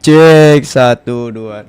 Cek 1 2.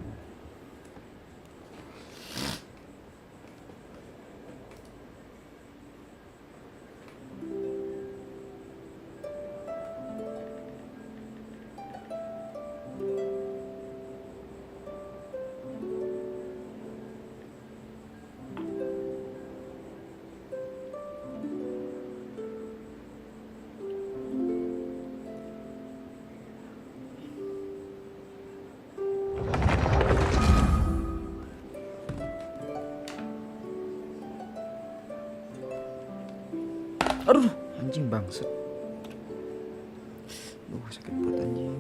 Aduh, anjing bangsat. Sakit perut anjing.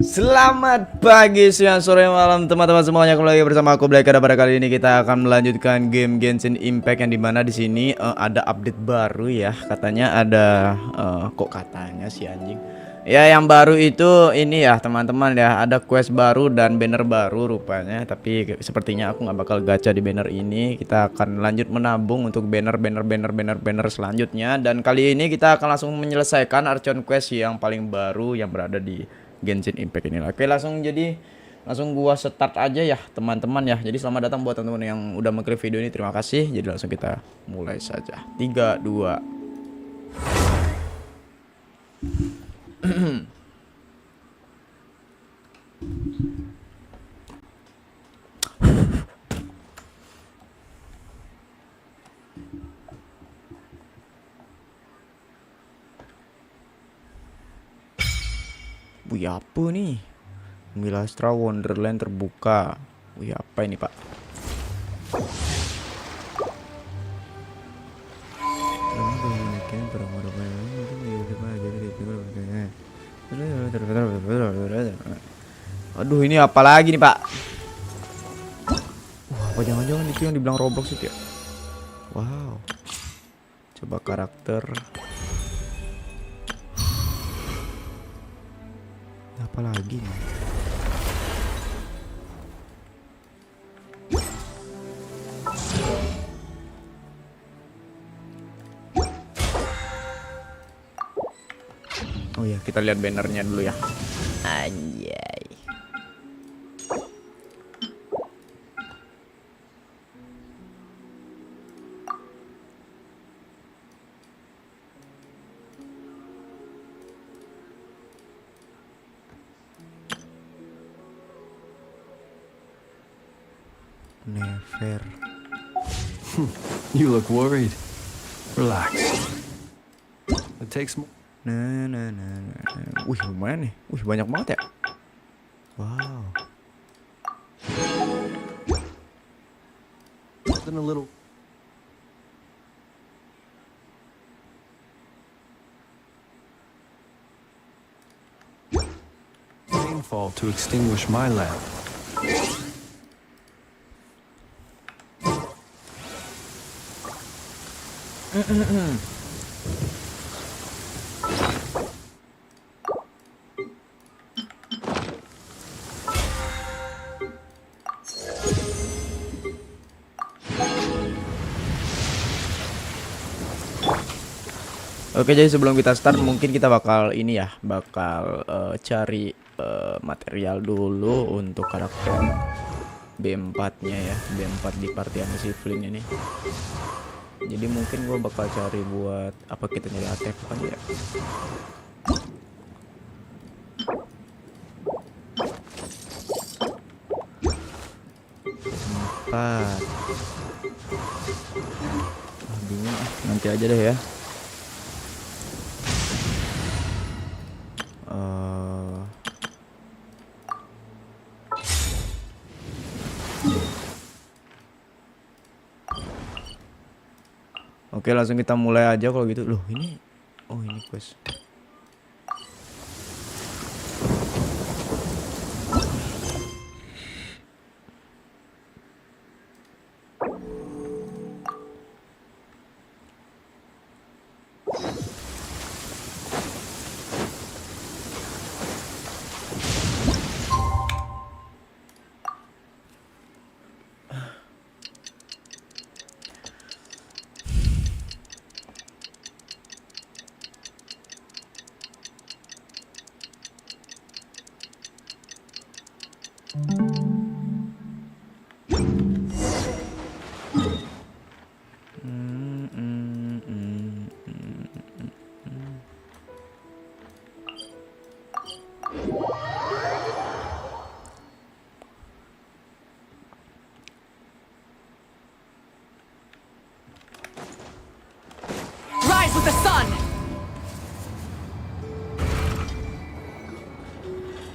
Selamat pagi, siang, sore, malam teman-teman semuanya. Kembali lagi bersama aku Blekeg. Pada kali ini kita akan melanjutkan game Genshin Impact yang dimana di sini ada update baru ya. Katanya ada kok katanya sih anjing. Ya yang baru itu ini ya teman-teman ya, ada quest baru dan banner baru rupanya. Tapi sepertinya aku nggak bakal gacha di banner ini. Kita akan lanjut menabung untuk banner selanjutnya. Dan kali ini kita akan langsung menyelesaikan ARCHON quest yang paling baru yang berada di Genshin Impact ini. Oke, langsung gua start aja ya teman-teman ya. Jadi selamat datang buat teman-teman yang udah mengklik video ini, terima kasih. Jadi langsung kita mulai saja. 3 2. Wih, apa nih? Milastra Wonderland terbuka. Wih, apa ini pak? Aduh, ini apa lagi nih pak? Wah, apa jangan-jangan itu yang dibilang Roblox itu ya? Wow. Coba karakter. Apa lagi nih? Oh ya, kita lihat bannernya dulu ya. Anjay. Never. You look worried. Relax. It takes more. Nah. Wih, lumayan nih. Wih, banyak banget ya. Wow. Than a little. Rainfall to extinguish my lamp. Oke, jadi sebelum kita start mungkin kita bakal ini ya, cari material dulu untuk karakter B4-nya ya, B4 di party sama si Flynn ini. Jadi mungkin gue bakal cari buat apa, kita nyari artefak aja ya. Empat. Bingung, nanti aja deh ya. Oke, langsung kita mulai aja kalau gitu. Loh, ini oh ini quest.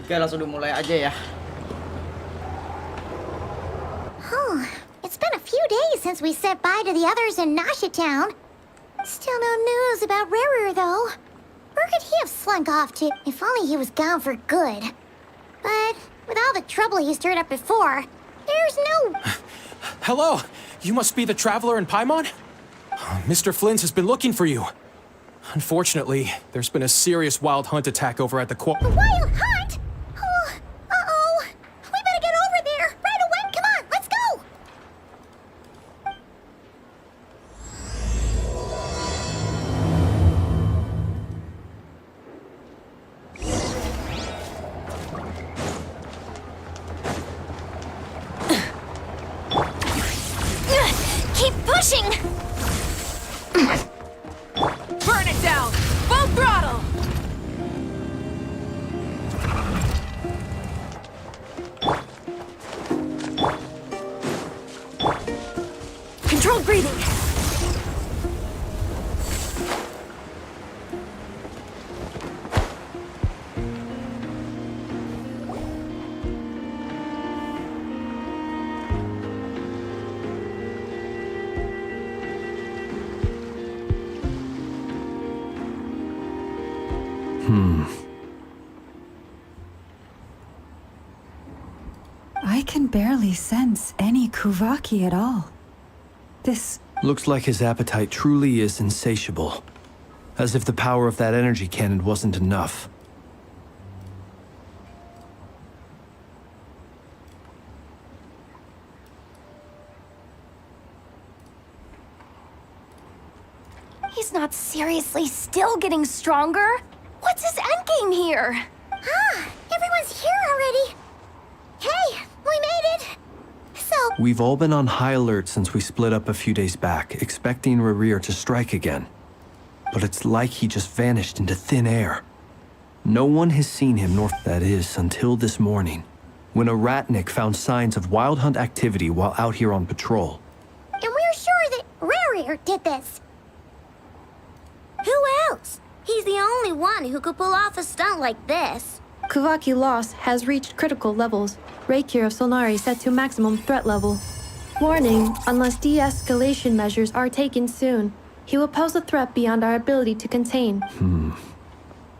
Oke, langsung dimulai aja ya. Oh, it's been a few days since we said bye to the others in Nasha Town. Still no news about Rarer, though. Where could he have slunk off to? If only he was gone for good. But with all the trouble he stirred up before, there's no... Hello! You must be the traveler in Paimon? Mr. Flynn's has been looking for you. Unfortunately, there's been a serious wild hunt attack over at the A wild hunt? Oh, uh-oh. We better get over there right away. Come on, let's go! Keep pushing! Burn it down! Full throttle! Controlled breathing. I can barely sense any Kuvaki at all. This... Looks like his appetite truly is insatiable. As if the power of that energy cannon wasn't enough. He's not seriously still getting stronger? What's his endgame here? Ah, everyone's here already. Hey, we made it. So, We've all been on high alert since we split up a few days back, expecting Rarir to strike again. But it's like he just vanished into thin air. No one has seen him, nor that is, until this morning, when a ratnik found signs of wild hunt activity while out here on patrol. and we're sure that Rarir did this. Who else? He's the only one who could pull off a stunt like this. Kuvaki loss has reached critical levels. Reiki of Solnari set to maximum threat level. Warning, unless de-escalation measures are taken soon, he will pose a threat beyond our ability to contain.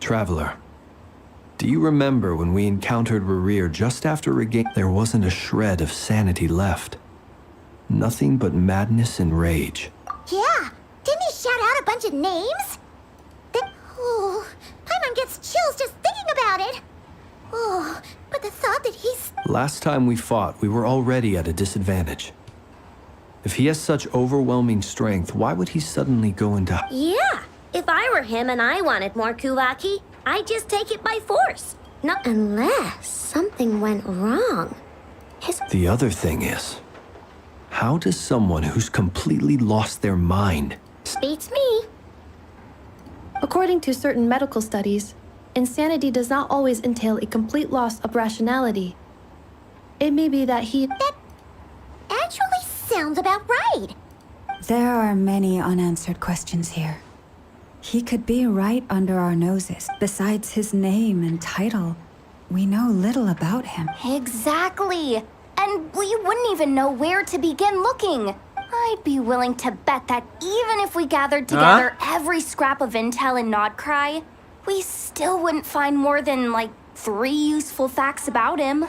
Traveler, do you remember when we encountered Rarir just after there wasn't a shred of sanity left? Nothing but madness and rage. Yeah, didn't he shout out a bunch of names? Oh, Paimon gets chills just thinking about it. Oh, but the thought that he's... Last time we fought, we were already at a disadvantage. If he has such overwhelming strength, why would he suddenly go into... Yeah, if I were him and I wanted more Kuvaki, I'd just take it by force. Not unless something went wrong. The other thing is, how does someone who's completely lost their mind... Beats me. According to certain medical studies, insanity does not always entail a complete loss of rationality. It may be that he... That actually sounds about right. There are many unanswered questions here. He could be right under our noses. Besides his name and title, we know little about him. Exactly. And we wouldn't even know where to begin looking. I'd be willing to bet that even if we gathered together every scrap of intel in Nodcry, we still wouldn't find more than, like, 3 useful facts about him.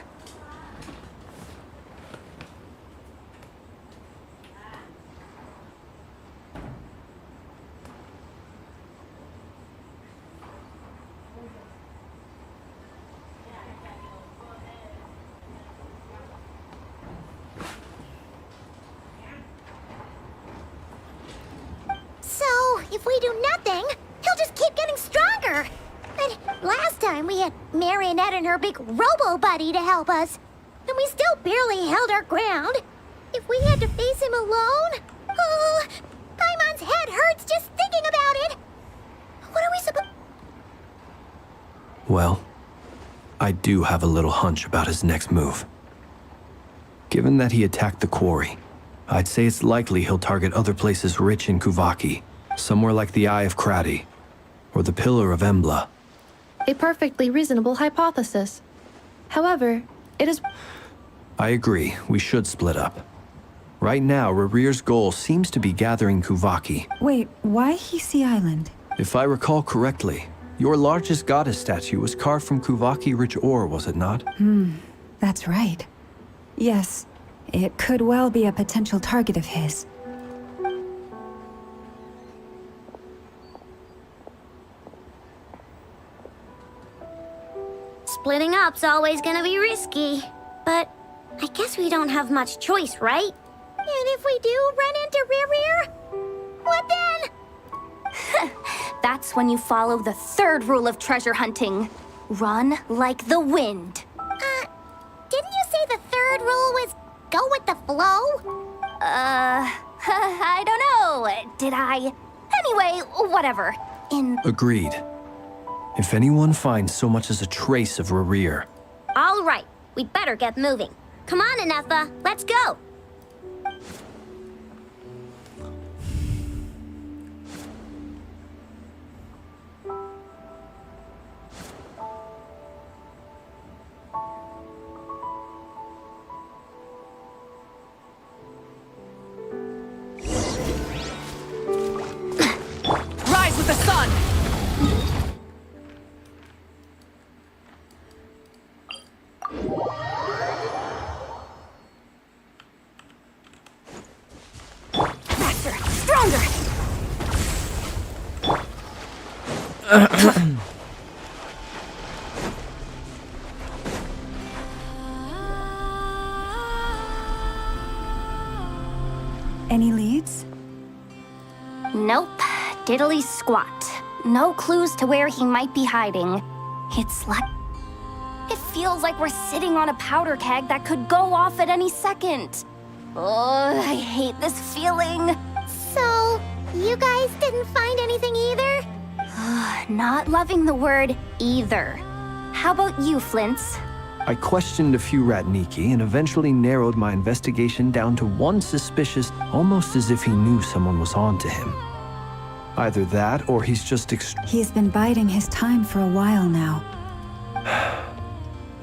So, if we do nothing, he'll just keep getting stronger. And last time we had Marionette and her big robo-buddy to help us. And we still barely held our ground. If we had to face him alone... Oh, Paimon's head hurts just thinking about it. What are we supposed... Well, I do have a little hunch about his next move. Given that he attacked the quarry, I'd say it's likely he'll target other places rich in Kuvaki, somewhere like the Eye of Krati, or the Pillar of Embla. A perfectly reasonable hypothesis. However, it is I agree, we should split up. Right now, Rarir's goal seems to be gathering Kuvaki. Wait, why Hisi Island? If I recall correctly, your largest goddess statue was carved from Kuvaki-rich ore, was it not? That's right. Yes, it could well be a potential target of his. Splitting up's always gonna be risky. But I guess we don't have much choice, right? And if we do run into Rear, what then? That's when you follow the third rule of treasure hunting. Run like the wind. Didn't you say the third rule was go with the flow? I don't know. Did I? Anyway, whatever. Agreed. If anyone finds so much as a trace of Rarir, All right, we'd better get moving. Come on, Anetha, let's go. Rise with the sun! Faster! Stronger! Any leads? Nope. Diddly squat. No clues to where he might be hiding. It's like... It feels like we're sitting on a powder keg that could go off at any second. Oh, I hate this feeling. So, you guys didn't find anything either? Not loving the word either. How about you, Flints? I questioned a few Ratniki and eventually narrowed my investigation down to one suspicious, almost as if he knew someone was on to him. Either that, or he's just He's been biding his time for a while now.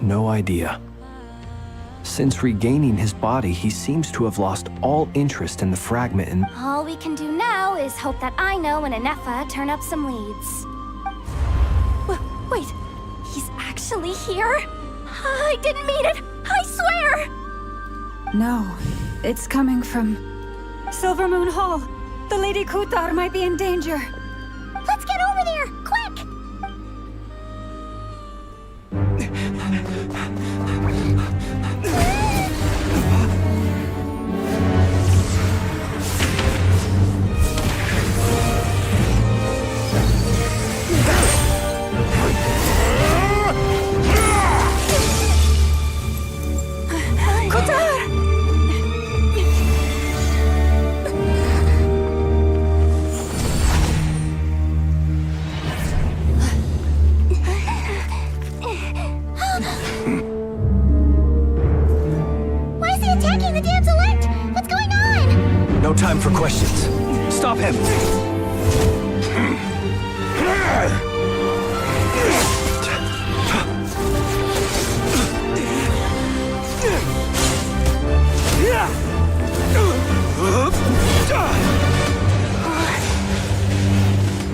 no idea. Since regaining his body, he seems to have lost all interest in the fragment and... All we can do now is hope that Aino and Anefa turn up some leads. Wait, he's actually here? I didn't mean it! I swear! No, it's coming from Silver Moon Hall. The Lady Kutar might be in danger. Let's get over there, quick! Why is he attacking the damselette? What's going on? No time for questions. Stop him!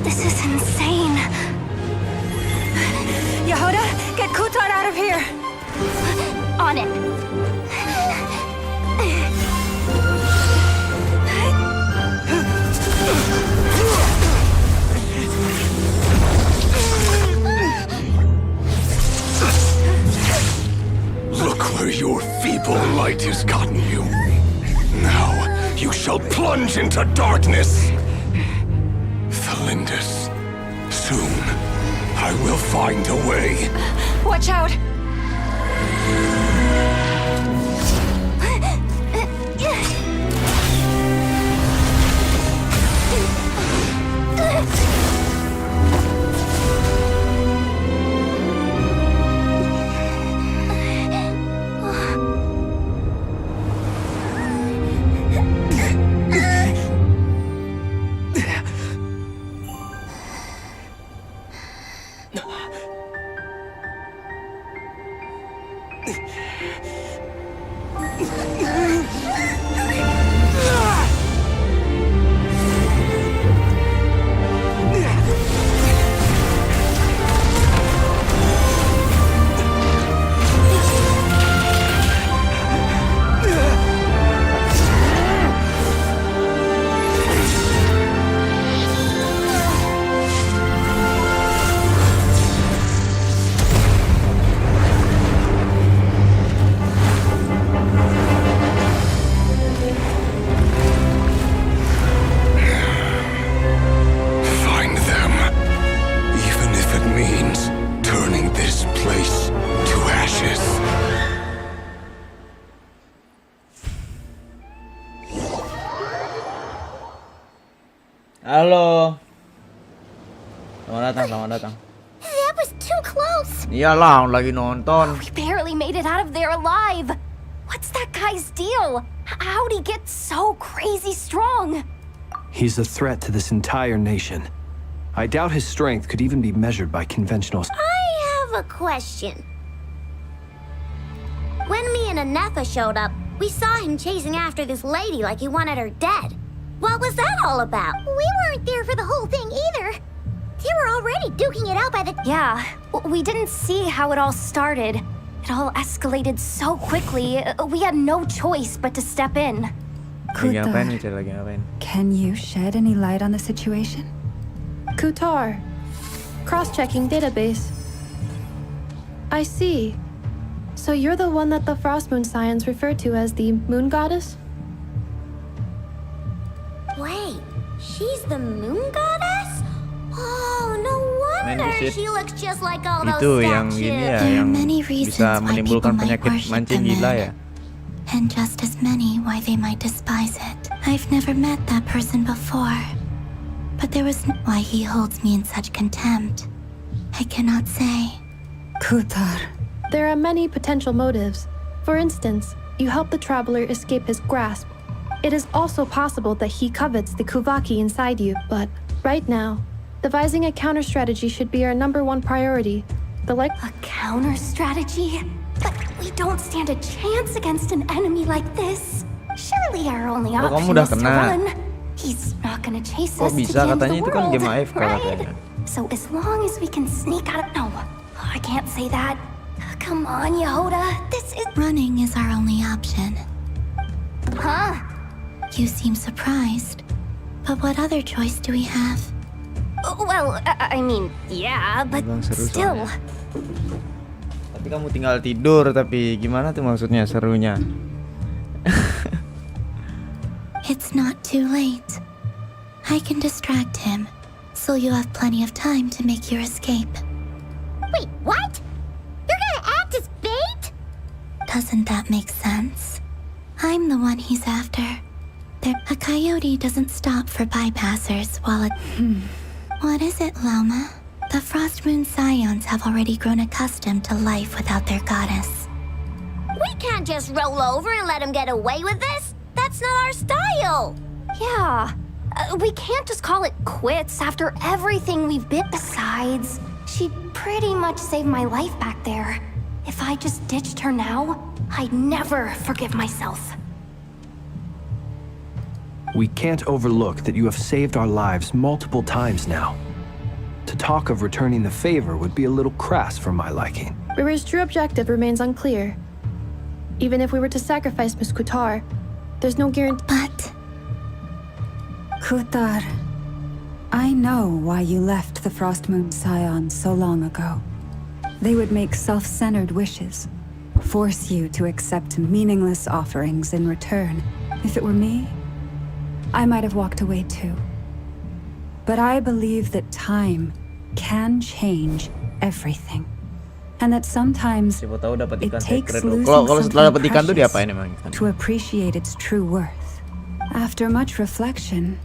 This is insane. Yehuda, get Kutar out of here! On it. Look where your feeble light has gotten you. Now you shall plunge into darkness. Felindus, soon I will find a way. Watch out! Find them. Even if it means turning this place to ashes. Halo. Selamat datang, selamat datang. That was too close. Iyalah, lagi nonton. We barely made it out of there alive. What's that guy's deal? How'd he get so crazy strong? He's a threat to this entire nation. I doubt his strength could even be measured by conventional. I have a question. When me and Anetha showed up, we saw him chasing after this lady like he wanted her dead. What was that all about? We weren't there for the whole thing either. They were already duking it out by the... Yeah, we didn't see how it all started. It all escalated so quickly, we had no choice but to step in. Lagi ngapain nih, Kutar, Cel? Lagi ngapain? can you shed any light on the situation? Kutar. Cross-checking database. I see. So you're the one that the Frost Moon Scions refer to as the Moon Goddess? Wait, she's the moon goddess? Oh, no Man, wonder is it- she looks just like all Itu those yang statues. ini ya, There are yang many bisa reasons why menimbulkan people might penyakit worship mancing the gila moon. ya. And just as many why they might despise it. I've never met that person before. But there was why he holds me in such contempt. I cannot say. Kutar, There are many potential motives. For instance, you help the traveler escape his grasp. It is also possible that he covets the Kuvaki inside you, but right now, devising a counter strategy should be our #1 priority. A counter strategy? But we don't stand a chance against an enemy like this. Surely our only Oh, kamu option udah is to kena. run. He's not gonna chase Kok us to bisa? the end of Katanya the itu kan world, game AFK right? katanya. So as long as we can sneak out of... No, I can't say that. Come on, Yehoda. This is... Running is our only option. Huh? You seem surprised. But what other choice do we have? Well, I mean, yeah, but Emang seru still... soalnya. Tapi kamu tinggal tidur, tapi gimana tuh maksudnya serunya? It's not too late. I can distract him, so you have plenty of time to make your escape. Wait, what? You're gonna act as bait? Doesn't that make sense? I'm the one he's after. A coyote doesn't stop for bypassers while it... What is it, Loma? The Frost Moon Scions have already grown accustomed to life without their goddess. We can't just roll over and let him get away with this. That's not our style. Yeah. We can't just call it quits after everything we've been. Besides, she pretty much saved my life back there. If I just ditched her now, I'd never forgive myself. We can't overlook that you have saved our lives multiple times now. To talk of returning the favor would be a little crass for my liking. Riri's true objective remains unclear. Even if we were to sacrifice Miss Kutar, there's no guarantee. But Kutar, I know why you left the Frost Moon Scions so long ago. They would make self-centered wishes, force you to accept meaningless offerings in return. If it were me, I might have walked away too. But I believe that time can change everything. And that sometimes Siapa tahu dapat it ikan takes secret. losing Kalau setelah something dapat ikan tuh precious diapain emang ikan? to appreciate its true worth. After much reflection,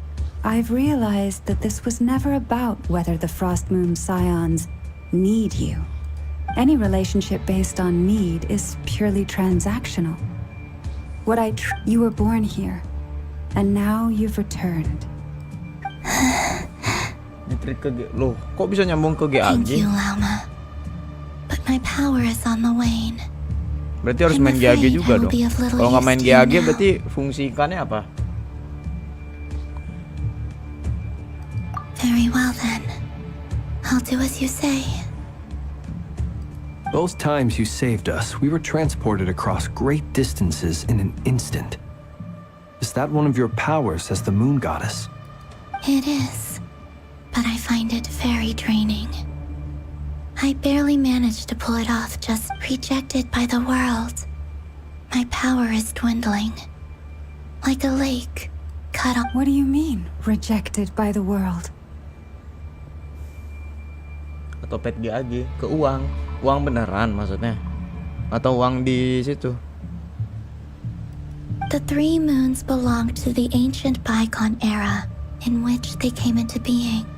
I've realized that this was never about whether the Frost Moon Scions need you. Any relationship based on need is purely transactional. You were born here, and now you've returned. Nitrit ke G. Loh, kok bisa nyambung ke thank GAG? you, Lauma. But my power is on the wane. Berarti harus I'm main GAG afraid juga I will dong. be of little Kalau nggak use main to you GAG now. berarti fungsi ikannya apa? Very well then. I'll do as you say. Both times you saved us, we were transported across great distances in an instant. Is that one of your powers as the moon goddess? It is, but I find it very draining. I barely managed to pull it off, just rejected by the world. My power is dwindling. Like a lake, cut off. What do you mean, rejected by the world? Atau pet GAG ke uang beneran maksudnya, atau uang di situ? The 3 moons belonged to the ancient bygone era in which they came into being.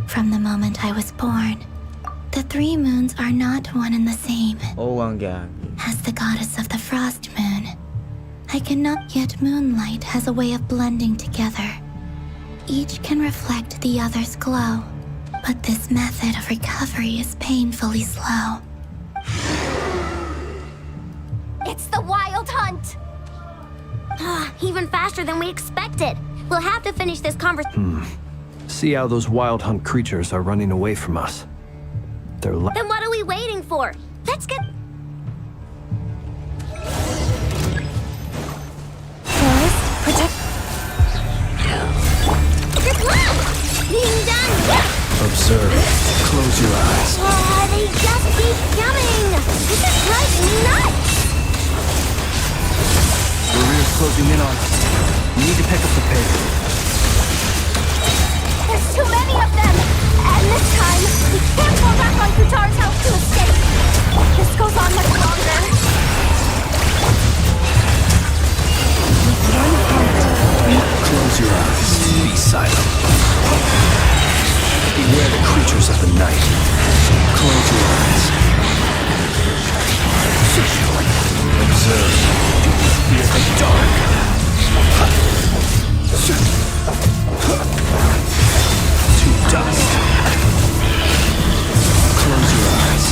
From the moment I was born, the 3 moons are not one and the same. Oh, uang GAG. As the goddess of the frost moon, I cannot yet moonlight has a way of blending together. Each can reflect the other's glow, but this method of recovery is painfully slow. It's the wild hunt! Even faster than we expected. We'll have to finish this conversation. See how those wild hunt creatures are running away from us. They're Then what are we waiting for? Let's get... Forest, protect. Good luck! HINGGA! Observe. Close your eyes. They just keep coming! This is driving me nuts! Warriors closing in on us. We need to pick up the pace. There's too many of them! And this time, we can't fall back on Kutar's house to escape! This goes on much longer. Close your eyes. Be silent. Beware the creatures of the night. Close your eyes. Observe. Fear the dark. To dust. Close your eyes.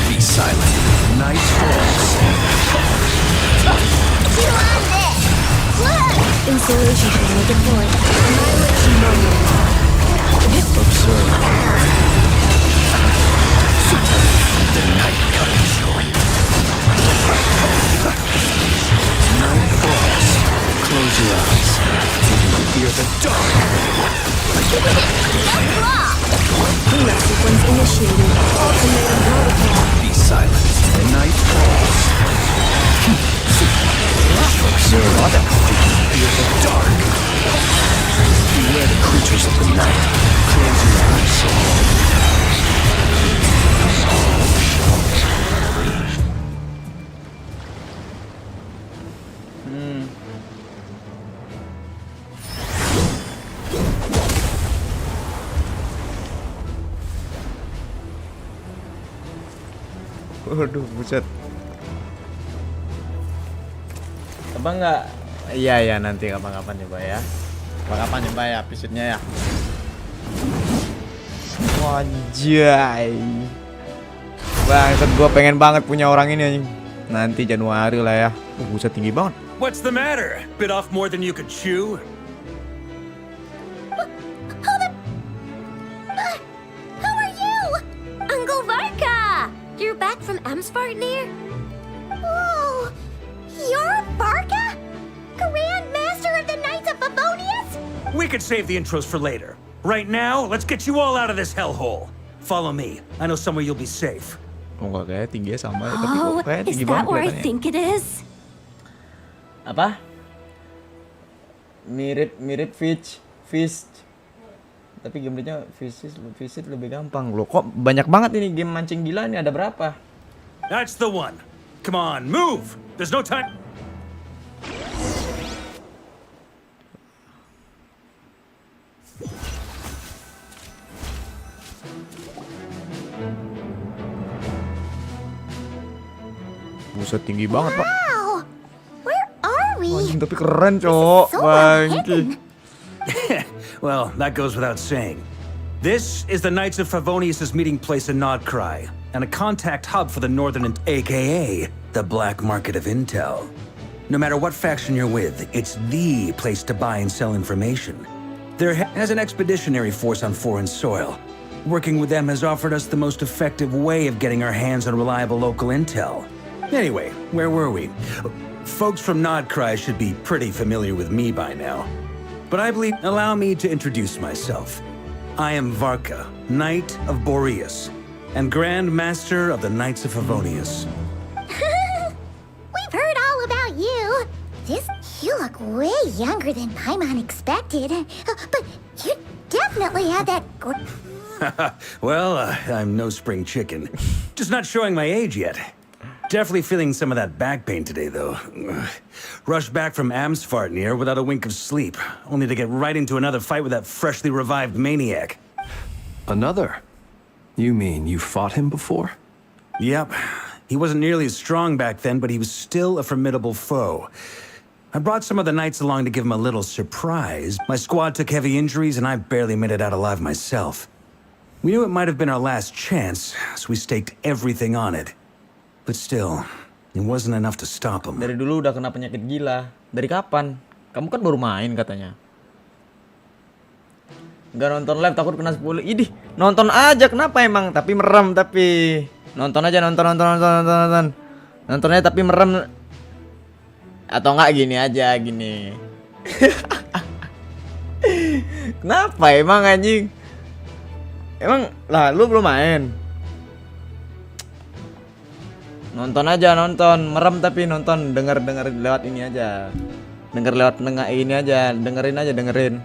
Be silent. Night falls. You on this! Look! Installation panel deployed. Annihilation mode. Observe. The night comes. Night falls. Close your eyes. Fear the dark. Cleanup sequence initiated. Ultimatum protocol. Be silent. The night falls. Observe. Fear the dark. Beware the creatures of the night. Close your eyes. Waduh, buset. Abang nggak? Iya nanti kapan-kapan coba ya. Kapan-kapan coba ya episode-nya ya. Wajay. Bangsat, gua pengen banget punya orang ini anjing. Nanti Januari lah ya. Buset, tinggi banget. What's the matter? Bit off more than you could chew? Who are you? Uncle Varka! You're back from Amsvartnir? Oh, you're Varka? Grand Master of the Knights of Favonius? We could save the intros for later. Right now, let's get you all out of this hellhole. Follow me. I know somewhere you'll be safe. Oh, nggak kayak tingginya sama ya, tapi Oh, kok kayak is tinggi that banget where I kelihatannya. think it is? Apa? Mirip fish. Tapi gameplaynya visit lebih gampang loh. Kok banyak banget ini game mancing gila ini, ada berapa? That's the one. Come on, move! There's no time. Buset, tinggi banget pak. Wow, where are we? Anjing, tapi keren cowok. so Bangki. Well, that goes without saying. This is the Knights of Favonius' meeting place in Nodcry, and a contact hub for the Northern, aka the black market of intel. No matter what faction you're with, it's the place to buy and sell information. There has an expeditionary force on foreign soil. Working with them has offered us the most effective way of getting our hands on reliable local intel. Anyway, where were we? Folks from Nodcry should be pretty familiar with me by now. But I believe, allow me to introduce myself. I am Varka, Knight of Boreas, and Grand Master of the Knights of Favonius. We've heard all about you. You look way younger than Paimon expected. But you definitely have that Well, I'm no spring chicken. Just not showing my age yet. Definitely feeling some of that back pain today, though. Rushed back from Amsfartnir without a wink of sleep, only to get right into another fight with that freshly revived maniac. Another? You mean you fought him before? Yep. He wasn't nearly as strong back then, but he was still a formidable foe. I brought some of the knights along to give him a little surprise. My squad took heavy injuries, and I barely made it out alive myself. We knew it might have been our last chance, so we staked everything on it. But still, it wasn't enough to stop him. Dari dulu udah kena penyakit gila. Dari kapan? Kamu kan baru main katanya. Nggak nonton live takut kena 10. Idih, nonton aja kenapa emang? Tapi merem tapi. Nonton aja nonton. Nontonnya tapi merem. Atau enggak gini aja gini. Kenapa emang anjing? Emang lah lu belum main. Nonton aja merem tapi nonton denger lewat ini aja. Denger lewat ini aja, dengerin.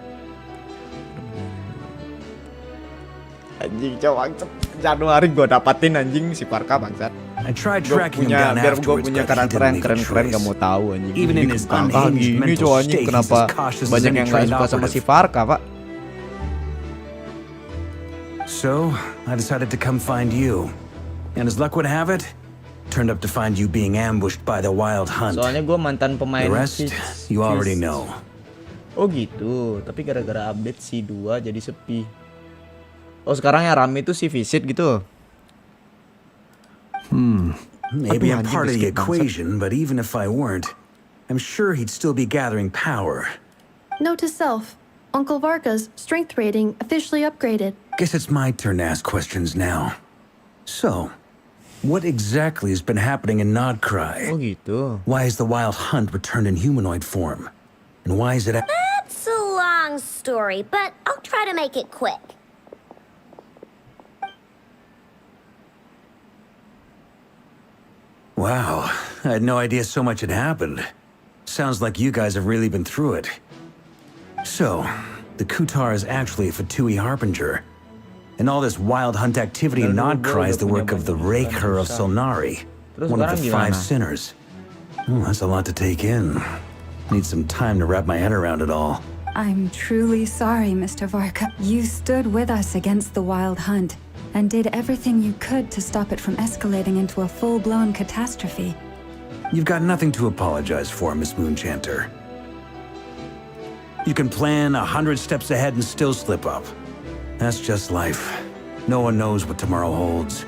Anjing cowok Januari gua dapatin anjing si Parka bangsat. I tried tracking him down Biar gue afterwards, punya but he karakter didn't yang leave a keren-keren trace. gak mau tahu anjing. Even in his unhinged ini mental cowok anjing state, he's kenapa as cautious as banyak any yang gak trained suka sama si operative. Farka pak. So, I decided to come find you. And as luck would have it, turned up to find you being ambushed by the wild hunt. Soalnya gue mantan pemain The rest, you already know. Oh gitu, tapi gara-gara update si 2 jadi sepi. Oh sekarang yang rame itu si Visit gitu. Maybe I'm Aduh, part of anjing, the skip bangsat. equation, but even if I weren't, I'm sure he'd still be gathering power. Note to self. Uncle Varka's strength rating officially upgraded. Guess it's my turn to ask questions now. So, what exactly has been happening in Nodcry? Oh gitu. Why is the wild hunt returned in humanoid form? And why is it That's a long story, but I'll try to make it quick. Wow, I had no idea so much had happened. Sounds like you guys have really been through it. So, the Kutar is actually a Fatui Harbinger. And all this wild hunt activity in Nodcry is the work of the Raker of Solnari, one of the 5 sinners. That's a lot to take in. Need some time to wrap my head around it all. I'm truly sorry, Mr. Varka. You stood with us against the Wild Hunt and did everything you could to stop it from escalating into a full-blown catastrophe. You've got nothing to apologize for, Miss Moonchanter. You can plan 100 steps ahead and still slip up. That's just life. No one knows what tomorrow holds.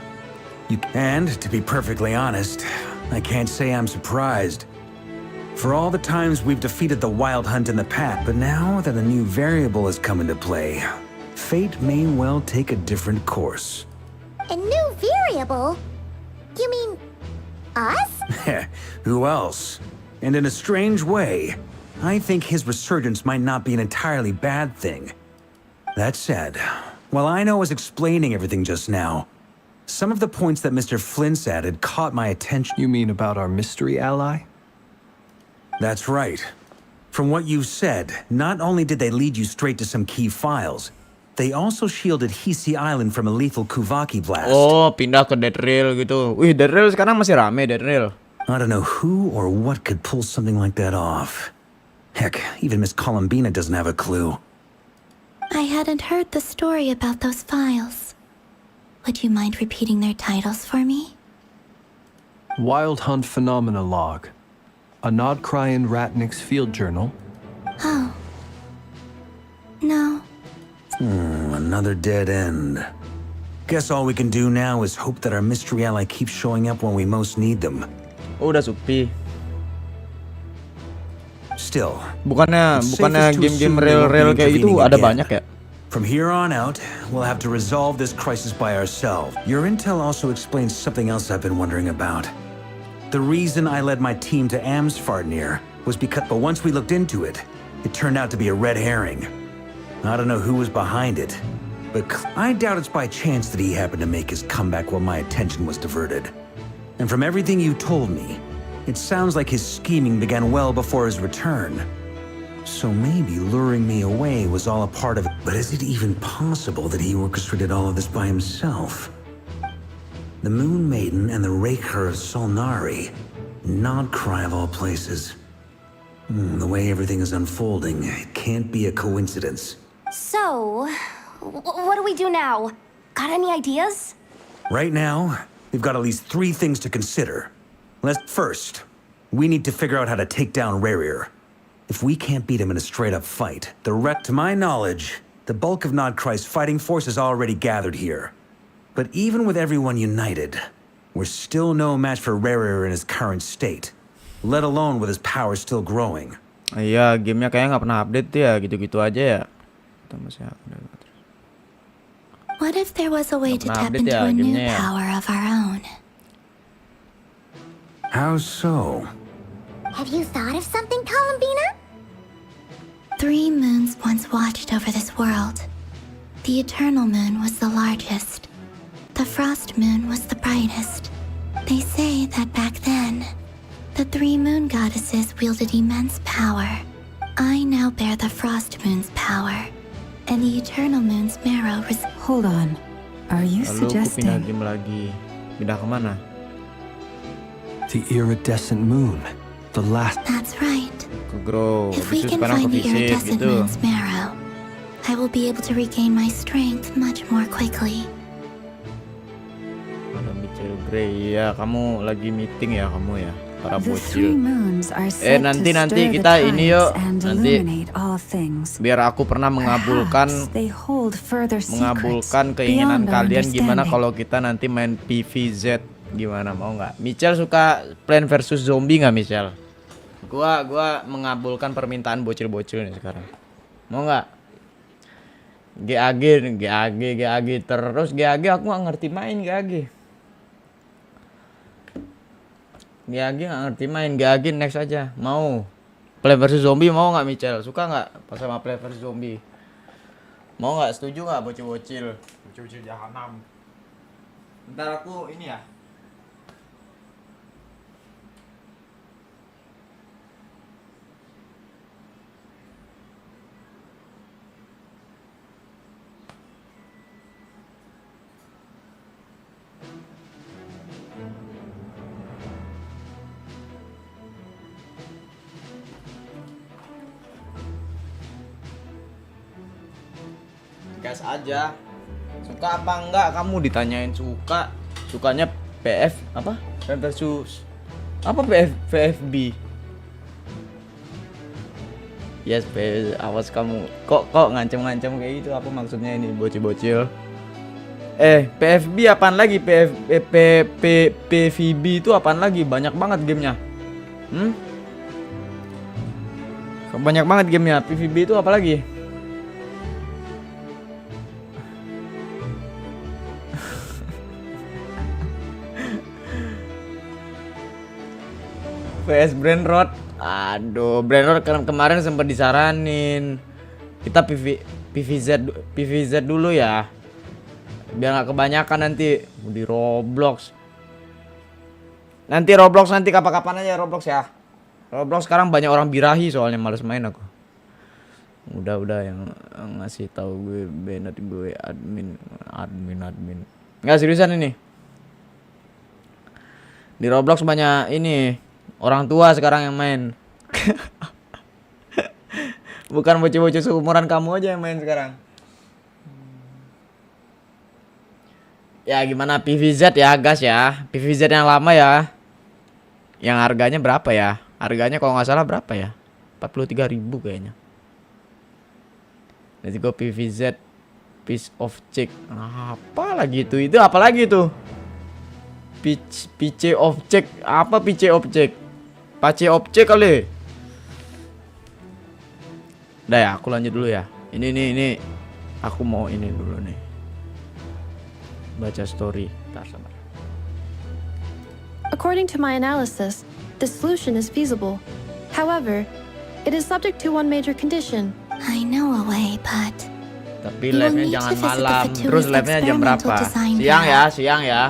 And, to be perfectly honest, I can't say I'm surprised. For all the times we've defeated the Wild Hunt in the past, but now that a new variable has come into play, fate may well take a different course. A new variable? You mean us? Who else? And in a strange way, I think his resurgence might not be an entirely bad thing. That said, while I know I was explaining everything just now, some of the points that Mr. Flint's added caught my attention. You mean about our mystery ally? That's right. From what you've said, not only did they lead you straight to some key files, they also shielded Hisi Island from a lethal Kuvaki blast. Oh, pindah ke Dead Rail gitu. Wih, Dead Rail sekarang masih rame Dead Rail. I don't know who or what could pull something like that off. Heck, even Miss Columbina doesn't have a clue. I hadn't heard the story about those files. Would you mind repeating their titles for me? Wild Hunt Phenomena Log. A Nodcry and Ratnik's field journal. Oh. No. A Another dead end. Guess all we can do now is hope that our mystery ally keeps showing up when we most need them. Oh, udah sepi. Still, Bukannya it's safest to game-game assume they won't be rel kayak gitu intervening ada again. banyak ya? From here on out, we'll have to resolve this crisis by ourselves. Your intel also explains something else I've been wondering about. The reason I led my team to Amsfarnir was because, but once we looked into it, it turned out to be a red herring. I don't know who was behind it, but I doubt it's by chance that he happened to make his comeback while my attention was diverted. And from everything you told me, it sounds like his scheming began well before his return. So maybe luring me away was all a part of it. But is it even possible that he orchestrated all of this by himself? The Moon Maiden and the Raker of Solnari. Nodcry of all places. The way everything is unfolding, it can't be a coincidence. So, what do we do now? Got any ideas? Right now, we've got at least 3 things to consider. First, we need to figure out how to take down Rarir. If we can't beat him in a straight-up fight, to my knowledge, the bulk of Nodcry's fighting force is already gathered here. But even with everyone united, we're still no match for Rarir in his current state, let alone with his power still growing. Iya, gamenya kayaknya nggak pernah update ya, gitu-gitu aja ya. What if there was a way to Nggak pernah tap update into ya a new gamenya ya. power of our own? How so? Have you thought of something, Columbina? 3 moons once watched over this world. The Eternal Moon was the largest. The Frost Moon was the brightest. They say that back then, the 3 moon goddesses wielded immense power. I now bear the Frost Moon's power, and the Eternal Moon's marrow Hold on. Are you Lalu aku pindah suggesting game lagi. Pindah kemana? The iridescent moon. The last. That's right. Ke Grow. If we Habis itu can sekarang find ke the Visit iridescent gitu. moon's marrow, I will be able to regain my strength much more quickly. Ada Mitchell Gray. Ya, kamu lagi meeting ya kamu ya. Para the 3 bocil. moons are said nanti to stir kita the ini yuk. tides and Nanti illuminate all things. biar aku pernah mengabulkan Perhaps they hold further secrets keinginan beyond our kalian gimana understanding. kalau kita nanti main PVZ, gimana, mau nggak? Michelle suka Plan versus Zombie nggak, Michelle? Gua mengabulkan permintaan bocil-bocil nih sekarang. Mau nggak? GAG terus GAG aku nggak ngerti main GAG nggak ngerti main GAG. Next aja. Mau Plan versus Zombie, mau nggak Michelle? Suka nggak pas sama Plan versus Zombie? Mau nggak? Setuju nggak bocil-bocil jahanam? Ntar aku ini ya. Gas aja. Suka apa enggak kamu ditanyain sukanya PF apa? Versus apa VFB? Yes, awas kamu. Kok ngancem-ngancem kayak gitu, apa maksudnya ini bocil-bocil? PFB apaan lagi? PVB itu apaan lagi? Banyak banget gamenya. Banyak banget gamenya. PVB itu apa lagi? PS Brainrot. Aduh, Brainrot kemarin sempat disaranin kita PVZ dulu ya, biar nggak kebanyakan nanti di Roblox. Nanti kapan-kapan aja Roblox ya. Roblox sekarang banyak orang birahi soalnya, males main aku. Udah yang ngasih tahu gue Bennett, gue admin. Nggak, seriusan ini. Di Roblox banyak ini orang tua sekarang yang main. Bukan bocil-bocil seumuran kamu aja yang main sekarang. Ya gimana PVZ ya, gas ya. PVZ yang lama ya. Yang harganya berapa ya? Harganya kalau nggak salah berapa ya? 43.000 kayaknya. Let's go PVZ. Piece of check. Apa lagi itu? Itu apa lagi itu? Piece of check. Apa piece of check? Pace of check kali. Udah ya, aku lanjut dulu ya. Ini. Aku mau ini dulu nih. Baca story. Bentar, sabar. According to my analysis, the solution is feasible. However, it is subject to one major condition. I know a way, but Tapi You will live-nya need jangan to visit the malam. Fatui Terus live-nya jam berapa? experimental design Siang ya, lab. siang ya.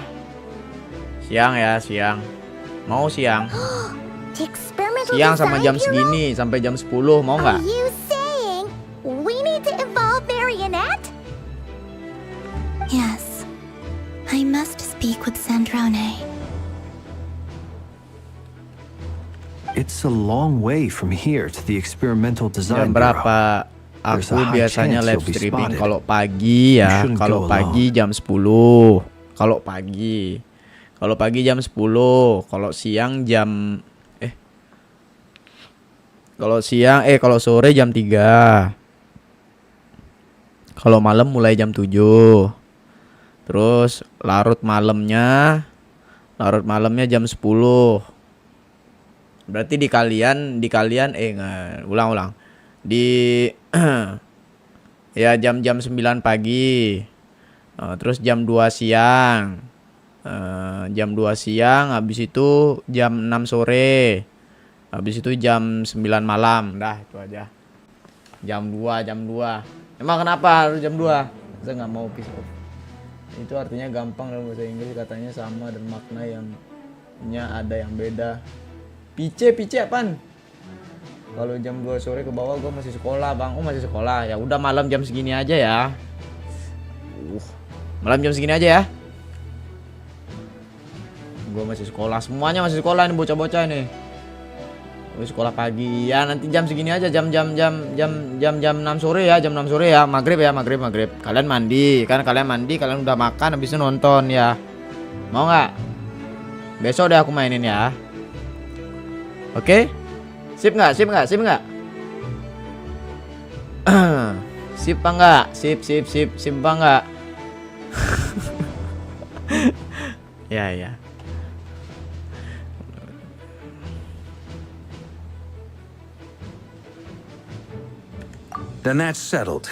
Siang ya, siang. Mau siang. The experimental Siang sama design jam bureau? segini, sampai jam 10. Mau Are nggak? you saying we need to involve Marionette? Yes. I must speak with Sandrone. It's a long way from here to the experimental design Jam bureau. berapa? There's Aku a high biasanya chance live you'll be streaming spotted. kalau pagi ya. You shouldn't Kalau go pagi alone. jam 10. Kalau pagi. Kalau pagi jam 10. Kalau siang jam kalau sore jam 3. Kalau malam mulai jam 7. Terus larut malamnya jam 10. Berarti di kalian ulang. Di ya jam 9 pagi. Terus jam 2 siang. Jam 2 siang, habis itu jam 6 sore. Habis itu jam 9 malam. Dah, itu aja. Jam 2. Emang kenapa harus jam 2? Saya nggak mau piece off. Itu artinya gampang dalam bahasa Inggris, katanya sama dan makna yang ada yang beda. Pice apaan? Kalau jam 2 sore ke bawah gue masih sekolah, Bang. Oh, masih sekolah. Ya udah malam jam segini aja ya. Malam jam segini aja ya. Gue masih sekolah, semuanya masih sekolah nih, bocah-bocah nih. Gue sekolah pagi ya, nanti jam segini aja, jam 6 sore ya, jam 6 sore ya, maghrib. Kalian mandi, kalian udah makan, habis itu nonton ya. Mau nggak? Besok deh aku mainin ya. Oke? Sip nggak? Sip apa nggak? Sip apa nggak? Ya. Then that's settled.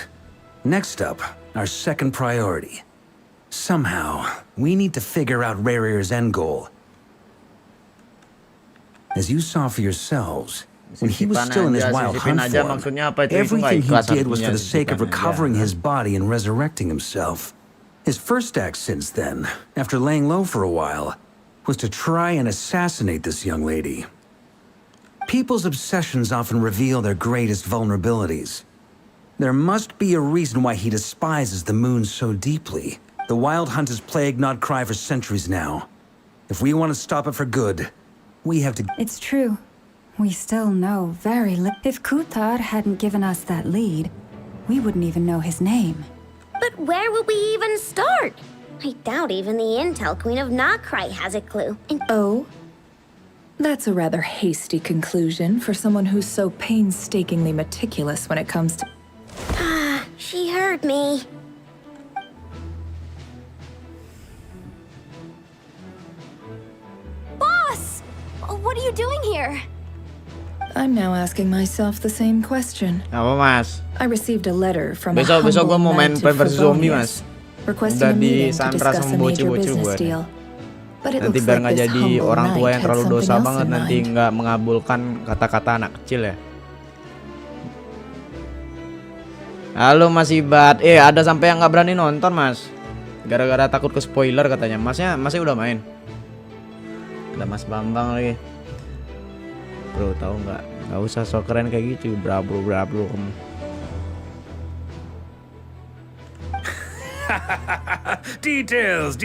Next up, our second priority. Somehow, we need to figure out Rarir's end goal. As you saw for yourselves, when he was still in his wild hunt form, everything he did was for the sake of recovering his body and resurrecting himself. His first act since then, after laying low for a while, was to try and assassinate this young lady. People's obsessions often reveal their greatest vulnerabilities. There must be a reason why he despises the moon so deeply. The Wild Hunt has plagued Nodcry for centuries now. If we want to stop it for good, we have to... It's true. We still know very little. If Kutar hadn't given us that lead, we wouldn't even know his name. But where would we even start? I doubt even the Intel Queen of Nodcry has a clue. Oh? That's a rather hasty conclusion for someone who's so painstakingly meticulous when it comes to... She heard me. Boss! What are you doing here? I'm now asking myself the same question. Apa mas? I received a letter from Besok a gue humble mau main knight Plan of vs Zombie Favonius, mas. requesting Udah a di meeting to Sandra discuss sama a major bocil-bocil business gue. deal. But it Nanti looks biar like nggak this jadi humble orang tua knight yang had terlalu something dosa else banget, in nanti mind. nggak mengabulkan kata-kata anak kecil ya. Halo Mas Ibat, ada sampai yang nggak berani nonton mas, gara-gara takut ke spoiler katanya. Masnya udah main. Ada Mas Bambang lagi. Bro tahu nggak usah sok keren kayak gitu, brabro kamu. Details.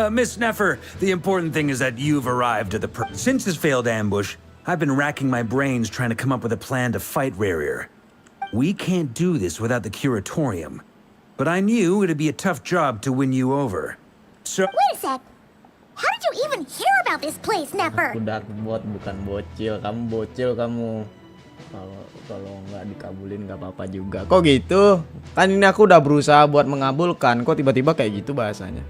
Miss Neffer, the important thing is that you've arrived at the Since his failed ambush, I've been racking my brains trying to come up with a plan to fight Rarir. We can't do this without the Curatorium. But I knew it'd be a tough job to win you over. So... Wait a sec. How did you even hear about this place, Nepper? Aku dark bot bukan bocil, kamu bocil kamu. Kalau nggak dikabulin nggak apa-apa juga. Kok gitu? Kan ini aku udah berusaha buat mengabulkan. Kok tiba-tiba kayak gitu bahasanya?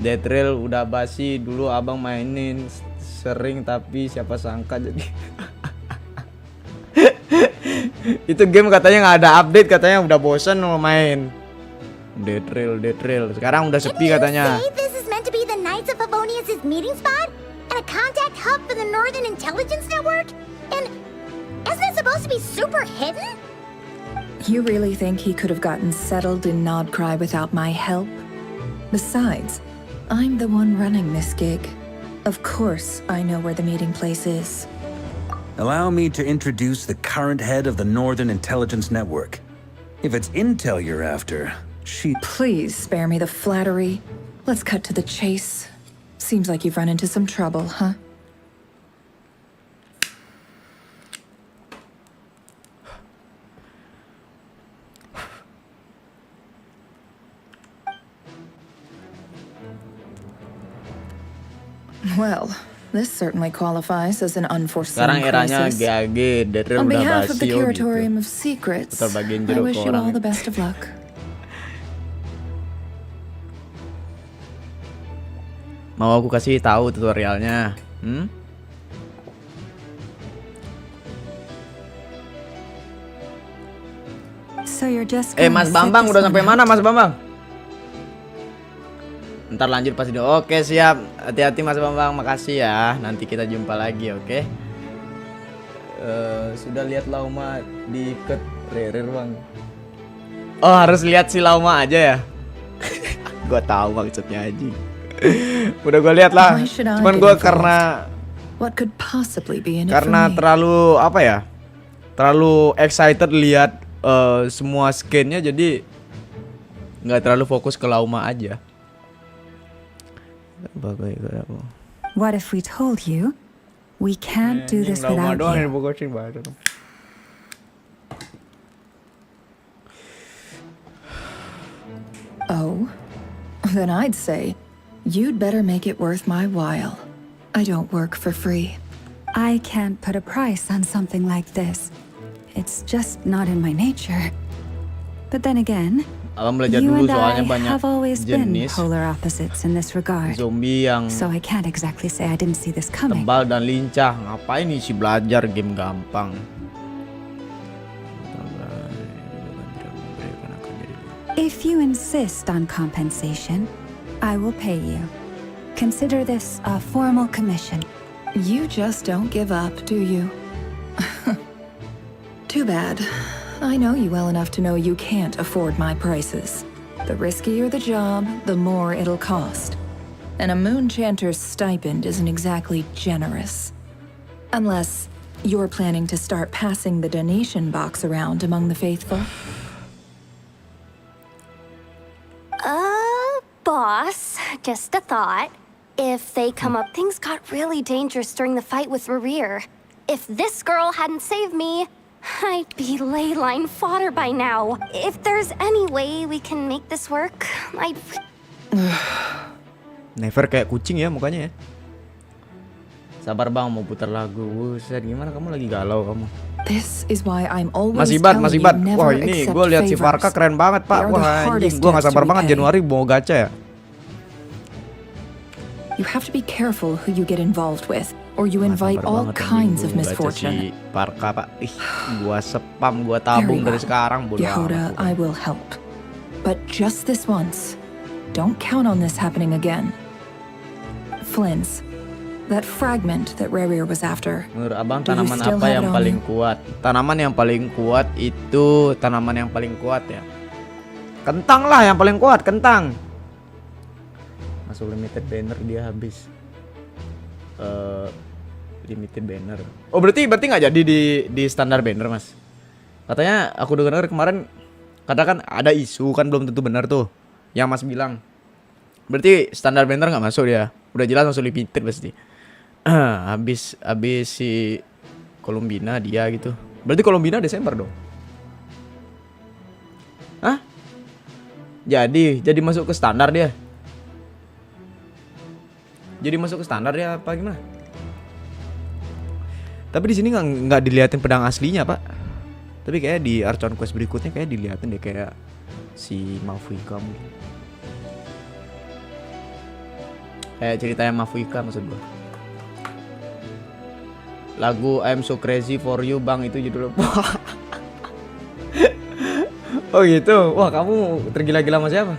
Death Trail udah basi, dulu abang mainin sering tapi siapa sangka jadi. Itu game katanya nggak ada update, katanya udah bosan mau main. Death Trail. Sekarang udah sepi katanya. This is meant to be the Knights of Favonius' meeting spot and a contact hub for the Northern Intelligence Network. And isn't it supposed to be super hidden? You really think he could have gotten settled in Nodcry without my help? Besides, I'm the one running this gig. Of course, I know where the meeting place is. Allow me to introduce the current head of the Northern Intelligence Network. If it's intel you're after, she... Please spare me the flattery. Let's cut to the chase. Seems like you've run into some trouble, huh? Well, this certainly qualifies as an unforeseen Sekarang eranya crisis. GAG, Death Trail On udah behalf of the basi gitu. Curatorium of Secrets, Putar bagian I jeruk wish ke you orang all ya. the best of luck. Mau aku kasih tahu tutorialnya? So you're just Mas Bambang udah sampai mana Mas Bambang? Ntar lanjut pas video. Oke siap. Hati-hati Mas Bambang. Makasih ya. Nanti kita jumpa lagi oke. Sudah lihat Lauma diikat Rerir bang. Oh harus lihat si Lauma aja ya. Gua tahu maksudnya aja. Udah gua lihat lah. Cuman gua karena What could possibly be in it karena for me? terlalu apa ya? Terlalu excited lihat semua skinnya jadi nggak terlalu fokus ke Lauma aja. What if we told you we can't do this without you? Oh, then I'd say you'd better make it worth my while. I don't work for free. I can't put a price on something like this. It's just not in my nature. But then again, Abang belajar you dulu and soalnya I banyak have always been jenis polar opposites in this regard. zombie yang So I can't exactly say I didn't see this coming. tebal dan lincah. Ngapain isi belajar game gampang? If you insist on compensation, I will pay you. Consider this a formal commission. You just don't give up, do you? Too bad. I know you well enough to know you can't afford my prices. The riskier the job, the more it'll cost. And a moon chanter's stipend isn't exactly generous. Unless you're planning to start passing the donation box around among the faithful. Boss, just a thought. If they come up, things got really dangerous during the fight with Rerir. If this girl hadn't saved me, I'd be ley line fodder by now. If there's any way we can make this work, I'd... Never kayak kucing ya mukanya ya. Sabar bang mau putar lagu. Buset gimana kamu lagi galau kamu. This is why I'm always Mas Ibat, telling Mas you Ibat. never Wah ini accept gue lihat si favors. Farka keren banget pak. They are the Wah anjing hardest gue nggak debts sabar to banget repay. Januari mau gacha ya. You have to be careful who you get involved with, or you Nggak invite sabar all banget, anjing. kinds Gua of mau gacha misfortune. Si Farka pak. Ih gua spam gua tabung Very dari well. sekarang bodo Yehuda, amat. I will help. But just this once. Don't count on this happening again. Flins, that fragment that Rerir was after. Menurut abang Do you tanaman still apa have yang it on paling you? kuat? Tanaman yang paling kuat itu tanaman yang paling kuat ya. Kentang lah yang paling kuat, kentang. Masuk limited banner dia habis. Limited banner. Oh berarti nggak jadi di standar banner mas? Katanya aku dengar kemarin katakan ada isu kan belum tentu benar tuh yang mas bilang. Berarti standar banner nggak masuk dia. Udah jelas masuk limited pasti. habis si Columbina dia gitu. Berarti Columbina Desember dong. Hah? Jadi masuk ke standar dia. Jadi masuk ke standar ya apa gimana? Tapi di sini nggak diliatin pedang aslinya, Pak. Tapi kayak di Archon quest berikutnya kayak diliatin deh kayak si Mafuika mungkin. Kayak ceritanya Mafuika maksud gua. Lagu I'm So Crazy For You, Bang, itu judulnya. Oh gitu. Wah, kamu tergila-gila sama siapa?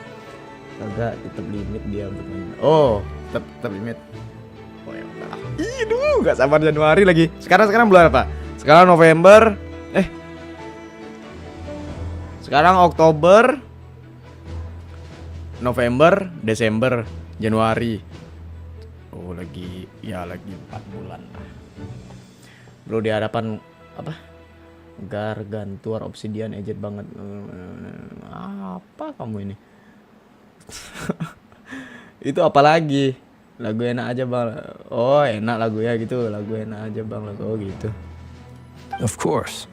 Kagak, tetap limit dia bukan. Oh, tetap limit. Oh ya udah. Ih, duh, enggak sabar Januari lagi. Sekarang bulan apa? Sekarang November. Sekarang Oktober, November, Desember, Januari. Oh, lagi 4 bulan lah. Bro, di hadapan apa? Gargantuar Obsidian Aged banget. Apa kamu ini? Itu apa lagi? Lagu enak aja, Bang. Oh, enak lagunya gitu. Lagu enak aja, Bang. Oh gitu. Of course.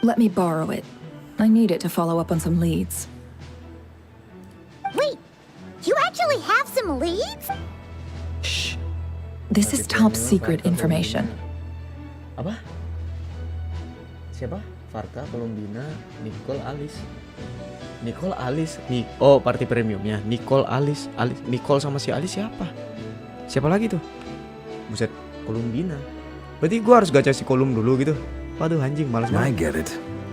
Let me borrow it. I need it to follow up on some leads. Wait, you actually have some leads? Shh. This is top secret information. Apa? Siapa? Farka, Colombina, Nicole, Alice. Nicole, Alice. Oh, party premiumnya. Nicole, Alice. Nicole sama si Alice siapa? Siapa lagi tuh? Buset, Colombina. Berarti gua harus gacha si Colum dulu gitu. Waduh, anjing, malas banget. I get it.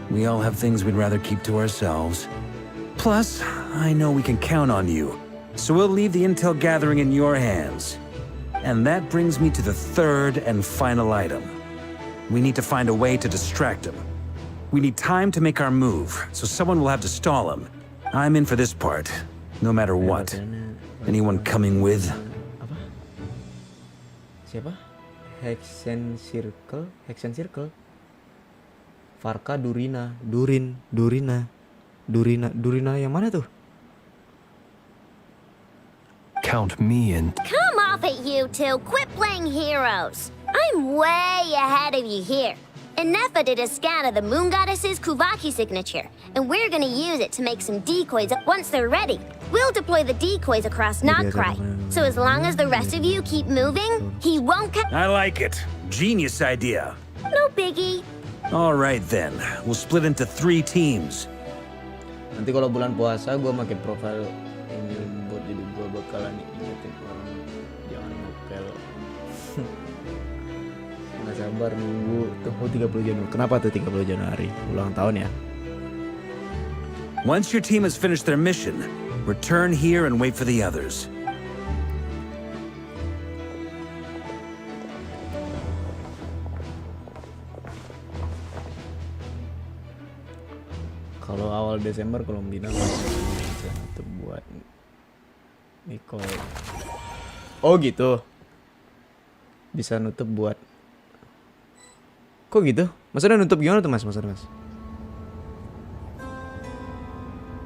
We all have things we'd rather keep to ourselves. Plus, I know we can count on you. So we'll leave the intel gathering in your hands. And that brings me to the third and final item. We need to find a way to distract him. We need time to make our move, so someone will have to stall him. I'm in for this part, no matter what. Anyone coming with? Apa? Siapa? Hexen Circle. Farka, Durina yang mana tuh? Count me in. Come off it, you two. Quit playing heroes. I'm way ahead of you here. Enough did a scan of the moon goddess's Kuvaki signature, and we're gonna use it to make some decoys once they're ready. We'll deploy the decoys across Notcry, so as long as the rest of you keep moving, he won't I like it. Genius idea. No biggie. All right then, we'll split into 3 teams. Nanti kalau bulan puasa gue pakai profile ini buat jadi gue bakalan ingetin orang jangan ngepel. Nggak sabar nunggu tunggu 30 Januari. Kenapa tuh 30 Januari? Ulang tahun ya. Once your team has finished their mission, return here and wait for the others. Kalau awal Desember Colombina bisa nutup buat Nicole. Oh gitu. Bisa nutup buat. Kok gitu? Maksudnya nutup gimana tuh, Mas? Maksudnya, Mas?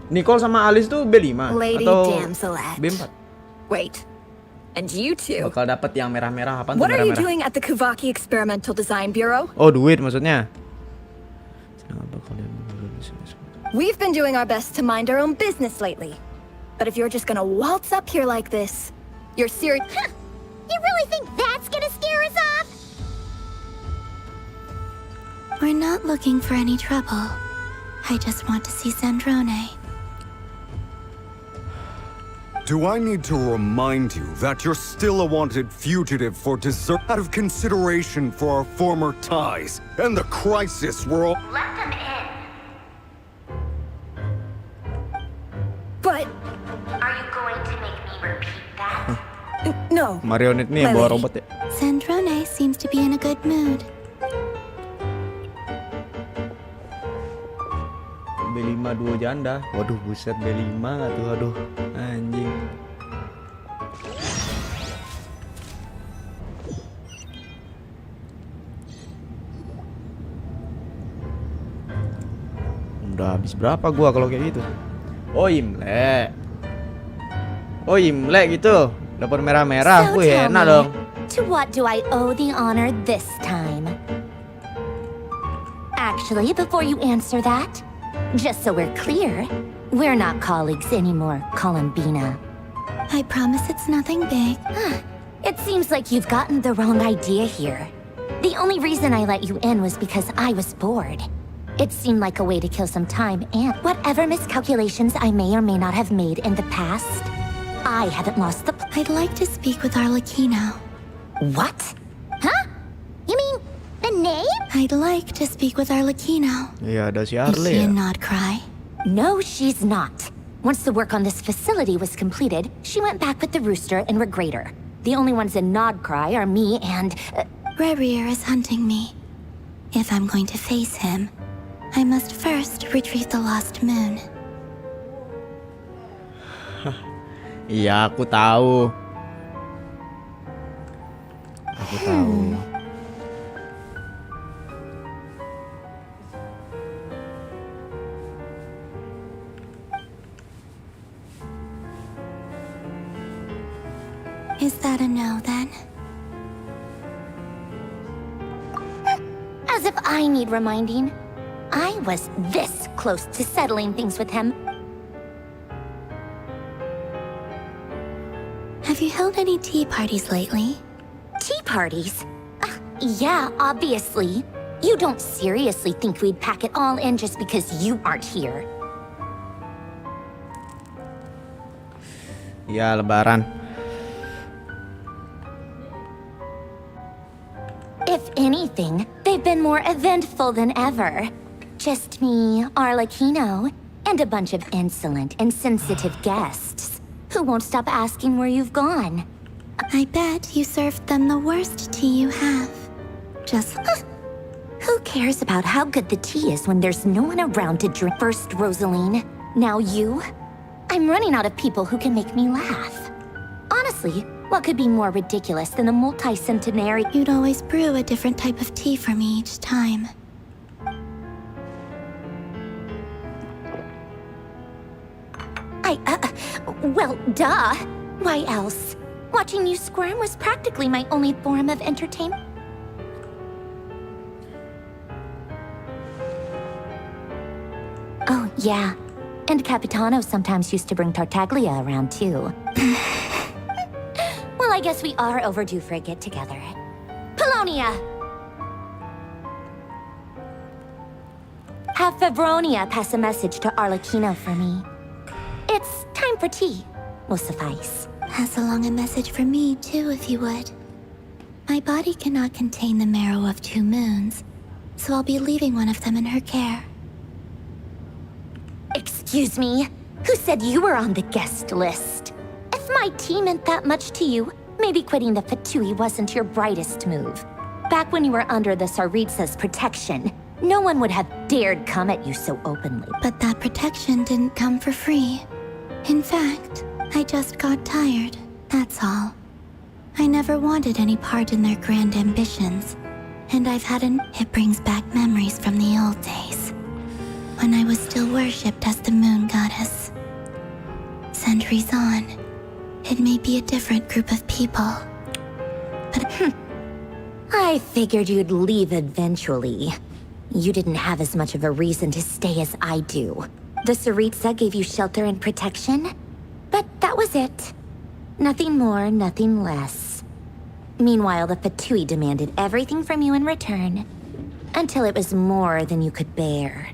Nicole sama Alice tuh B5 Lady atau Damselet. B4? Wait. And you two? Bakal dapat yang merah-merah apa tuh What are you merah-merah? doing at the Kuvaki Experimental Design Bureau? Oh, duit maksudnya. We've been doing our best to mind our own business lately. But if you're just gonna waltz up here like this, you're serious. You really think that's gonna scare us off? We're not looking for any trouble. I just want to see Sandrone. Do I need to remind you that you're still a wanted fugitive for desert out of consideration for our former ties and the crisis we're all— Let them in. But Are you going to make me repeat that? no. Marionette nih yang bawa robot ya. Sandrone seems to be in a good mood. B5 duo janda. Waduh, buset, B5 nggak tuh? Aduh, anjing. Udah habis berapa gua kalau kayak gitu? Oh, Imlek. Oh, Imlek gitu. Dapat merah-merah. Wih, enak dong. To what do I owe the honor this time? Actually, before you answer that, just so we're clear, we're not colleagues anymore, Colombina. I promise it's nothing big. It seems like you've gotten the wrong idea here. The only reason I let you in was because I was bored. It seemed like a way to kill some time, and whatever miscalculations I may or may not have made in the past, I haven't lost the... I'd like to speak with Arlecchino. What? Huh? You mean the name? I'd like to speak with Arlecchino. Iya, ada si Is Arle she ya. in Nodcry? No, she's not. Once the work on this facility was completed, she went back with the Rooster and Regrator. The only ones in Nodcry are me and... Rerir is hunting me. If I'm going to face him, I must first retrieve the lost moon. Iya, aku tahu. Aku tahu. Is that a no, then? As if I need reminding. I was this close to settling things with him. Have you held any tea parties lately? Tea parties? Yeah, obviously. You don't seriously think we'd pack it all in just because you aren't here? Ya, lebaran. If anything, they've been more eventful than ever. Just me, Arlecchino, and a bunch of insolent and sensitive guests who won't stop asking where you've gone. I bet you served them the worst tea you have. Just... Who cares about how good the tea is when there's no one around to drink? First Rosaline, now you. I'm running out of people who can make me laugh. Honestly, what could be more ridiculous than a multi-centenary... You'd always brew a different type of tea for me each time. Well, duh. Why else? Watching you squirm was practically my only form of entertainment. Oh, yeah. And Capitano sometimes used to bring Tartaglia around, too. Well, I guess we are overdue for a get-together. Polonia! Have Fabronia pass a message to Arlecchino for me. It's time for tea. Will suffice. Pass along a message for me, too, if you would. My body cannot contain the marrow of 2 moons, so I'll be leaving one of them in her care. Excuse me? Who said you were on the guest list? If my tea meant that much to you, maybe quitting the Fatui wasn't your brightest move. Back when you were under the Tsaritsa's protection, no one would have dared come at you so openly. But that protection didn't come for free. In fact, I just got tired, that's all. I never wanted any part in their grand ambitions, and I've had It brings back memories from the old days, when I was still worshipped as the moon goddess. Centuries on, it may be a different group of people, but... I figured you'd leave eventually. You didn't have as much of a reason to stay as I do. The Tsaritsa gave you shelter and protection, but that was it. Nothing more, nothing less. Meanwhile, the Fatui demanded everything from you in return, until it was more than you could bear.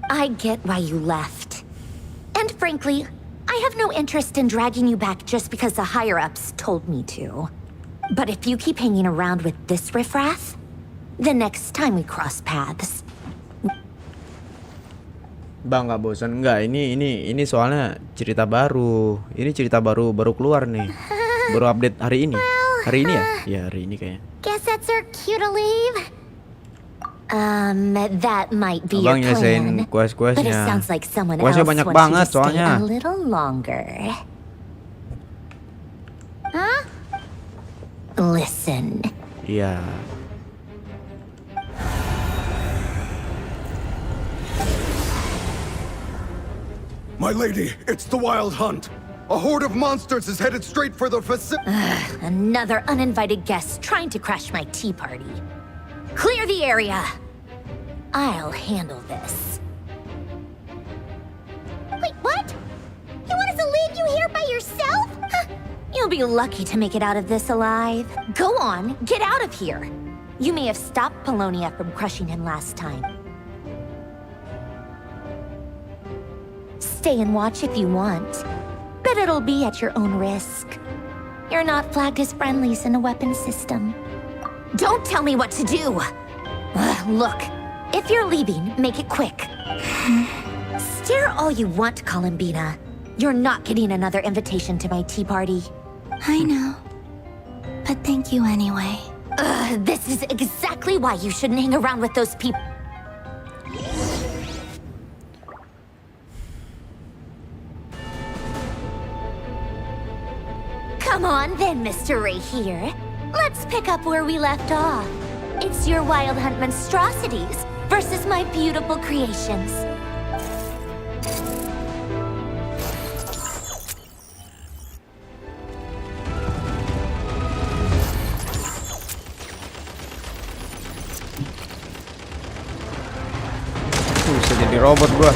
I get why you left. And frankly, I have no interest in dragging you back just because the higher-ups told me to. But if you keep hanging around with this riffraff, the next time we cross paths... Bang, nggak bosan nggak? Ini soalnya cerita baru. Ini cerita baru keluar nih. Baru update hari ini. Hari ini ya? Ya, hari ini kayaknya. Guess that's our cue to leave. That might be Abang your nyelesain plan. quest-questnya. But it sounds like someone Questnya else banyak wants banget you to stay soalnya. a little longer. Huh? Listen. Iya. My lady, it's the Wild Hunt. A horde of monsters is headed straight for the facility. Another uninvited guest trying to crash my tea party. Clear the area. I'll handle this. you here by yourself? Huh, you'll be lucky to make it out of this alive. Go on, get out of here. You may have stopped Polonia from crushing him last time. Stay and watch if you want, but it'll be at your own risk. You're not flagged as friendlies in the weapon system. Don't tell me what to do! Look, if you're leaving, make it quick. Stare all you want, Columbina. You're not getting another invitation to my tea party. I know. But thank you anyway. This is exactly why you shouldn't hang around with those people. Come on then, Mr. Ray here. Let's pick up where we left off. It's your wild hunt monstrosities versus my beautiful creations. Bisa jadi robot gua.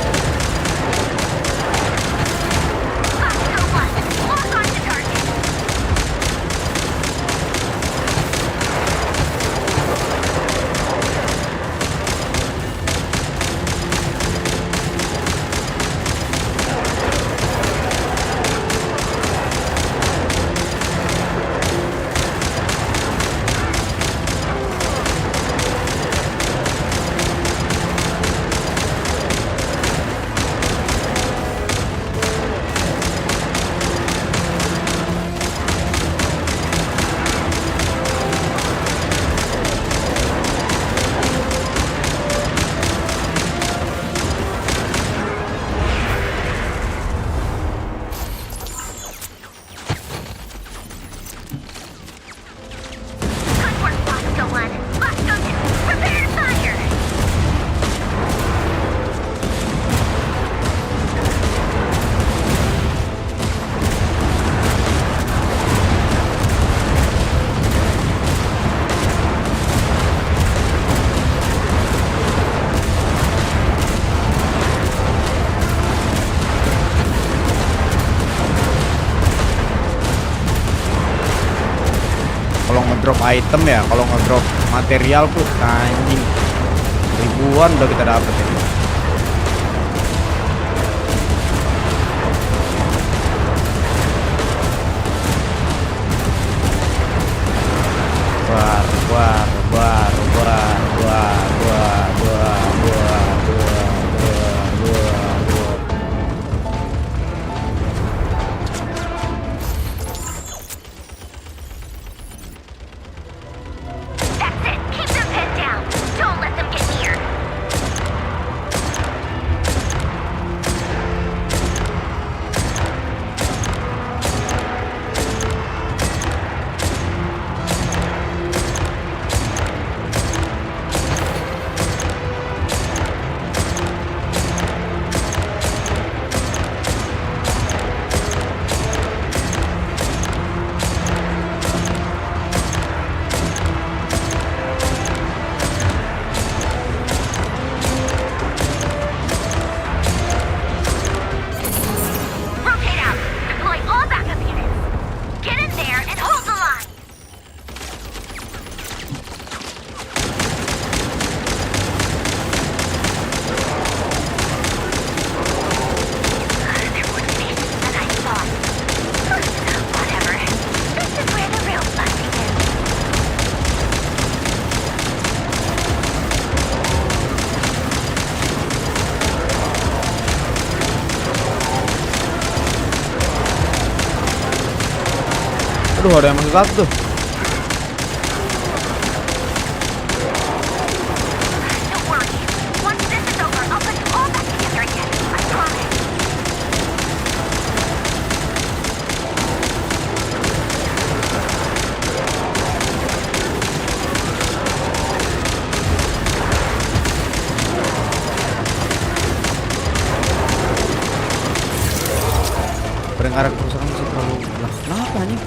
Kalau ngedrop item ya, kalau ngedrop material tuh anjing ribuan udah kita dapet ya. Aduh, ada yang masuk satu tuh. Pendengaran kerusakan masih terlalu lah. Kenapa nih?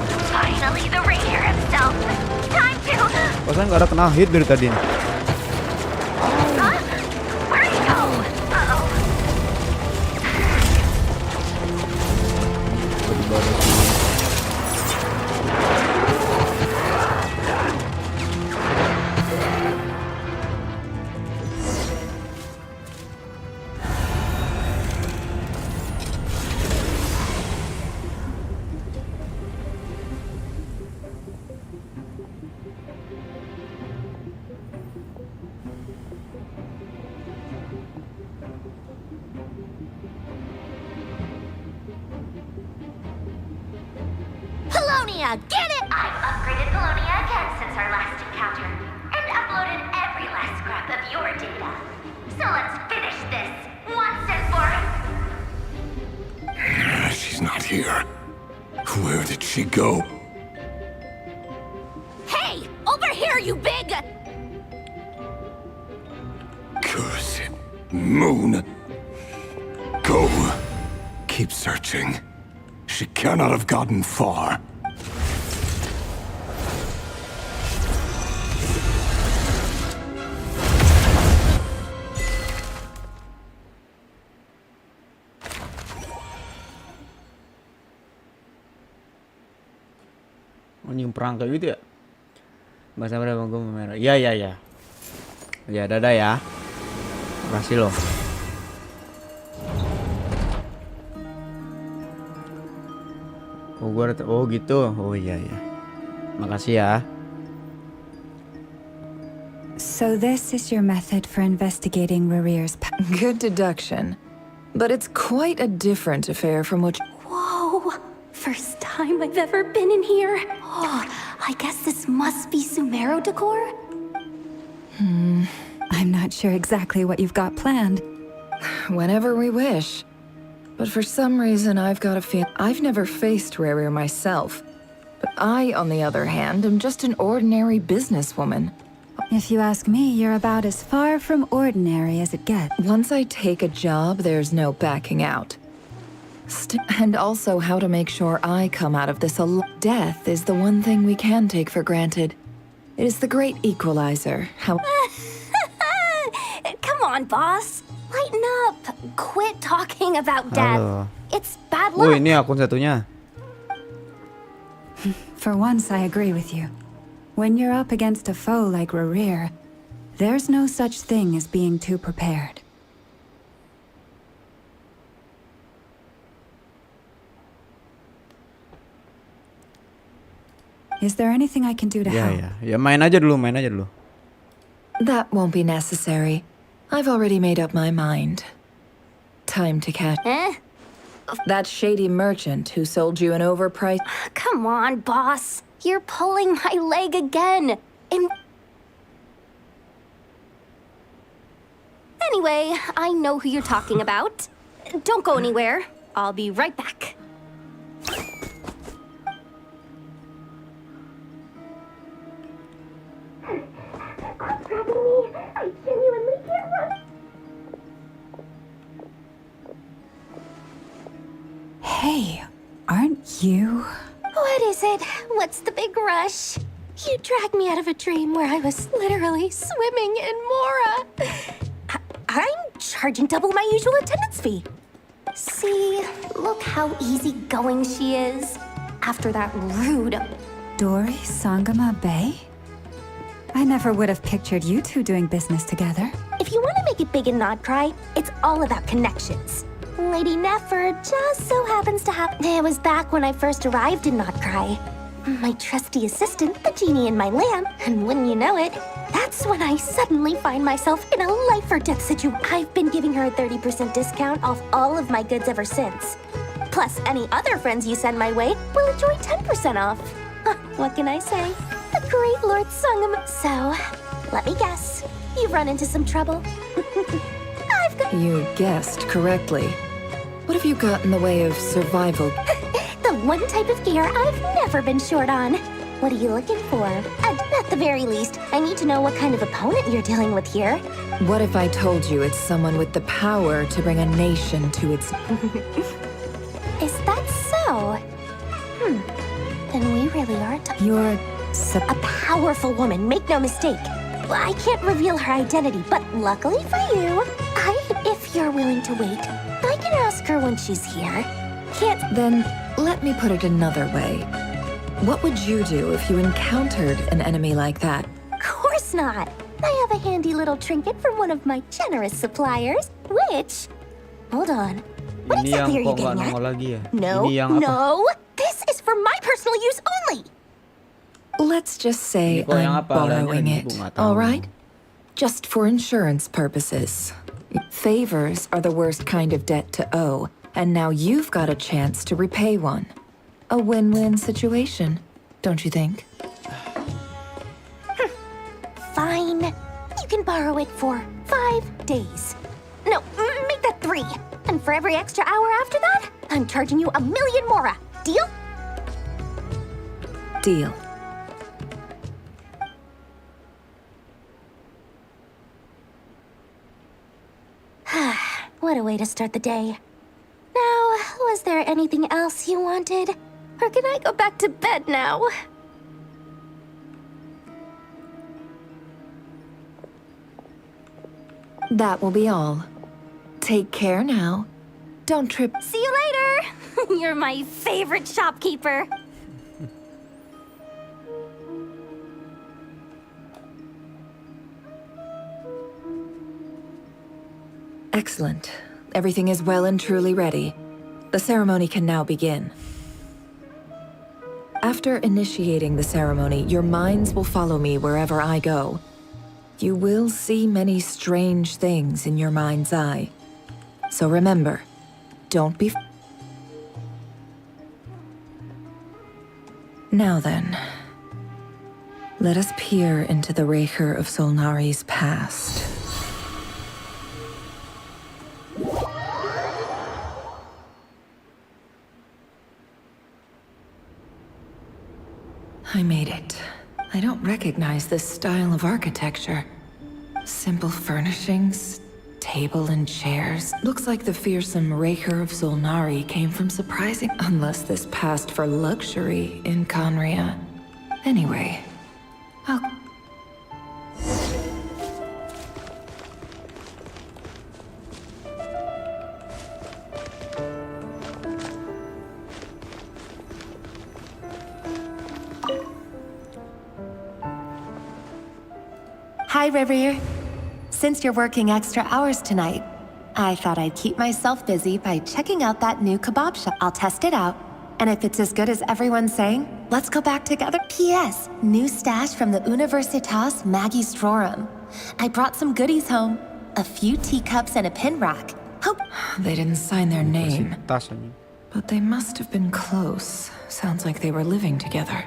Perasaan nggak ada kena hit dari tadi. Melonia, get it? I've upgraded Melonia again since our last encounter, and uploaded every last scrap of your data. So let's finish this once and for all. She's not here. Where did she go? Hey, over here, you big... Cursed moon. Go. Keep searching. She cannot have gotten far. Anjing perangkap gitu ya. Bahasa berapa gue merah. Ya. Ya, dadah ya. Makasih loh. Oh gitu. Oh iya. Makasih ya. So this is your method for investigating Rerear's Good deduction. But it's quite a different affair from what... Whoa! First time I've ever been in here. Oh, I guess this must be Sumero decor? I'm not sure exactly what you've got planned. Whenever we wish. But for some reason, I've got a feel... I've never faced Rerear myself. But I, on the other hand, am just an ordinary businesswoman. If you ask me, you're about as far from ordinary as it gets. Once I take a job, there's no backing out. And also how to make sure I come out of this alive. Death is the one thing we can take for granted. It is the great equalizer. How... Come on, boss. Lighten up. Quit talking about death. Halo. It's bad Oh, luck. ini akun satunya. For once, I agree with you. When you're up against a foe like Rerear, there's no such thing as being too prepared. Is there anything I can do to help? Ya main aja dulu. That won't be necessary. I've already made up my mind. Time to catch... That shady merchant who sold you an overpriced... Come on, boss. You're pulling my leg again. Anyway, I know who you're talking about. Don't go anywhere. I'll be right back. I genuinely can't run. Hey, aren't you... What is it? What's the big rush? You dragged me out of a dream where I was literally swimming in Mora. I'm charging double my usual attendance fee. See, look how easygoing she is. After that rude... Dori Sangama Bay? I never would have pictured you two doing business together. If you want to make it big and not cry, it's all about connections. Lady Nefer just so happens to have... It was back when I first arrived in Not Cry. My trusty assistant, the genie in my lamp, and wouldn't you know it, that's when I suddenly find myself in a life-or-death situation. I've been giving her a 30% discount off all of my goods ever since. Plus, any other friends you send my way will enjoy 10% off. What can I say? The great Lord Sangam. So, let me guess. You've run into some trouble. I've got... You guessed correctly. What have you got in the way of survival? The one type of gear I've never been short on. What are you looking for? At the very least, I need to know what kind of opponent you're dealing with here. What if I told you it's someone with the power to bring a nation to its... Is that so? Then we really are You're... a powerful woman, make no mistake. I can't reveal her identity, but luckily for you, if you're willing to wait, I can ask her when she's here. Can't... Then, let me put it another way. What would you do if you encountered an enemy like that? Of course not. I have a handy little trinket from one of my generous suppliers, which... Hold on. What Ini exactly are yang you kok nggak getting nongol at? lagi ya? No, Ini yang apa? no. This is for my personal use only. Let's just say Ini kok yang I'm apa? borrowing Lainnya it, ibu nggak tahu. all right? Just for insurance purposes. Favors are the worst kind of debt to owe, and now you've got a chance to repay one. A win-win situation. don't you think? Fine. You can borrow it for 5 days. No, make that 3. And for every extra hour after that, I'm charging you 1,000,000 mora. Deal? Deal. What a way to start the day. Now, was there anything else you wanted? Or can I go back to bed now? That will be all. Take care now. Don't trip. See you later! You're my favorite shopkeeper. Excellent. Everything is well and truly ready. The ceremony can now begin. After initiating the ceremony, your minds will follow me wherever I go. You will see many strange things in your mind's eye. So remember, don't be... Now then, let us peer into the Raker of Solnari's past. I made it. I don't recognize this style of architecture. Simple furnishings, table and chairs. Looks like the fearsome Raker of Solnari came from surprising... Unless this passed for luxury in Conria. Anyway, I'll... Hi, Rivier. Since you're working extra hours tonight, I thought I'd keep myself busy by checking out that new kebab shop. I'll test it out, and if it's as good as everyone's saying, let's go back together. P.S. New stash from the Universitas Magistrorum. I brought some goodies home. A few teacups and a pin rack. Hope... They didn't sign their name, but they must have been close. Sounds like they were living together.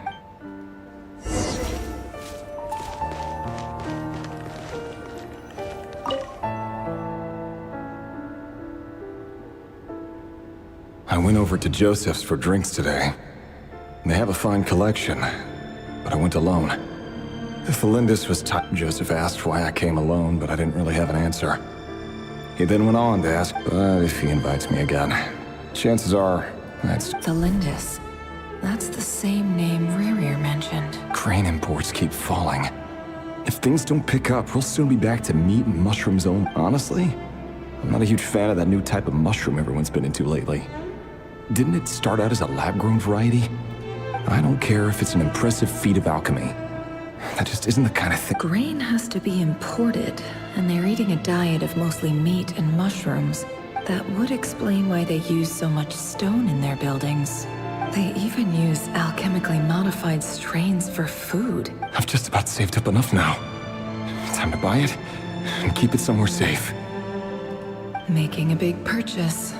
I went over to Joseph's for drinks today. They have a fine collection, but I went alone. If Felindis was Joseph asked why I came alone, but I didn't really have an answer. He then went on to ask, if he invites me again. Chances are, that's... Felindis. That's the same name Rerir mentioned. Crane imports keep falling. If things don't pick up, we'll soon be back to meat and mushrooms only. Honestly, I'm not a huge fan of that new type of mushroom everyone's been into lately. Didn't it start out as a lab-grown variety? I don't care if it's an impressive feat of alchemy. That just isn't the kind of thing. Grain has to be imported, and they're eating a diet of mostly meat and mushrooms. That would explain why they use so much stone in their buildings. They even use alchemically modified strains for food. I've just about saved up enough now. Time to buy it and keep it somewhere safe. Making a big purchase.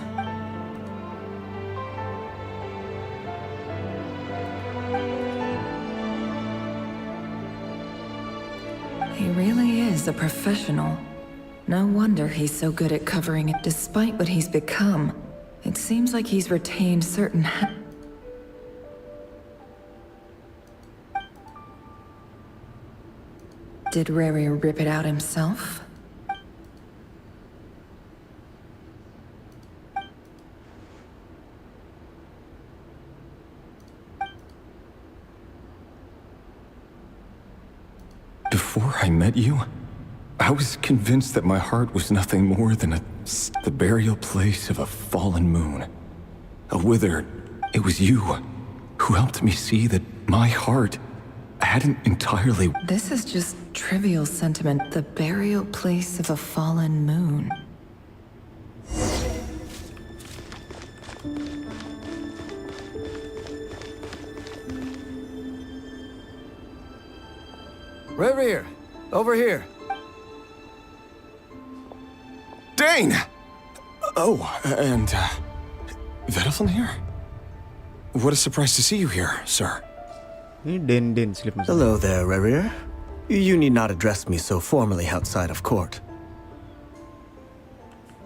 He really is a professional. No wonder he's so good at covering it. Despite what he's become, it seems like he's retained certain Did Rerir rip it out himself? Before I met you, I was convinced that my heart was nothing more than the burial place of a fallen moon. A withered... It was you who helped me see that my heart hadn't entirely... This is just trivial sentiment. The burial place of a fallen moon. Rerir, over here. Dane! Oh, and, Vedelfin here? What a surprise to see you here, sir. Ini Den slip. Hello there, Rerir. You need not address me so formally outside of court.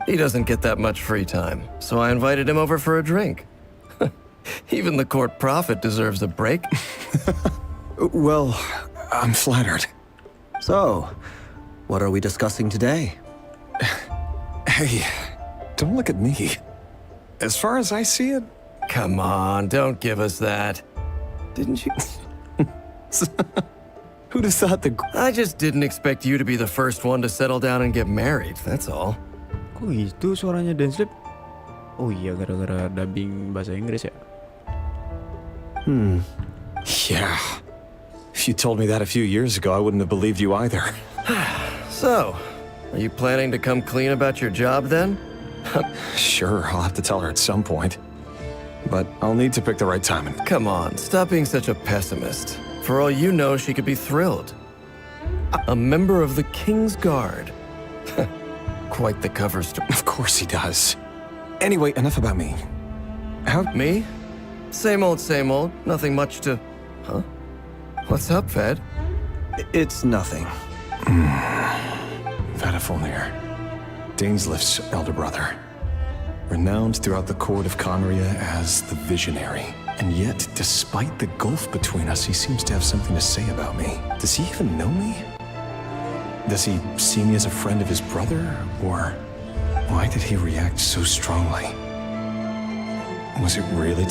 He doesn't get that much free time, so I invited him over for a drink. Even the court prophet deserves a break. Well, I'm flattered. So, what are we discussing today? Hey, don't look at me. As far as I see it... Come on, don't give us that. Didn't you? Who'd have thought the... I just didn't expect you to be the first one to settle down and get married, that's all. Kok itu suaranya Dan slip? Oh iya, gara-gara dubbing bahasa Inggris ya. Yeah. If you told me that a few years ago, I wouldn't have believed you either. So, are you planning to come clean about your job then? Sure, I'll have to tell her at some point. But I'll need to pick the right time. Come on, stop being such a pessimist. For all you know, she could be thrilled. A member of the King's Guard. Quite the cover story. Of course he does. Anyway, enough about me. How... Me? Same old, nothing much to... Huh? What's up, Fed? It's nothing. Vedifulnir, Dainslift's elder brother. Renowned throughout the court of Conria as the Visionary. And yet, despite the gulf between us, he seems to have something to say about me. Does he even know me? Does he see me as a friend of his brother? Or why did he react so strongly? Was it really...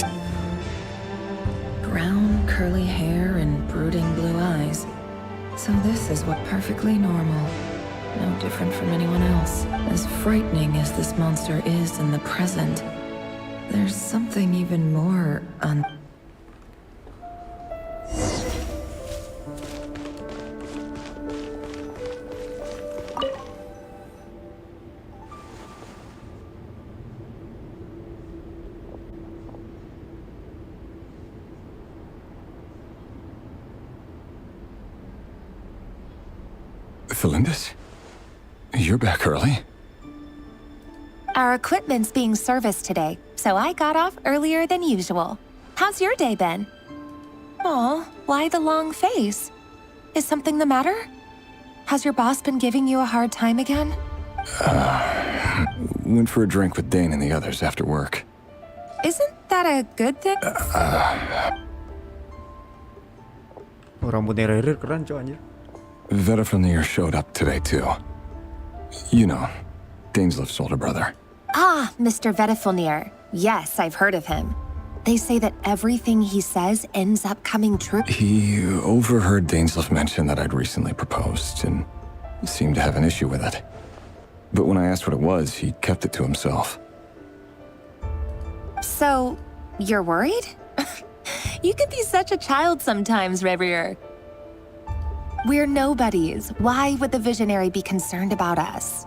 Brown, curly hair and brooding blue eyes. So this is what perfectly normal. No different from anyone else. As frightening as this monster is in the present, there's something even more Felindis? You're back early. Our equipment's being serviced today, so I got off earlier than usual. How's your day been? Aw, why the long face? Is something the matter? Has your boss been giving you a hard time again? Went for a drink with Dane and the others after work. Isn't that a good thing? Oh, rambutnya Rerir keren coy anjir. Vedifulnir showed up today too. You know, Dainslift's older brother. Ah, Mr. Vedifulnir. Yes, I've heard of him. They say that everything he says ends up coming true. He overheard Dainslift mention that I'd recently proposed and seemed to have an issue with it. But when I asked what it was, he kept it to himself. So, you're worried? You could be such a child sometimes, Revier. We're nobodies. Why would the Visionary be concerned about us?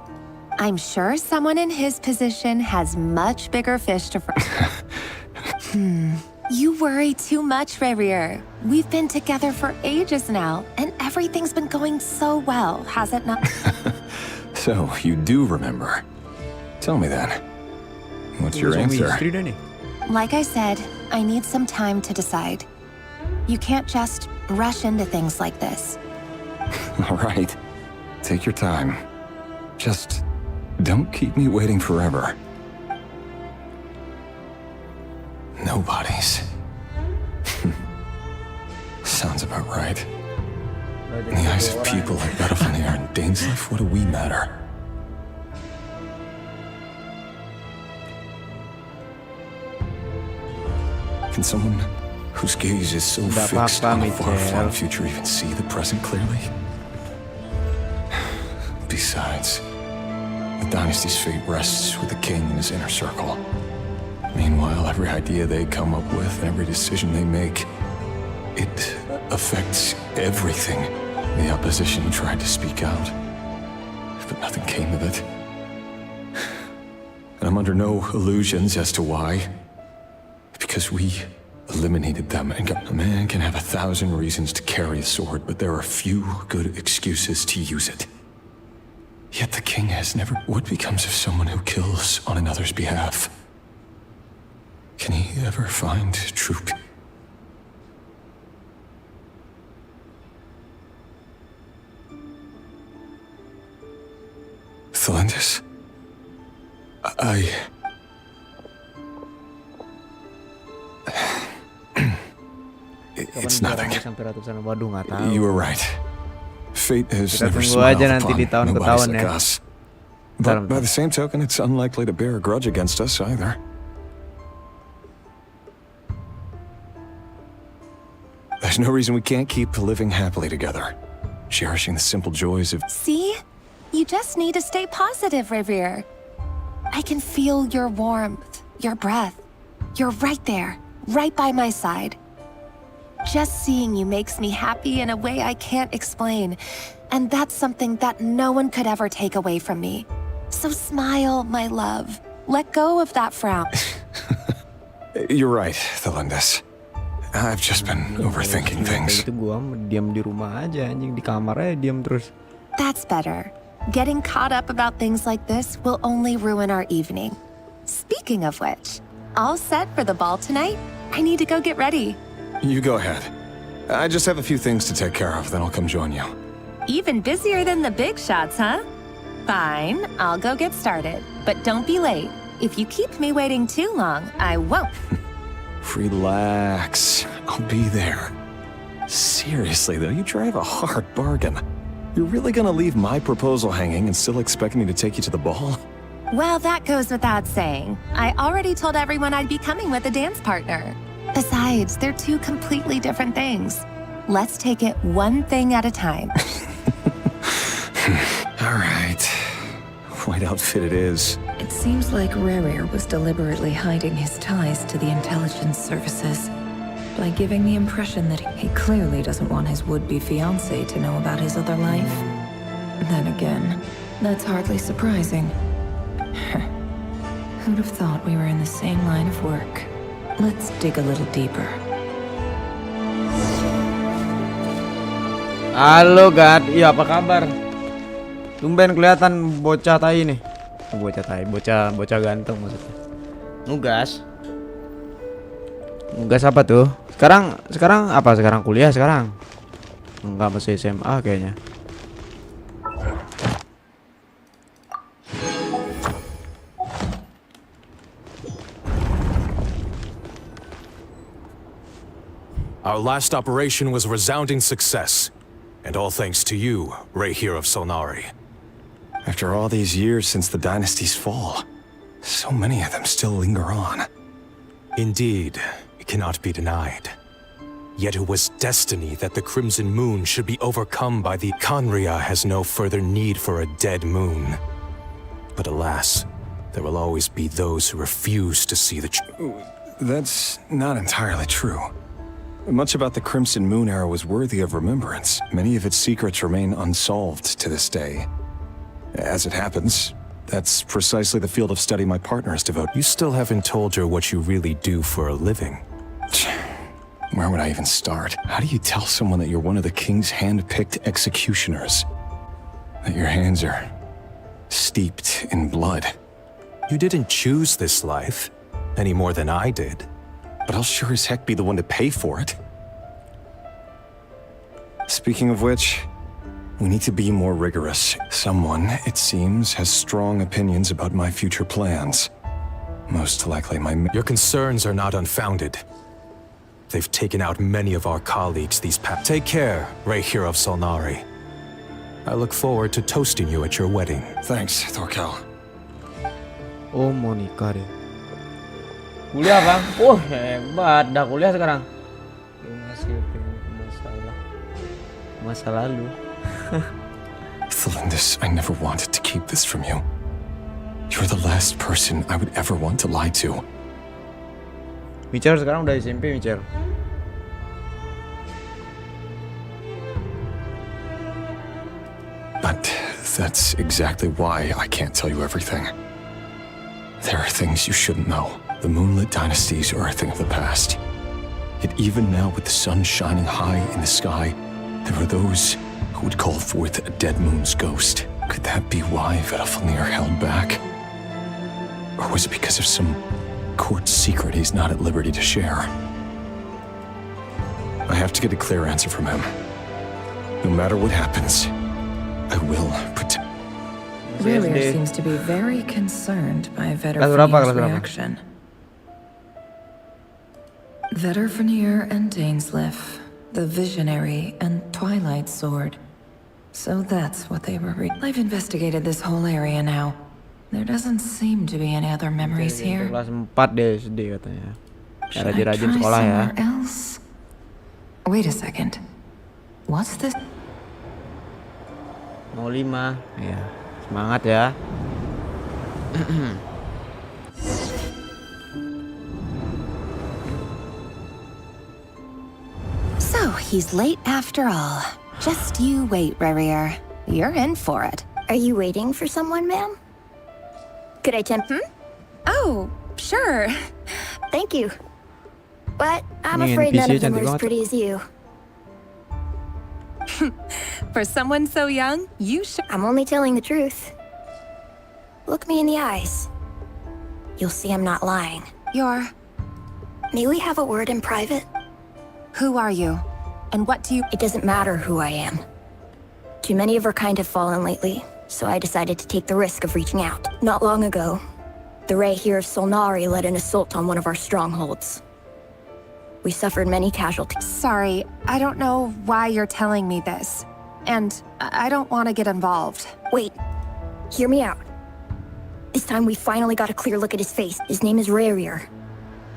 I'm sure someone in his position has much bigger fish to fry. You worry too much, Revier. We've been together for ages now, and everything's been going so well, has it not? So, you do remember. Tell me then. What's your answer? Like I said, I need some time to decide. You can't just rush into things like this. All right. Take your time. Just don't keep me waiting forever. Nobody's. Sounds about right. In the eyes of people like Vedifulnir and Dainslift, what do we matter? Can someone whose gaze is so fixed on a far-flung future even see the present clearly? Besides, the dynasty's fate rests with the king and his inner circle. Meanwhile, every idea they come up with, every decision they make, it affects everything. The opposition tried to speak out, but nothing came of it. And I'm under no illusions as to why. Because we eliminated them. And a man can have 1,000 reasons to carry a sword, but there are few good excuses to use it. Yet the king has never... What becomes of someone who kills on another's behalf? Can he ever find true... Thelindis? It's nothing. Waduh, nggak tahu. You were right. Fate has Kita never tunggu aja smiled nanti di upon tahun ke nobodies tahun like ya. us. But by the same token, it's unlikely to bear a grudge against us either. There's no reason we can't keep living happily together, cherishing the simple joys of... See? You just need to stay positive, Revere. I can feel your warmth, your breath. You're right there, right by my side. Just seeing you makes me happy in a way I can't explain. And that's something that no one could ever take away from me. So smile, my love. Let go of that frown. You're right, Thelindis. I've just been overthinking things. Itu gua diam di rumah aja, anjing di kamar aja diam terus. That's better. Getting caught up about things like this will only ruin our evening. Speaking of which, all set for the ball tonight? I need to go get ready. You go ahead. I just have a few things to take care of, then I'll come join you. Even busier than the big shots, huh? Fine, I'll go get started. But don't be late. If you keep me waiting too long, I won't. Relax. I'll be there. Seriously, though, you drive a hard bargain. You're really gonna leave my proposal hanging and still expect me to take you to the ball? Well, that goes without saying. I already told everyone I'd be coming with a dance partner. Besides, they're two completely different things. Let's take it one thing at a time. All right. White outfit it is. It seems like Rerir was deliberately hiding his ties to the intelligence services by giving the impression that he clearly doesn't want his would-be fiancé to know about his other life. Then again, that's hardly surprising. Who'd have thought we were in the same line of work? Let's dig a little deeper. Halo Gad, iya apa kabar? Tumben kelihatan bocah tai nih. Bocah tai, bocah ganteng maksudnya. Nugas. Nugas apa tuh? Sekarang apa? Sekarang kuliah sekarang? Enggak, masih SMA kayaknya. Our last operation was a resounding success, and all thanks to you, Rehir of Solnari. After all these years since the dynasty's fall, so many of them still linger on. Indeed, it cannot be denied. Yet it was destiny that the Crimson Moon should be overcome by the Khaenri'ah has no further need for a dead moon. But alas, there will always be those who refuse to see the That's not entirely true. Much about the Crimson Moon era was worthy of remembrance. Many of its secrets remain unsolved to this day. As it happens, that's precisely the field of study my partner is devoted. You still haven't told her what you really do for a living. Where would I even start? How do you tell someone that you're one of the king's hand-picked executioners? That your hands are steeped in blood? You didn't choose this life, any more than I did. But I'll sure as heck be the one to pay for it. Speaking of which, we need to be more rigorous. Someone, it seems, has strong opinions about my future plans. Most likely Your concerns are not unfounded. They've taken out many of our colleagues these past... Take care, Rehir of Solnari. I look forward to toasting you at your wedding. Thanks, Thorkel. Oh, mau nikah deh. Kuliah bang? Hebat, dah kuliah sekarang. Lu masih masa lalu. Thelindis, I never wanted to keep this from you. You're the last person I would ever want to lie to. Michel sekarang udah SMP, Michel. But that's exactly why I can't tell you everything. There are things you shouldn't know. The moonlit dynasties are a thing of the past. Yet even now, with the sun shining high in the sky, there are those who would call forth a dead moon's ghost. Could that be why Vedalfnir held back? Or was it because of some court secret he's not at liberty to share? I have to get a clear answer from him. No matter what happens, I will protect. Ririer SD. seems to be very concerned by Kelas berapa, kelas Vetterfinier's berapa? reaction. Vetterfinier and Dainsleif, the Visionary and Twilight Sword. So that's what they were I've investigated this whole area now. There doesn't seem to be any other memories here. Kelas 4 deh SD katanya. Should I Rajin-rajin try sekolah ya. somewhere else? Wait a second. What's this? Mau 5. Ya, semangat ya. So, he's late after all. Just you wait, Ririer. You're in for it. Are you waiting for someone, ma'am? Could I tempt him? Oh, sure. Thank you. But I'm Ini afraid none NPC of them cantik are as banget. pretty as you. For someone so young, you should. I'm only telling the truth. Look me in the eyes. You'll see I'm not lying. May we have a word in private? Who are you? And what do you. It doesn't matter who I am. Too many of our kind have fallen lately, so I decided to take the risk of reaching out. Not long ago, the Ray here of Solnari led an assault on one of our strongholds. We suffered many casualties. Sorry, I don't know why you're telling me this. And I don't want to get involved. Wait, hear me out. This time we finally got a clear look at his face. His name is Ririer,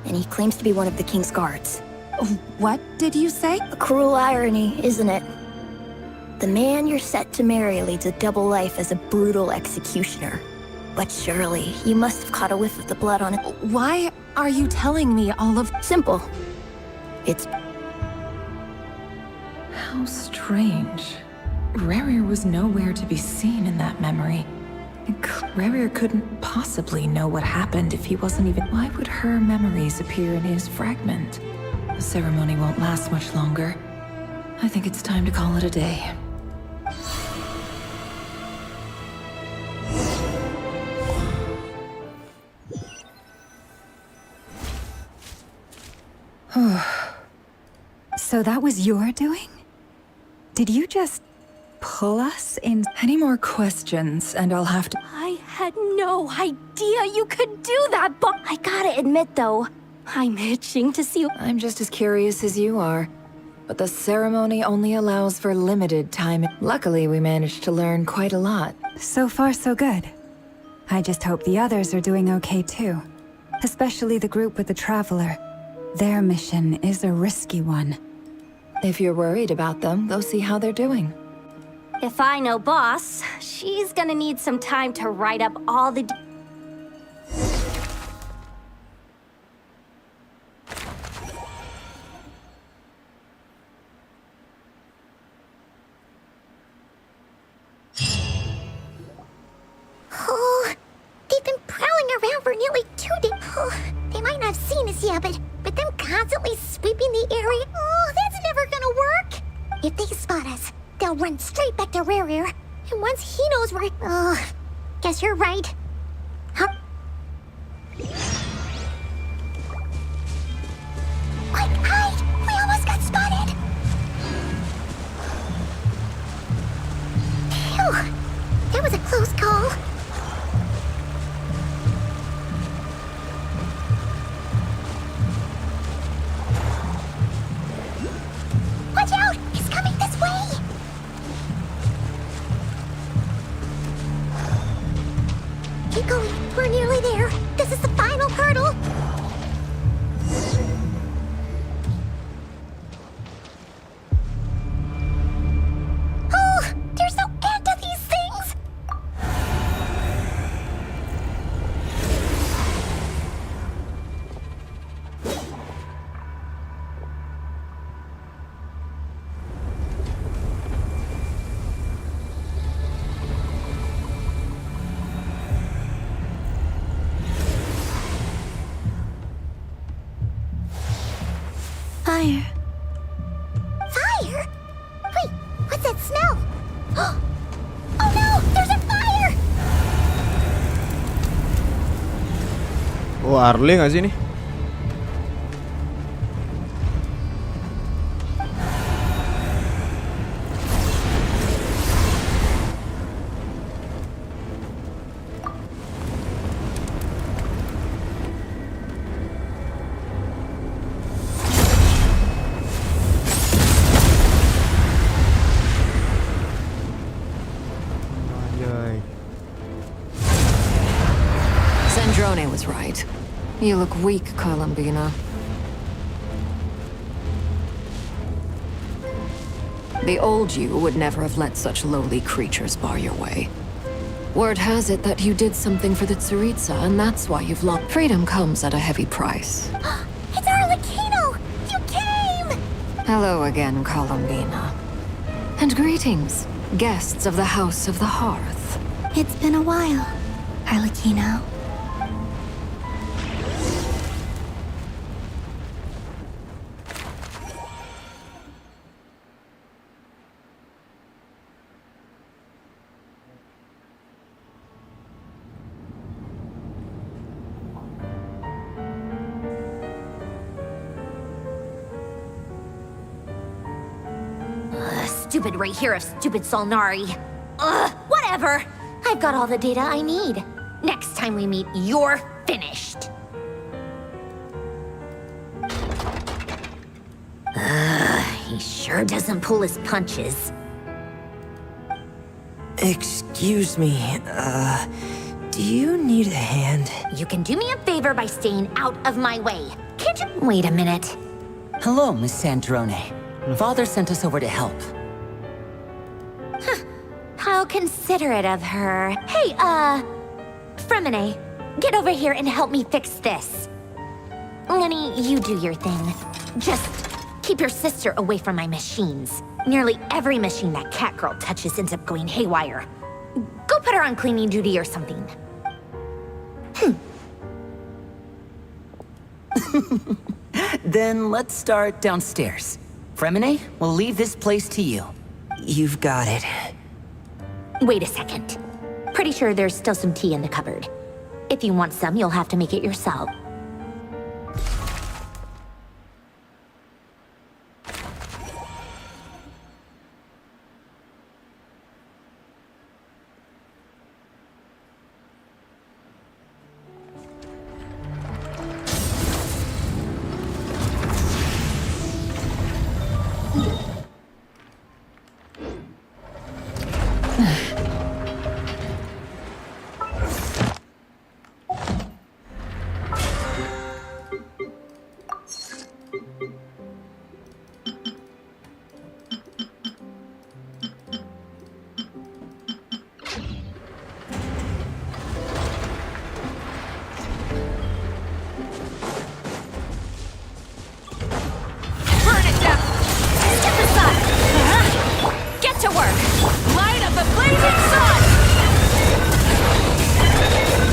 and he claims to be one of the King's guards. What did you say? A cruel irony, isn't it? The man you're set to marry leads a double life as a brutal executioner. But surely, you must have caught a whiff of the blood on it. Why are you telling me all of... Simple. It's... How strange. Ririer was nowhere to be seen in that memory. Ririer couldn't possibly know what happened if he wasn't even... Why would her memories appear in his fragment? The ceremony won't last much longer. I think it's time to call it a day. So that was your doing? Did you just pull us in? Any more questions, and I'll have to... I had no idea you could do that, but I gotta admit though, I'm itching to see. I'm just as curious as you are. But the ceremony only allows for limited time. Luckily, we managed to learn quite a lot. So far, so good. I just hope the others are doing okay too. Especially the group with the Traveler. Their mission is a risky one. If you're worried about them, go see how they're doing. If I know Boss, she's gonna need some time to write up all the... Oh, they've been prowling around for nearly 2 days. Oh, they might not have seen us yet, but them constantly sweeping the area. Oh, that's never gonna work. If they spot us, they'll run straight back to Ririer. And once he knows we're... Oh, guess you're right. Huh? Quick, hide! We almost got spotted! Phew! That was a close call. Watch out! He's coming this way! Keep going. We're nearly there. This is the final hurdle. Oh, there's no end to these things! Fire. Fire? Wait, what's that smell? Oh no, there's a fire! Oh, Arlie nggak sih ini? That's right. You look weak, Columbina. The old you would never have let such lowly creatures bar your way. Word has it that you did something for the Tsaritsa, and that's why you've lost. Freedom comes at a heavy price. It's Arlecchino! You came! Hello again, Columbina. And greetings, guests of the House of the Hearth. It's been a while, Arlecchino. Stupid right here of stupid Solnari. Ugh, whatever. I've got all the data I need. Next time we meet, you're finished. He sure doesn't pull his punches. Excuse me, do you need a hand? You can do me a favor by staying out of my way. Can't you wait a minute? Hello, Miss Sandrone. Father sent us over to help. How considerate of her. Hey, Fremine, get over here and help me fix this. Lenny, you do your thing. Just keep your sister away from my machines. Nearly every machine that Catgirl touches ends up going haywire. Go put her on cleaning duty or something. Then let's start downstairs. Fremine, we'll leave this place to you. You've got it. Wait a second. Pretty sure there's still some tea in the cupboard. If you want some, you'll have to make it yourself.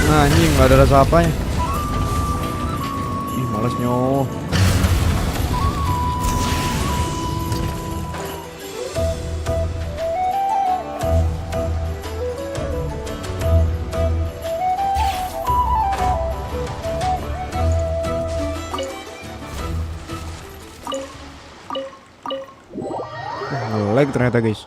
Nah, anjing nggak ada rasa apanya. Ih, males nyoh. Lag ternyata, guys.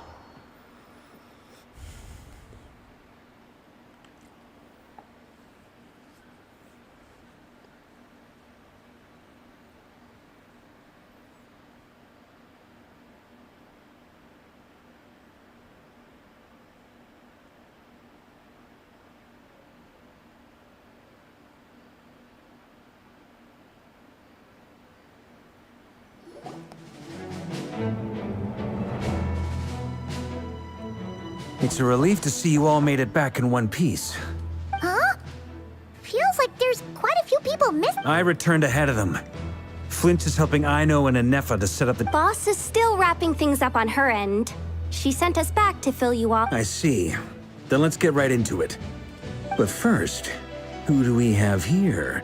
It's a relief to see you all made it back in one piece. Huh? Feels like there's quite a few people missing. I returned ahead of them. Flint is helping Aino and Anefa to set up the... Boss is still wrapping things up on her end. She sent us back to fill you all. I see. Then let's get right into it. But first, who do we have here?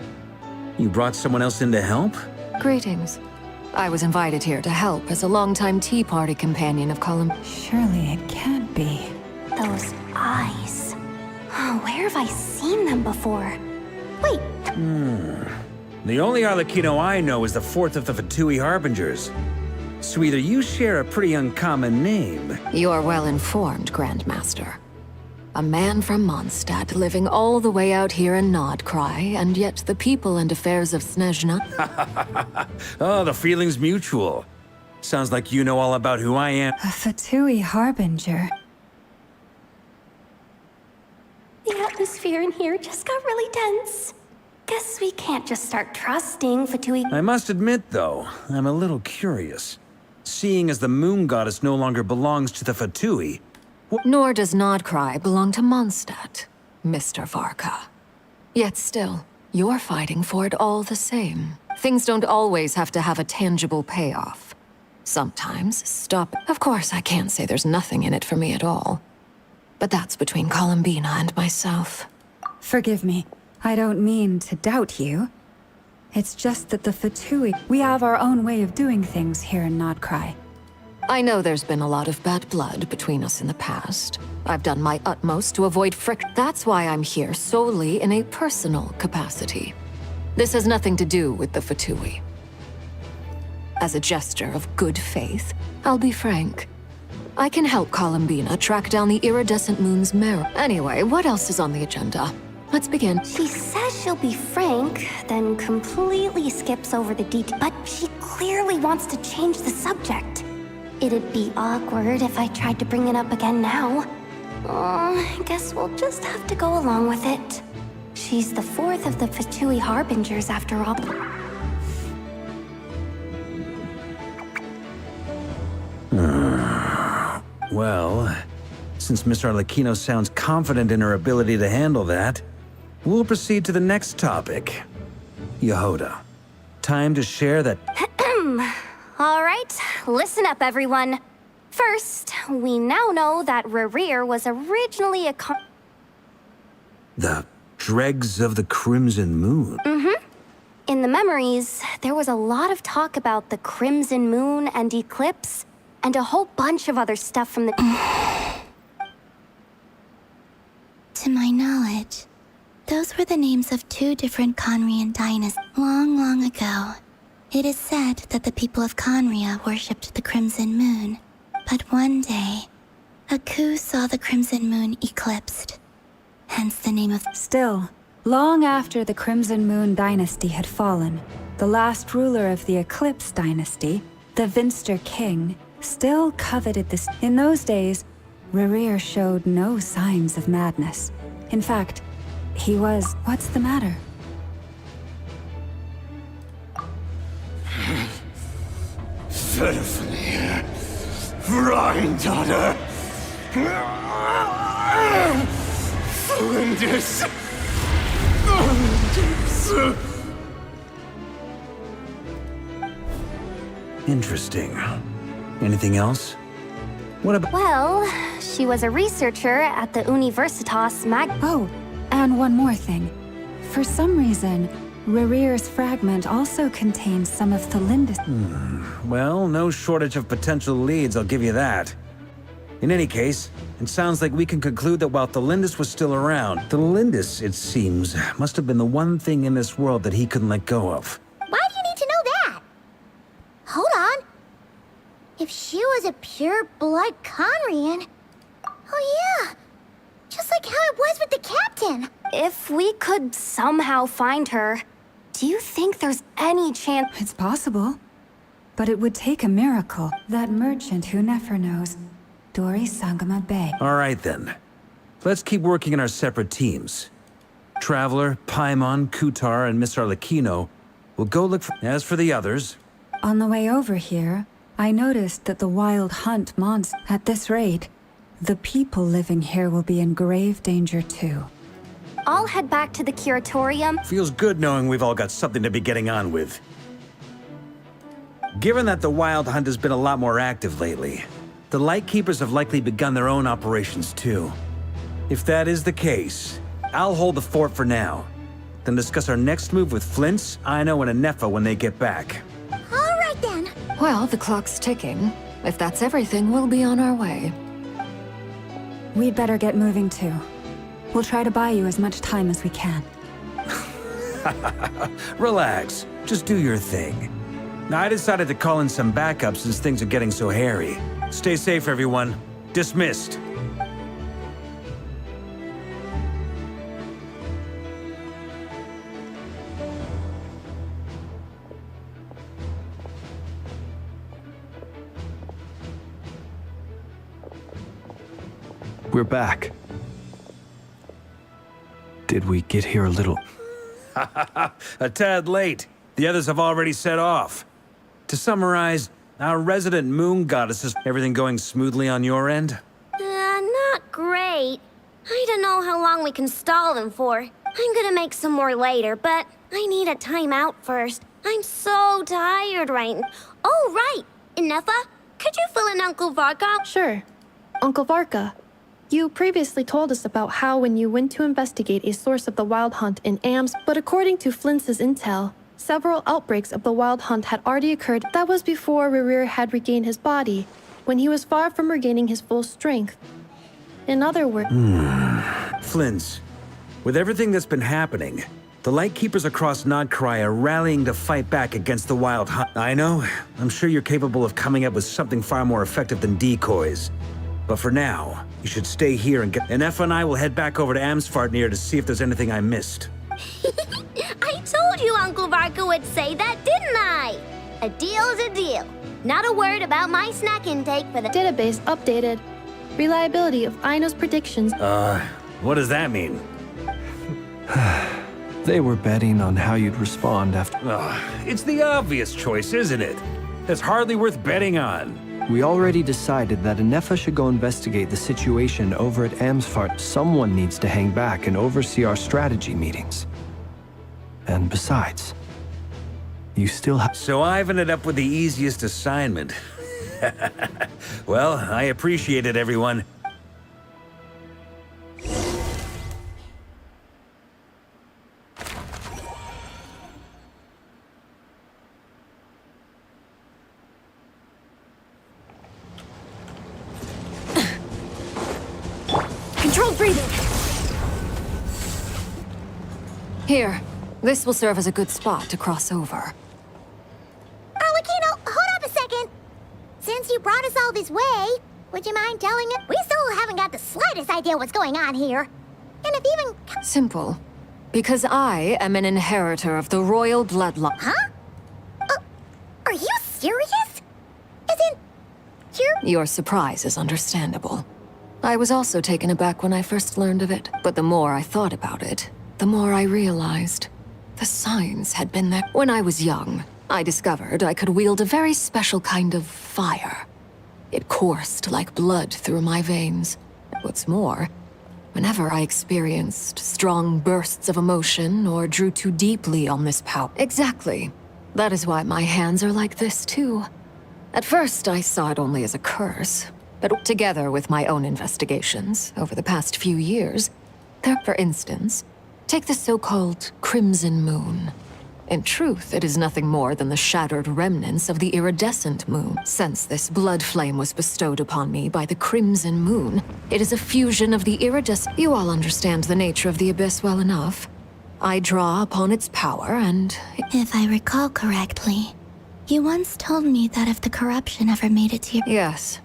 You brought someone else in to help? Greetings. I was invited here to help as a longtime Tea Party companion of Column. Surely it can't be. Those eyes. Oh, where have I seen them before? Wait. The only Arlecchino I know is the fourth of the Fatui Harbingers. So either you share a pretty uncommon name... You're well informed, Grandmaster. A man from Mondstadt living all the way out here in Nodcry, and yet the people and affairs of Snezhna... Oh, the feeling's mutual. Sounds like you know all about who I am. A Fatui Harbinger. The atmosphere in here just got really tense. Guess we can't just start trusting Fatui. I must admit, though, I'm a little curious. Seeing as the moon goddess no longer belongs to the Fatui. Nor does Nodcry belong to Mondstadt, Mr. Varka. Yet still, you're fighting for it all the same. Things don't always have to have a tangible payoff. Sometimes, stop. Of course, I can't say there's nothing in it for me at all. But that's between Columbina and myself. Forgive me. I don't mean to doubt you. It's just that the Fatui, we have our own way of doing things here in Nodcry. I know there's been a lot of bad blood between us in the past. I've done my utmost to avoid friction. That's why I'm here solely in a personal capacity. This has nothing to do with the Fatui. As a gesture of good faith, I'll be frank. I can help Columbina track down the iridescent moon's mirror. Anyway, what else is on the agenda? Let's begin. She says she'll be frank, then completely skips over the detail. But she clearly wants to change the subject. It'd be awkward if I tried to bring it up again now. I guess we'll just have to go along with it. She's the fourth of the Fatui Harbingers after all. Well, since Miss Arlecchino sounds confident in her ability to handle that, we'll proceed to the next topic. Yehoda, time to share that... All right, listen up, everyone. First, we now know that Rerir was originally a The dregs of the Crimson Moon. In the memories, there was a lot of talk about the Crimson Moon and Eclipse, and a whole bunch of other stuff from the... To my knowledge, those were the names of two different Conrian dynasties. Long, long ago, it is said that the people of Conria worshipped the Crimson Moon. But one day, a coup saw the Crimson Moon eclipsed. Hence the name of... Still, long after the Crimson Moon dynasty had fallen, the last ruler of the Eclipse dynasty, the Vinster King, still coveted this. In those days, Rerir showed no signs of madness. In fact, he was... What's the matter? Stephanie, Granddaughter, Flinders. Interesting. Anything else? What about... Well, she was a researcher at the Universitas Mag... Oh, and one more thing. For some reason, Rerir's fragment also contains some of Thelindis. Well, no shortage of potential leads, I'll give you that. In any case, it sounds like we can conclude that while Thelindis was still around, Thelindis, it seems, must have been the one thing in this world that he couldn't let go of. Why do you need to know that? Hold on. If she was a pure-blood Conrian... Oh yeah, just like how it was with the captain. If we could somehow find her, do you think there's any chance... It's possible. But it would take a miracle. That merchant who never knows. Dori Sangama Bay. All right, then. Let's keep working in our separate teams. Traveler, Paimon, Kutar, and Miss Arlecchino will go look for... As for the others... On the way over here, I noticed that the Wild Hunt monster... At this rate, the people living here will be in grave danger too. I'll head back to the curatorium. Feels good knowing we've all got something to be getting on with. Given that the Wild Hunt has been a lot more active lately, the Lightkeepers have likely begun their own operations too. If that is the case, I'll hold the fort for now, then discuss our next move with Flints, Aino, and Anefa when they get back. All right then. Well, the clock's ticking. If that's everything, we'll be on our way. We'd better get moving too. We'll try to buy you as much time as we can. Relax. Just do your thing. Now, I decided to call in some backup since things are getting so hairy. Stay safe, everyone. Dismissed. We're back. Did we get here a little... A tad late. The others have already set off. To summarize, our resident moon goddess is everything going smoothly on your end? Not great. I don't know how long we can stall them for. I'm gonna make some more later, but I need a timeout first. I'm so tired right now. Oh, right. Inefa, could you fill in Uncle Varka? Sure. Uncle Varka, you previously told us about how when you went to investigate a source of the Wild Hunt in Ams, but according to Flintz's intel, several outbreaks of the Wild Hunt had already occurred. That was before Rerir had regained his body, when he was far from regaining his full strength. In other words... Flintz, with everything that's been happening, the Lightkeepers across Nodcry are rallying to fight back against the Wild Hunt. I know, I'm sure you're capable of coming up with something far more effective than decoys. But for now, you should stay here and get... And Effa and I will head back over to Amsfartnir to see if there's anything I missed. I told you Uncle Varka would say that, didn't I? A deal's a deal. Not a word about my snack intake for the... Database updated. Reliability of Aino's predictions. What does that mean? They were betting on how you'd respond after... It's the obvious choice, isn't it? That's hardly worth betting on. We already decided that Inefa should go investigate the situation over at Amsfart. Someone needs to hang back and oversee our strategy meetings. And besides, you still have... So I've ended up with the easiest assignment. Well, I appreciate it, everyone. Controlled breathing. Here, this will serve as a good spot to cross over. Arlecchino, hold up a second. Since you brought us all this way, would you mind telling us? We still haven't got the slightest idea what's going on here. And if even... Simple. Because I am an inheritor of the royal bloodline. Huh? Are you serious? As in, Your surprise is understandable. I was also taken aback when I first learned of it, but the more I thought about it, the more I realized the signs had been there. When I was young, I discovered I could wield a very special kind of fire. It coursed like blood through my veins. What's more, whenever I experienced strong bursts of emotion or drew too deeply on this power... Exactly. That is why my hands are like this, too. At first, I saw it only as a curse, but together with my own investigations over the past few years, for instance, take the so-called Crimson Moon. In truth, it is nothing more than the shattered remnants of the iridescent moon. Since this blood flame was bestowed upon me by the Crimson Moon, it is a fusion of the iridescent... You all understand the nature of the Abyss well enough. I draw upon its power and... If I recall correctly, you once told me that if the corruption ever made it to your... Yes.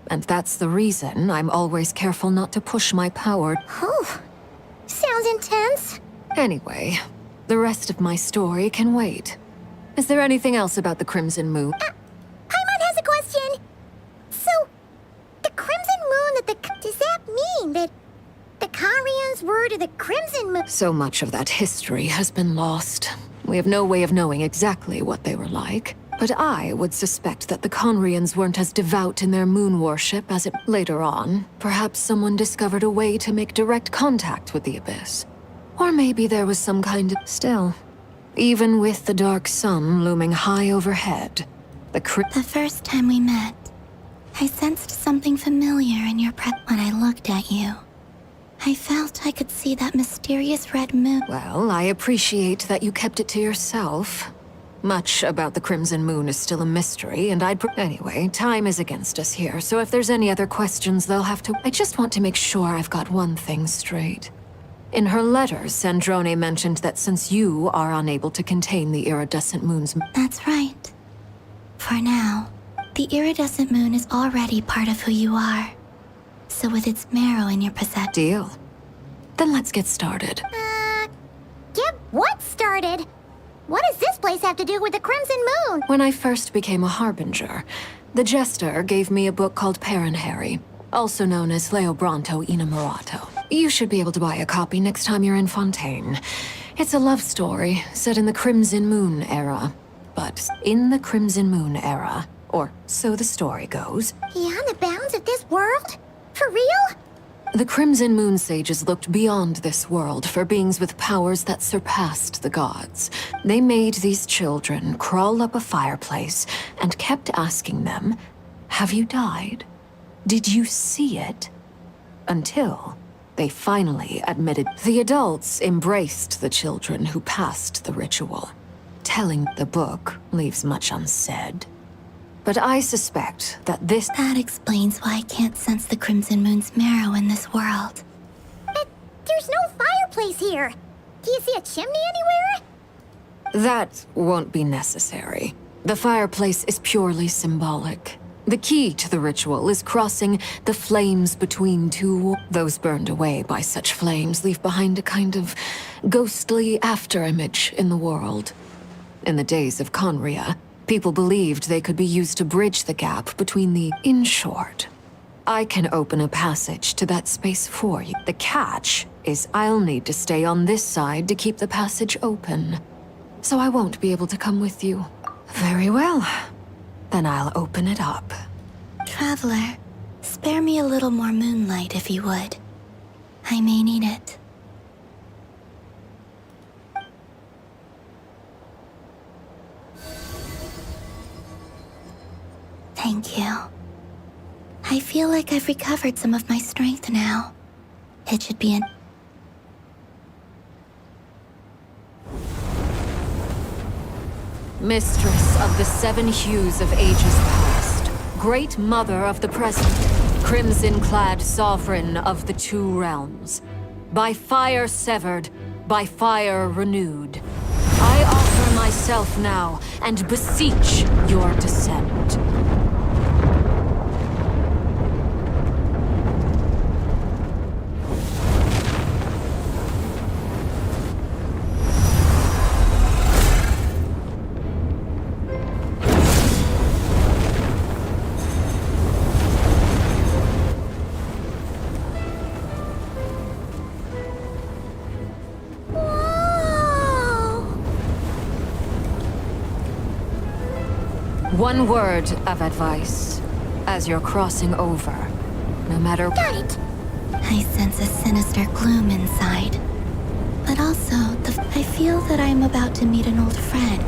And that's the reason I'm always careful not to push my power. Oh, sounds intense. Anyway, the rest of my story can wait. Is there anything else about the Crimson Moon? Paimon has a question. So, the Crimson Moon does that mean that the Carians were to the Crimson Moon? So much of that history has been lost. We have no way of knowing exactly what they were like. But I would suspect that the Conrians weren't as devout in their moon worship as it... Later on, perhaps someone discovered a way to make direct contact with the Abyss. Or maybe there was some kind of... Still, even with the dark sun looming high overhead, the first time we met, I sensed something familiar in your when I looked at you. I felt I could see that mysterious red moon. Well, I appreciate that you kept it to yourself. Much about the Crimson Moon is still a mystery, and Anyway, time is against us here, so if there's any other questions, they'll have to... I just want to make sure I've got one thing straight. In her letters, Sandrone mentioned that since you are unable to contain the iridescent moon's... That's right. For now, the iridescent moon is already part of who you are. So with its marrow in your possession... Deal. Then let's get started. Get what started? What does this place have to do with the Crimson Moon? When I first became a Harbinger, the Jester gave me a book called Pemberani, also known as Leobranto Inamorato. You should be able to buy a copy next time you're in Fontaine. It's a love story set in the Crimson Moon era. But in the Crimson Moon era, or so the story goes, Beyond the bounds of this world? For real? the Crimson Moon sages looked beyond this world for beings with powers that surpassed the gods. They made these children crawl up a fireplace and kept asking them, "Have you died? Did you see it?" Until they finally admitted. The adults embraced the children who passed the ritual. Telling the book leaves much unsaid. But I suspect that this... That explains why I can't sense the Crimson Moon's marrow in this world. But there's no fireplace here. Do you see a chimney anywhere? That won't be necessary. The fireplace is purely symbolic. The key to the ritual is crossing the flames between two. Those burned away by such flames leave behind a kind of ghostly afterimage in the world. In the days of Conria, people believed they could be used to bridge the gap between the... In short, I can open a passage to that space for you. The catch is I'll need to stay on this side to keep the passage open. So I won't be able to come with you. Very well. Then I'll open it up. Traveler, spare me a little more moonlight if you would. I may need it. Thank you. I feel like I've recovered some of my strength now. It should be an... Mistress of the seven hues of ages past, Great Mother of the present, crimson-clad sovereign of the two realms, by fire severed, by fire renewed, I offer myself now and beseech your descent. One word of advice as you're crossing over, no matter... Got it! I sense a sinister gloom inside. But also, I feel that I'm about to meet an old friend.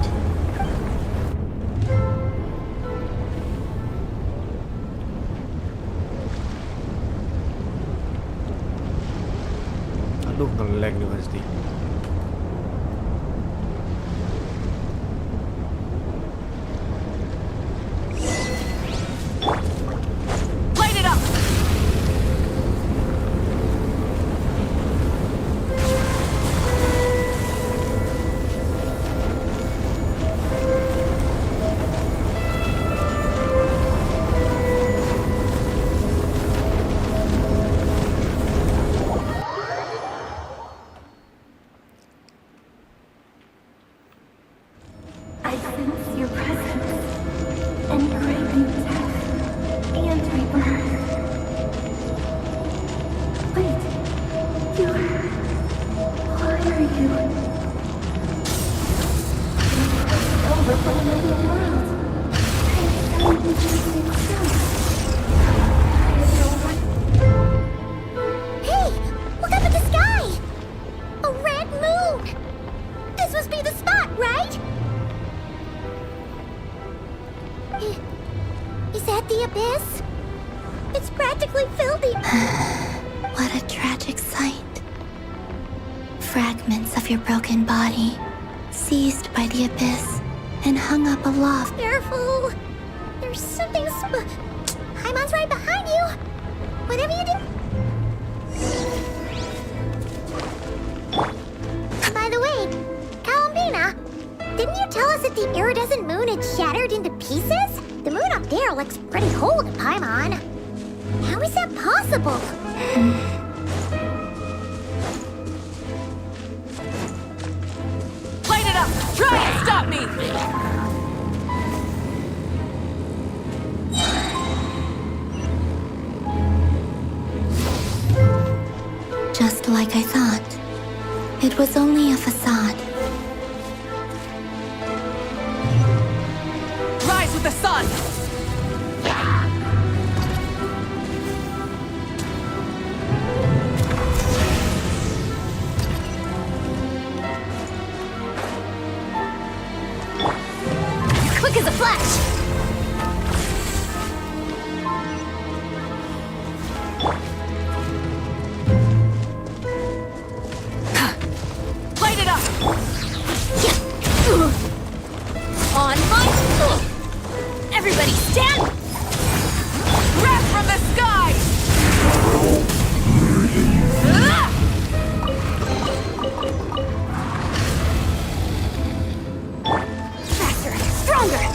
Aduh, nge-lag nih pasti. Is that the abyss? It's practically filled the... What a tragic sight. Fragments of your broken body, seized by the abyss, and hung up aloft. Careful! There's something Paimon's right behind you! Whatever you do... By the way, Kalambina, didn't you tell us that the iridescent moon had shattered into pieces? The moon up there looks pretty whole to Paimon. How is that possible? Light it up! Try and stop me! Just like I thought. It was only a facade. Rise with the sun! Quick as a flash! Light it up! On my... Everybody stand! Wrath from the sky! Faster! Stronger!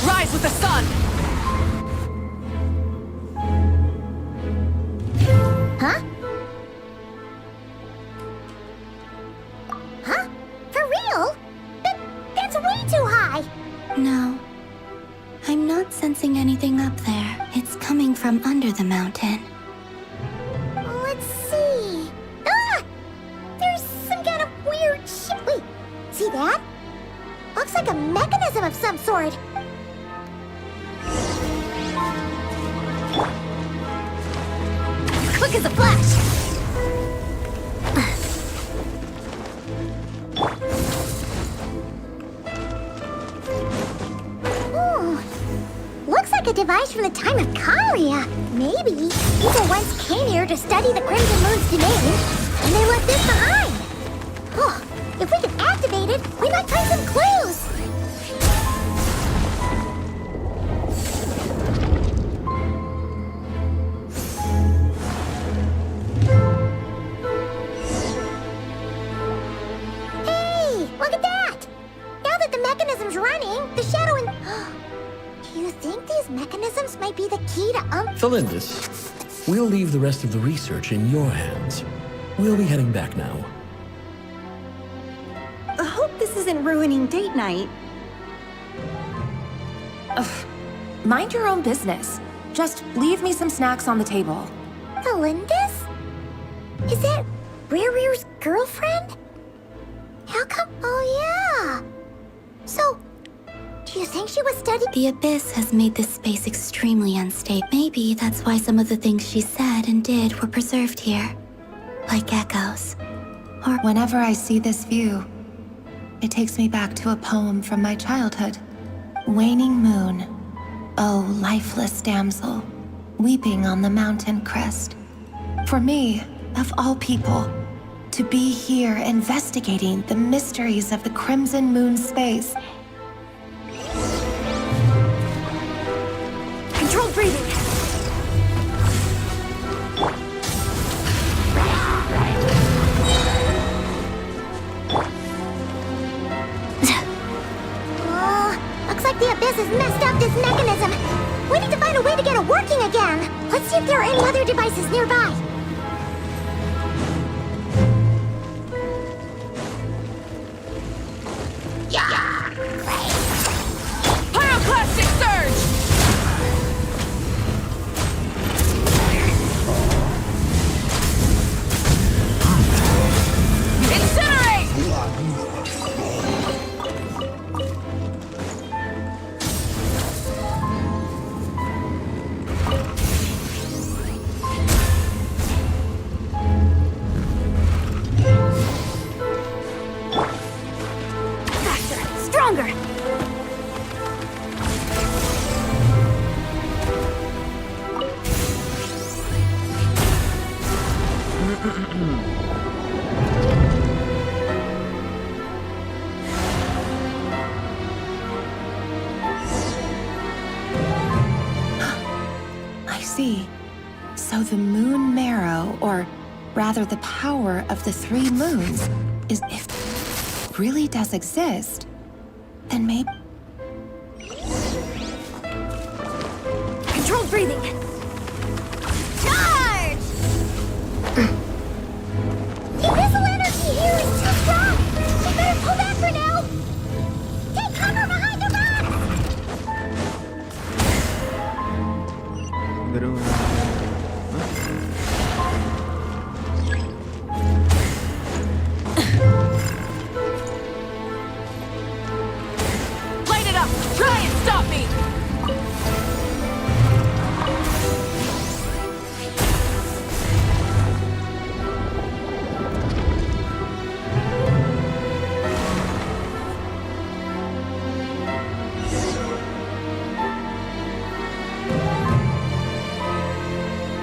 Rise with the sun! Huh? Huh? For real? That's way too high! No. I'm not sensing anything up there. It's coming from under the mountain. Let's see. Ah! There's some kind of weird shit. Wait, see that? Looks like a mechanism of some sort. Quick as a flash! Ooh. Looks like a device from the time of Karia. Maybe people once came here to study the Crimson Moon's domain, and they left this behind. Oh, if we can activate it, we might find some clues. Hey, look at that! Now that the mechanism's running, the shadow and... Do you think these mechanisms might be the key to Felindus, we'll leave the rest of the research in your hands. We'll be heading back now. I hope this isn't ruining date night. Ugh. Mind your own business. Just leave me some snacks on the table. Felindus? Is that Rear's girlfriend? How come? Oh, yeah. So, do you think she was studying? The Abyss has made this space extremely unstable. Maybe that's why some of the things she said and did were preserved here. Like echoes. Or whenever I see this view, it takes me back to a poem from my childhood. Waning moon, oh lifeless damsel, weeping on the mountain crest. For me, of all people, to be here investigating the mysteries of the Crimson Moon space. Controlled breathing! Looks like the Abyss has messed up this mechanism. We need to find a way to get it working again. Let's see if there are any other devices nearby. Pyroclastic surge! Incinerate! Faster! Stronger! I see. So the moon marrow, or rather the power of the three moons, is if it really does exist, then maybe... Controlled breathing! Charge! The abyssal energy here is too strong. We better pull back for now. Take cover behind the rocks.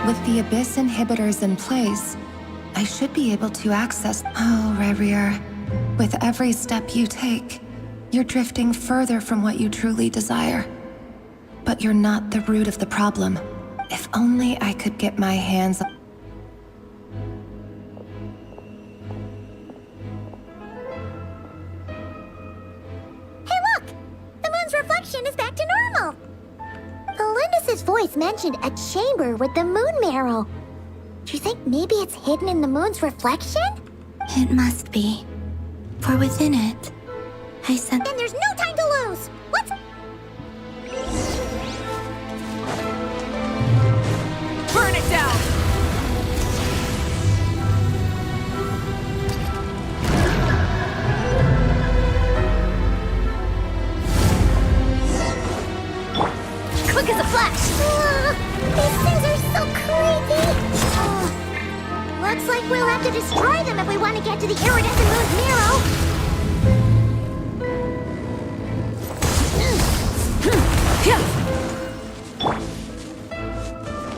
With the Abyss inhibitors in place, I should be able to access... Oh, Rerir. With every step you take, you're drifting further from what you truly desire. But you're not the root of the problem. If only I could get my hands... Hey look! The moon's reflection is back to normal! Elendis' voice mentioned a chamber with the moon marrow. Do you think maybe it's hidden in the moon's reflection? It must be. For within it, I sense... Then there's no time to lose! Let's... Burn it down! Quick as a flash! These things are so creepy! Looks like we'll have to destroy them if we want to get to the iridescent moon's marrow!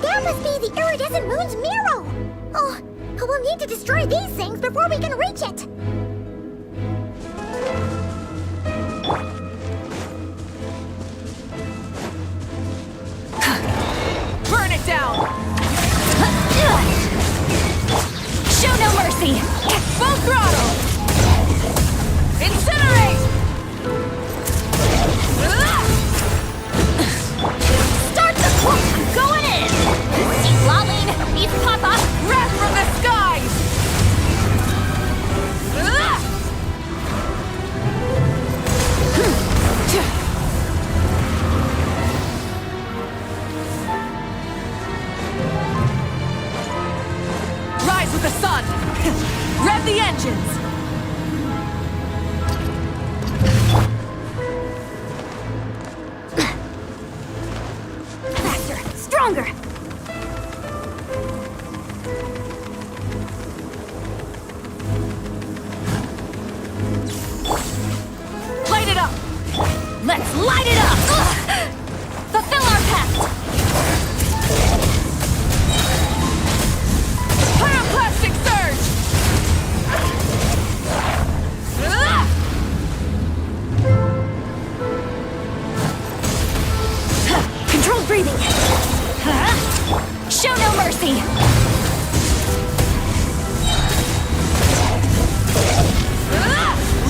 That must be the iridescent moon's marrow! Oh, we'll need to destroy these things before we can reach it! Burn it down! Show no mercy! Full throttle! Incinerate! Start the clock! I'm going in! He's lolling! He's Papa! Wrath from the skies! Rise with the sun! Rev the engines! Faster! Stronger! Light it up! Let's light it up! Fulfill our pact! Pyroclastic surge! Controlled breathing! Show no mercy!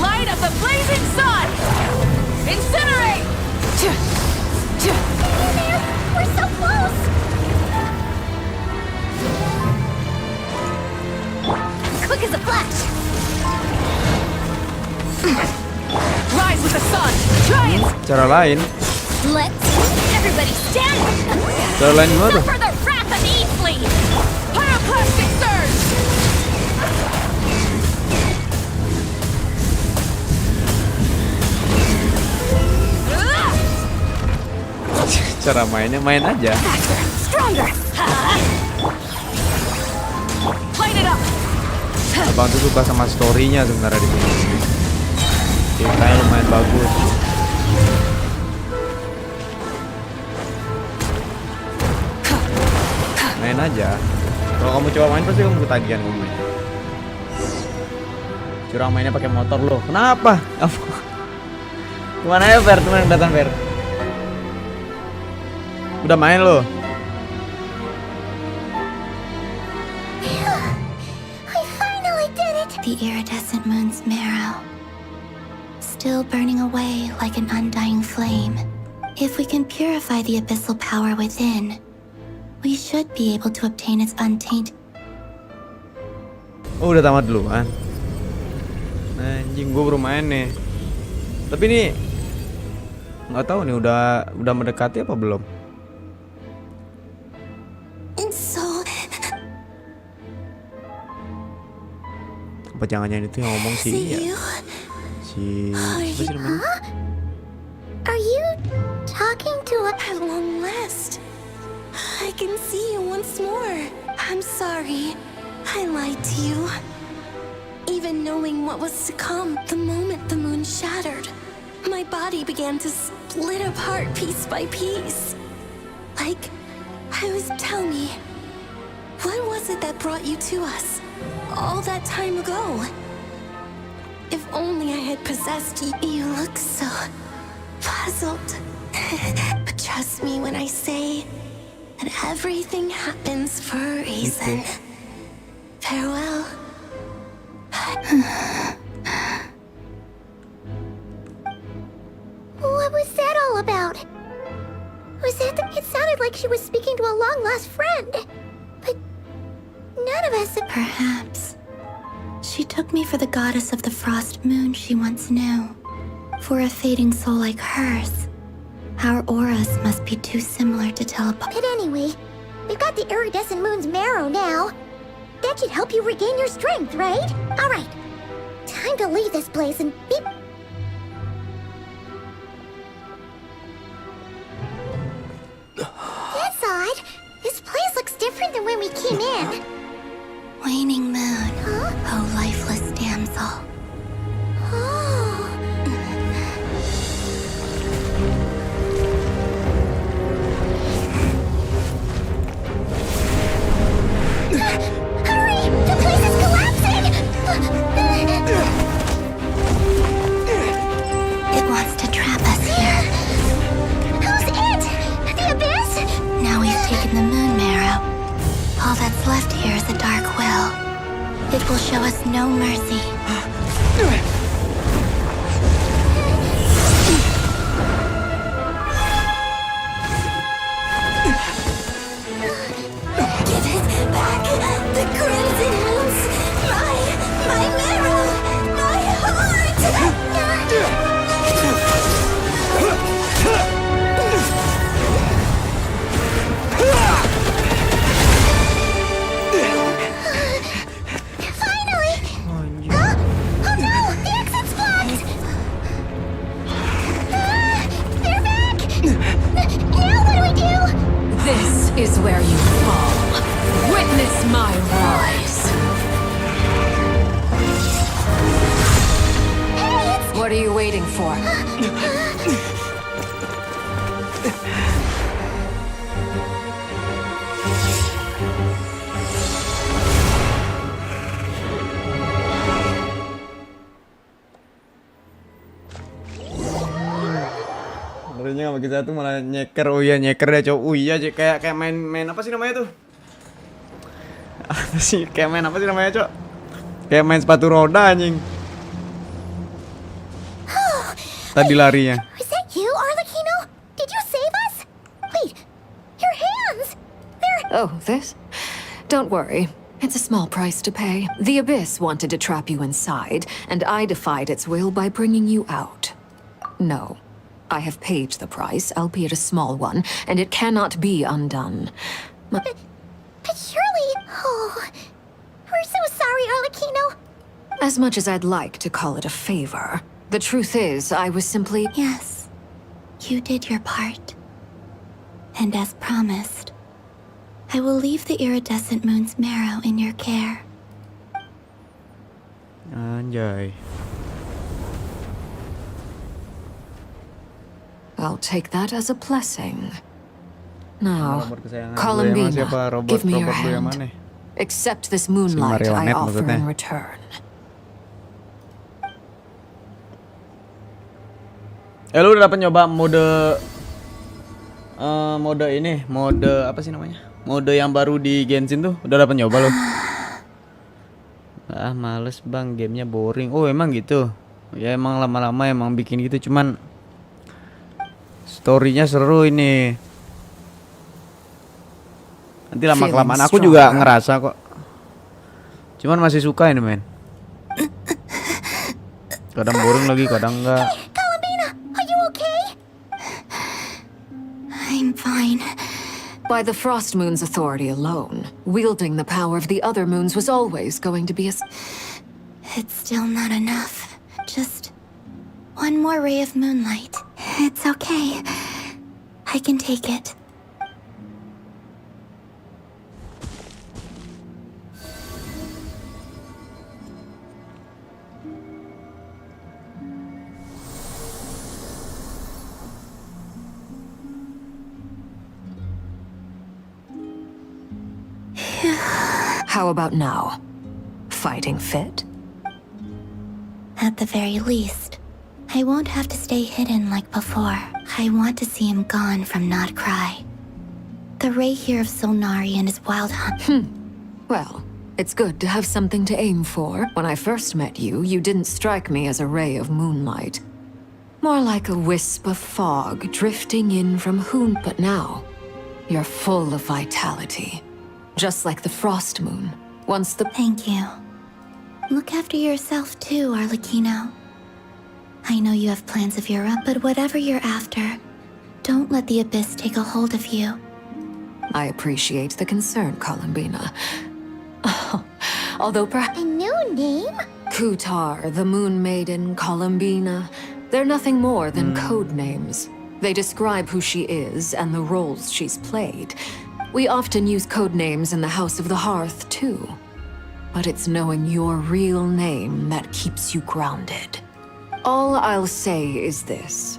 Light of the blazing sun! Incinerate! We're so close! Quick as a flash! Rise with the sun! Giants! Cara lain. Let's everybody stand! Cara lain gimana tuh? Suffer the wrath of Eastly! Pyroclastic surge! Cara mainnya main aja. Stronger! Light it up! Abang tuh suka sama story-nya sebenarnya di sini. Ceritanya lumayan bagus. Main aja. Kalau kamu coba main pasti kamu ketagihan kamu main. Curang mainnya pakai motor loh. Kenapa? Kemana ya Fer? Teman yang datang Fer? Udah main loh. I finally did it! The iridescent moon's marrow, still burning away like an undying flame. If we can purify the abyssal power within, we should be able to obtain its untainted... Oh udah tamat duluan. Anjing gue baru main nih. Tapi nih nggak tahu nih udah mendekati apa belum. Apa jangan-jangan itu yang ngomong sih ya? Siapa sih namanya? Are you talking to a... At long last, I can see you once more. I'm sorry. I lied to you. Even knowing what was to come, the moment the moon shattered, my body began to split apart piece by piece. Like I was... Tell me, was it that brought you to us? All that time ago? If only I had possessed you. You look so puzzled. But trust me when I say that everything happens for a reason. Farewell. What was that all about? Was that it sounded like she was speaking to a long-lost friend. But none of us... Perhaps. She took me for the goddess of the frost moon she once knew. For a fading soul like hers, our auras must be too similar to tell apart. But anyway, we've got the iridescent moon's marrow now. That should help you regain your strength, right? Alright, time to leave this place and be... That's odd. This place looks different than when we came in. Waning moon, oh lifeless damsel. Hurry! The place is collapsing! It wants to trap us here. Who's it? The Abyss? Now we've taken the moon marrow. All that's left here is a dark will. It will show us no mercy. Give it back! The crimson moons! My marrow! My heart! Finally! Huh? Oh no! The exit's blocked! They're back! Now what do we do? This is where you fall. Witness my rise. What are you waiting for? Sebenarnya nggak begitu satu malah nyeker. Oh iya nyeker ya cowok. Oh iya kayak main apa sih namanya tuh? Apa sih kayak main apa sih namanya cowok? Kayak main sepatu roda anjing. Tadi larinya. Is that you, Arlecchino? Did you save us? Wait, your hands! They're... Oh, this? Don't worry. It's a small price to pay. The Abyss wanted to trap you inside, and I defied its will by bringing you out. No. I have paid the price, albeit a small one, and it cannot be undone. But surely... Oh... We're so sorry, Arlecchino. As much as I'd like to call it a favor, the truth is, I was simply... Yes, you did your part. And as promised, I will leave the iridescent moon's marrow in your care. Anjay. I'll take that as a blessing. Now, Robot kesayangan gue Columbina, emang siapa? give me your Robot gue yang hand. mana? Accept this moonlight I marionet offer maksudnya. in return. Lu udah dapat nyoba mode mode apa sih namanya? Mode yang baru di Genshin tuh udah dapat nyoba lo? Ah males bang, gamenya boring. Oh emang gitu? Ya emang lama-lama emang bikin gitu, cuman storynya seru ini. Nanti lama-kelamaan aku juga ngerasa kok. Cuman masih suka ini men. Kadang boring lagi, kadang enggak. I'm fine. By the Frost Moon's authority alone, wielding the power of the other moons was always going to be a... It's still not enough. Just one more ray of moonlight. It's okay. I can take it. How about now? Fighting fit? At the very least, I won't have to stay hidden like before. I want to see him gone from Nodcry. The Rahier of Solnari and his wild hunt. Well, it's good to have something to aim for. When I first met you, you didn't strike me as a ray of moonlight. More like a wisp of fog drifting in from whom. But now, you're full of vitality. Just like the frost moon. Once the— Thank you. Look after yourself too, Arlecchino. I know you have plans of your own, but whatever you're after, don't let the Abyss take a hold of you. I appreciate the concern, Columbina. Although perhaps— A new name? Kutar, the Moon Maiden, Columbina, they're nothing more than code names. They describe who she is and the roles she's played. We often use code names in the House of the Hearth, too. But it's knowing your real name that keeps you grounded. All I'll say is this.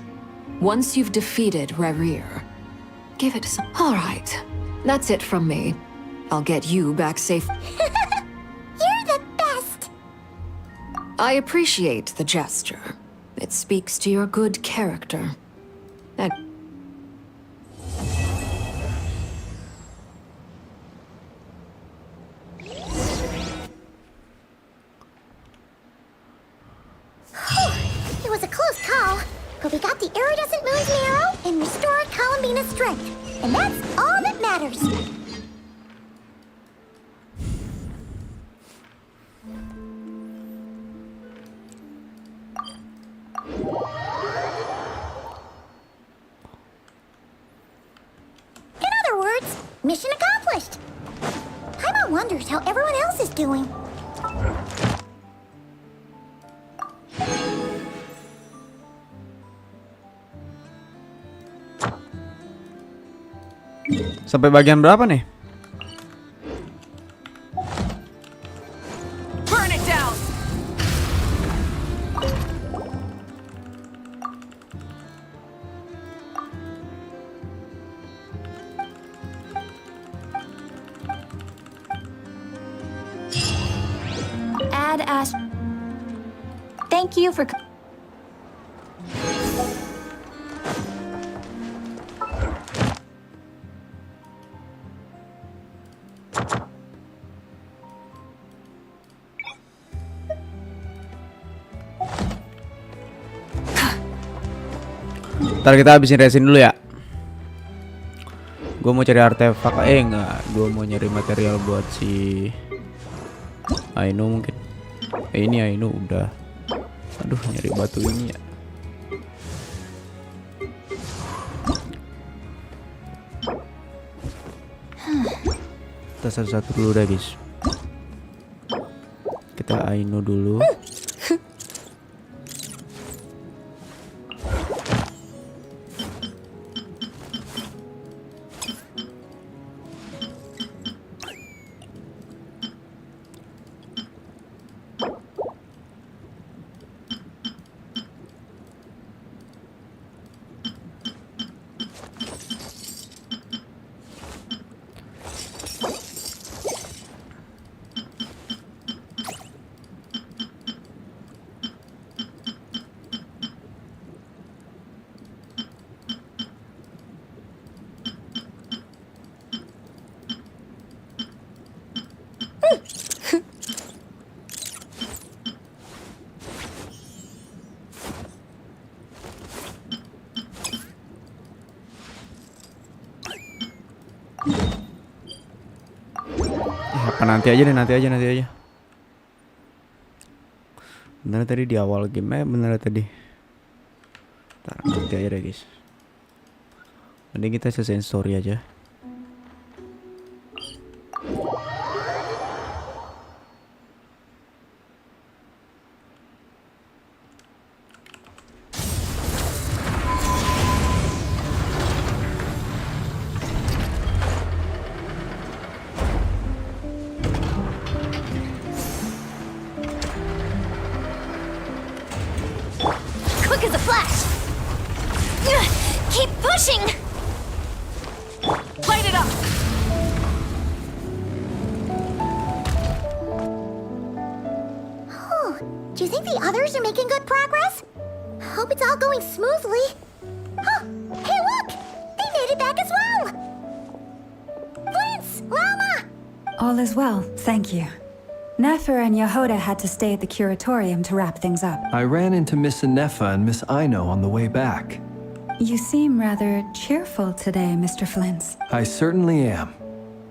Once you've defeated Rarir, give it some— All right, that's it from me. I'll get you back safe. You're the best! I appreciate the gesture. It speaks to your good character. And It was a close call, but we got the iridescent moon's marrow and restored Columbina's strength. And that's all that matters. In other words, mission accomplished. Paimon wonders how everyone else is doing. Sampai bagian berapa nih? Burn it down! Add Ash. Thank you for. Ntar kita habisin resin dulu ya. Gue mau cari artefak, enggak. Gue mau nyari material buat si Aino mungkin. Ini Aino udah. Aduh, nyari batu ini ya. Kita satu-satu dulu dah guys. Kita Aino dulu. Apa nanti aja deh, nanti aja. Bener tadi di awal game, bener tadi. Ntar, nanti aja deh guys. Mending kita selesaiin story aja. Quick as a flash! Keep pushing! Do you think the others are making good progress? Hope it's all going smoothly. Oh, hey look! They made it back as well! Prince! Llama! All is well, thank you. Nefer and Yehoda had to stay at the curatorium to wrap things up. I ran into Miss Nefa and Miss Aino on the way back. You seem rather cheerful today, Mr. Flint's. I certainly am.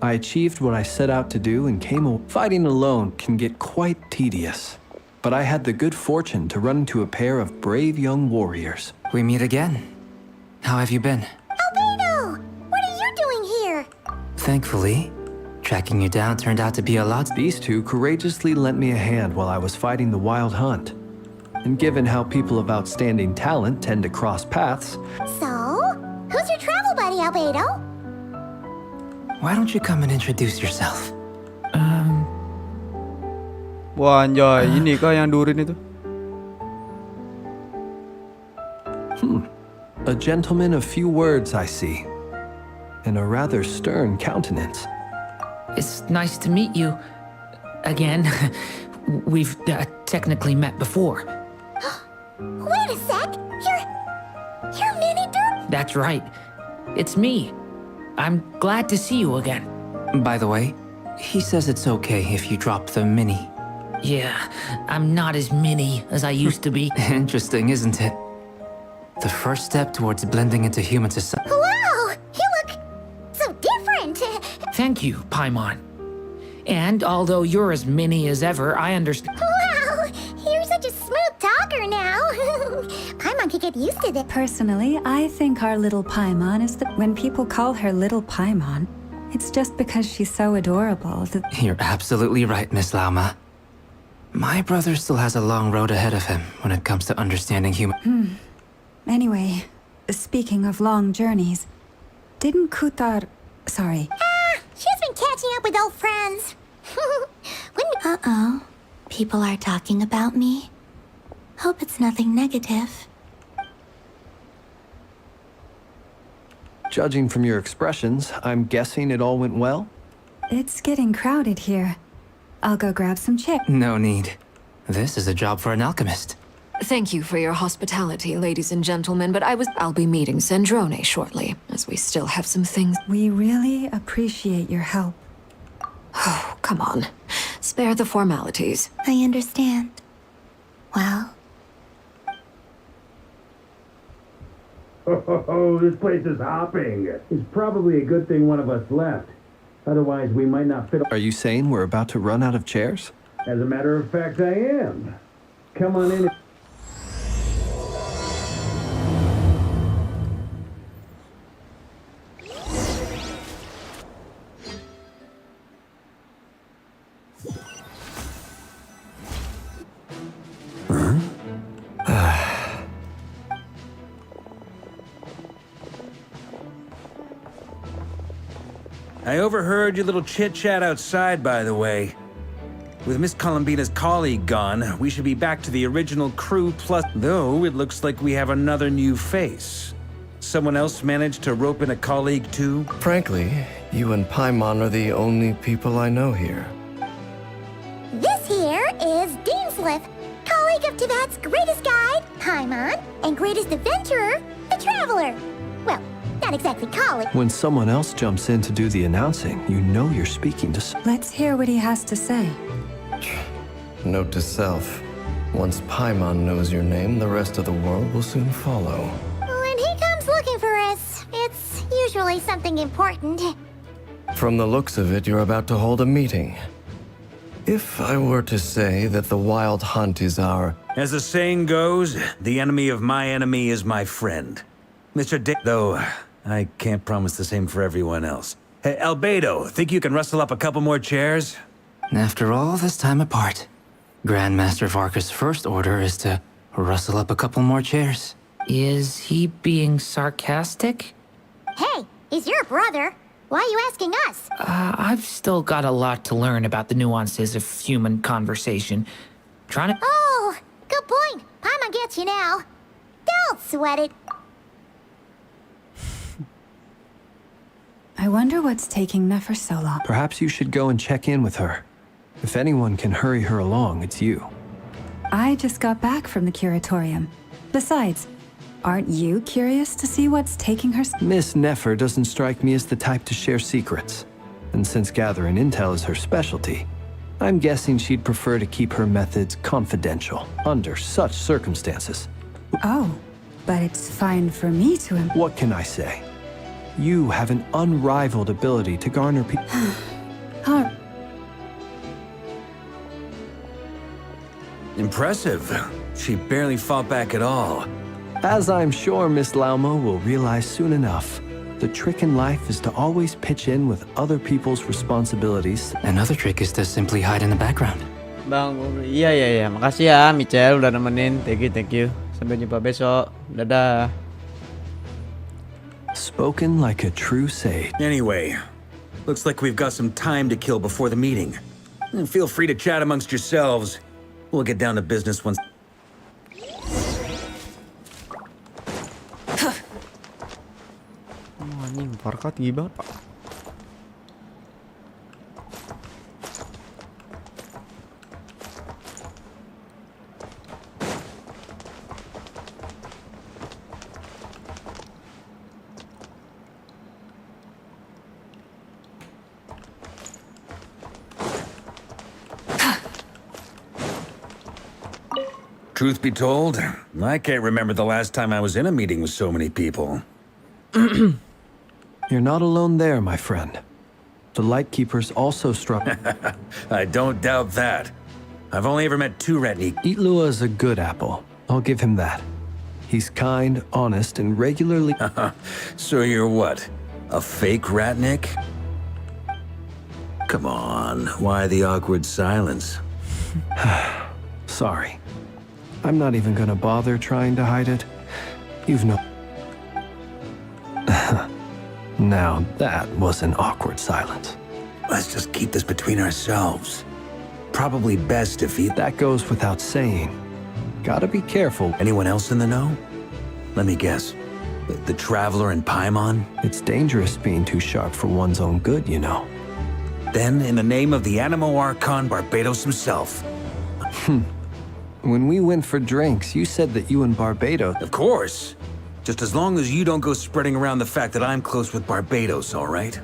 I achieved what I set out to do and came away. Fighting alone can get quite tedious. But I had the good fortune to run into a pair of brave young warriors. We meet again. How have you been? Albedo! What are you doing here? Thankfully, tracking you down turned out to be a lot. These two courageously lent me a hand while I was fighting the wild hunt. And given how people of outstanding talent tend to cross paths... So, who's your travel buddy, Albedo? Why don't you come and introduce yourself? Wah anjay, ini kah yang durin itu? A gentleman of few words, I see. And a rather stern countenance. It's nice to meet you. Again. We've technically met before. Wait a sec! You're Mini Derp? That's right. It's me. I'm glad to see you again. By the way, he says it's okay if you drop the mini. Yeah, I'm not as mini as I used to be. Interesting, isn't it? The first step towards blending into human society. Wow! You look so different! Thank you, Paimon. And although you're as mini as ever, I understand. Wow! You're such a smooth talker now! Paimon could get used to this. Personally, I think our little Paimon is the... When people call her little Paimon, it's just because she's so adorable that... You're absolutely right, Miss Llama. My brother still has a long road ahead of him when it comes to understanding human... Anyway, speaking of long journeys, didn't Kutar... Sorry. She's been catching up with old friends. Uh-oh. People are talking about me. Hope it's nothing negative. Judging from your expressions, I'm guessing it all went well? It's getting crowded here. I'll go grab some chips. No need. This is a job for an alchemist. Thank you for your hospitality, ladies and gentlemen, but I'll be meeting Sandrone shortly, as we still have some things. We really appreciate your help. Oh, come on. Spare the formalities. I understand. Well... Oh, this place is hopping. It's probably a good thing one of us left. Otherwise, we might not fit. Are you saying we're about to run out of chairs? As a matter of fact, I am. Come on in. I overheard your little chit-chat outside, by the way. With Miss Columbina's colleague gone, we should be back to the original crew plus... Though, it looks like we have another new face. Someone else managed to rope in a colleague, too? Frankly, you and Paimon are the only people I know here. This here is Deanslip, colleague of Tibet's greatest guide, Paimon, and greatest adventurer, the Traveler. Well, not exactly colleague. When someone else jumps in to do the announcing, you know you're speaking to... Let's hear what he has to say. Note to self. Once Paimon knows your name, the rest of the world will soon follow. When he comes looking for us, it's usually something important. From the looks of it, you're about to hold a meeting. If I were to say that the wild hunt is our... As the saying goes, the enemy of my enemy is my friend. Mr. Dick, though, I can't promise the same for everyone else. Hey, Albedo, think you can rustle up a couple more chairs? After all this time apart, Grandmaster Varka's first order is to rustle up a couple more chairs. Is he being sarcastic? Hey, he's your brother. Why are you asking us? I've still got a lot to learn about the nuances of human conversation. Trying to... Oh, good point. Paimon gets you now. Don't sweat it. I wonder what's taking Nefer so long. Perhaps you should go and check in with her. If anyone can hurry her along, it's you. I just got back from the curatorium. Besides, aren't you curious to see what's taking her? Miss Nefer doesn't strike me as the type to share secrets. And since gathering intel is her specialty, I'm guessing she'd prefer to keep her methods confidential under such circumstances. Oh, but it's fine for me to... What can I say? You have an unrivaled ability to garner people. Impressive. She barely fought back at all. As I'm sure Miss Laumo will realize soon enough, the trick in life is to always pitch in with other people's responsibilities. Another trick is to simply hide in the background. Bang, iya. Makasih ya, Michelle udah nemenin. Thank you. Sampai jumpa besok. Dadah. Spoken like a true sage. Anyway, looks like we've got some time to kill before the meeting. Feel free to chat amongst yourselves. We'll get down to business once. Anjing, Farkat gila, Pak. Truth be told, I can't remember the last time I was in a meeting with so many people. You're not alone there, my friend. The Lightkeepers also struck. I don't doubt that. I've only ever met 2 Ratnik. Itlua is a good apple. I'll give him that. He's kind, honest, and regularly... So you're what? A fake Ratnik? Come on, why the awkward silence? Sorry. I'm not even gonna bother trying to hide it. You've no... Now that was an awkward silence. Let's just keep this between ourselves. Probably best if he... That goes without saying. Gotta be careful. Anyone else in the know? Let me guess. The Traveler and Paimon? It's dangerous being too sharp for one's own good, you know. Then, in the name of the Animo Archon Barbados himself. When we went for drinks, you said that you and Barbados... Of course. Just as long as you don't go spreading around the fact that I'm close with Barbados, all right?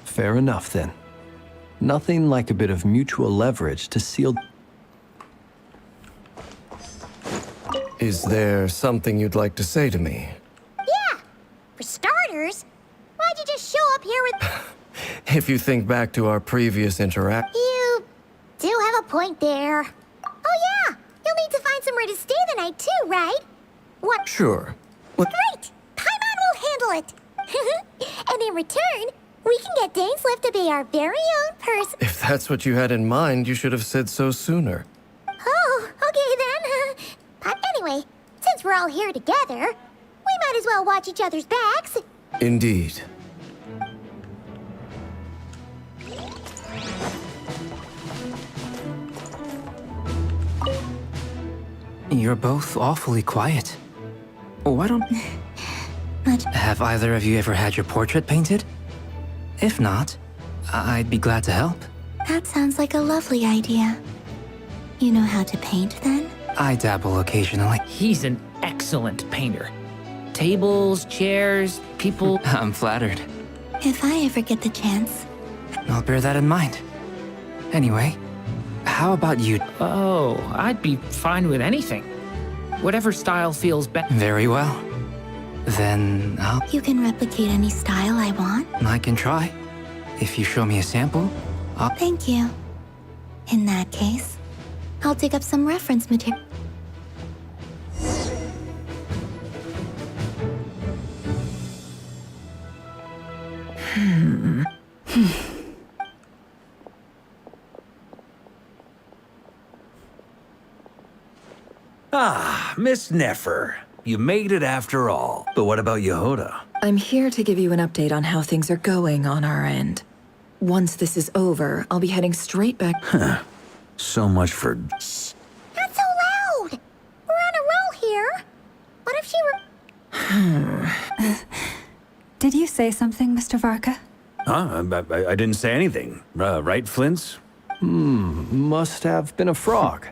Fair enough, then. Nothing like a bit of mutual leverage to seal... Is there something you'd like to say to me? Yeah. For starters, why'd you just show up here with... If you think back to our previous interaction... You do have a point there. Oh yeah, you'll need to find somewhere to stay the night too, right? What? Sure. Great! Paimon will handle it! And in return, we can get Dainslift to be our very own person. If that's what you had in mind, you should have said so sooner. Oh, okay then. But anyway, since we're all here together, we might as well watch each other's backs. Indeed. You're both awfully quiet. Why don't... Have either of you ever had your portrait painted? If not, I'd be glad to help. That sounds like a lovely idea. You know how to paint, then? I dabble occasionally. He's an excellent painter. Tables, chairs, people... I'm flattered. If I ever get the chance. I'll bear that in mind. Anyway, how about you? Oh, I'd be fine with anything. Whatever style feels best. Very well. Then I'll... You can replicate any style I want? I can try. If you show me a sample, I'll... Thank you. In that case, I'll dig up some reference material. Ah, Miss Nefer. You made it after all. But what about Yehoda? I'm here to give you an update on how things are going on our end. Once this is over, I'll be heading straight back. So much for... Shh! Not so loud! We're on a roll here. What if she were... Did you say something, Mr. Varka? Huh? I didn't say anything. Right, Flint's? Must have been a frog.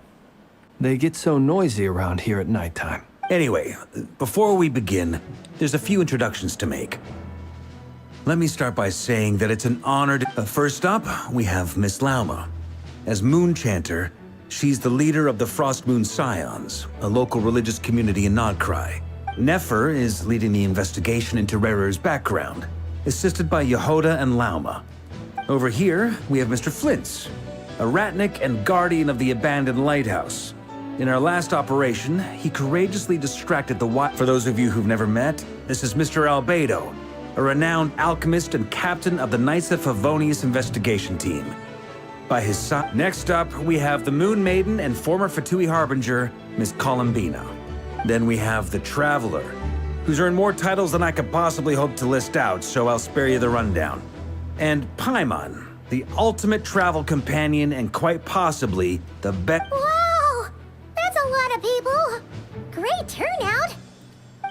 They get so noisy around here at nighttime. Anyway, before we begin, there's a few introductions to make. Let me start by saying that it's an honor to... first up, we have Miss Lauma. As Moon Chanter, she's the leader of the Frost Moon Scions, a local religious community in Nodcry. Nefer is leading the investigation into Rerer's background, assisted by Yehoda and Lauma. Over here, we have Mr. Flintz, a Ratnik and guardian of the abandoned lighthouse. In our last operation, he courageously distracted the For those of you who've never met, this is Mr. Albedo, a renowned alchemist and captain of the Knights of Favonius investigation team. By his side. Next up, we have the Moon Maiden and former Fatui Harbinger, Miss Columbina. Then we have the Traveler, who's earned more titles than I could possibly hope to list out, so I'll spare you the rundown. And Paimon, the ultimate travel companion and quite possibly the best. Whoa! That's a lot of people! Great turnout!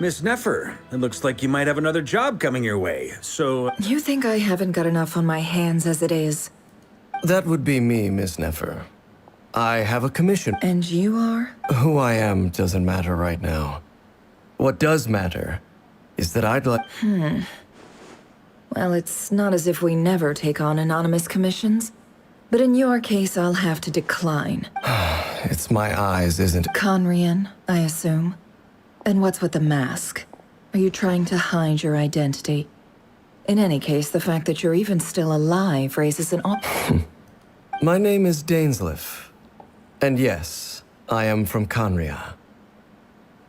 Miss Nefer, it looks like you might have another job coming your way, so... You think I haven't got enough on my hands as it is? That would be me, Miss Nefer. I have a commission. And you are? Who I am doesn't matter right now. What does matter is that I'd like... Well, it's not as if we never take on anonymous commissions. But in your case, I'll have to decline. It's my eyes, isn't it? Conrian, I assume. And what's with the mask? Are you trying to hide your identity? In any case, the fact that you're even still alive raises an My name is Dainsleif. And yes, I am from Conria.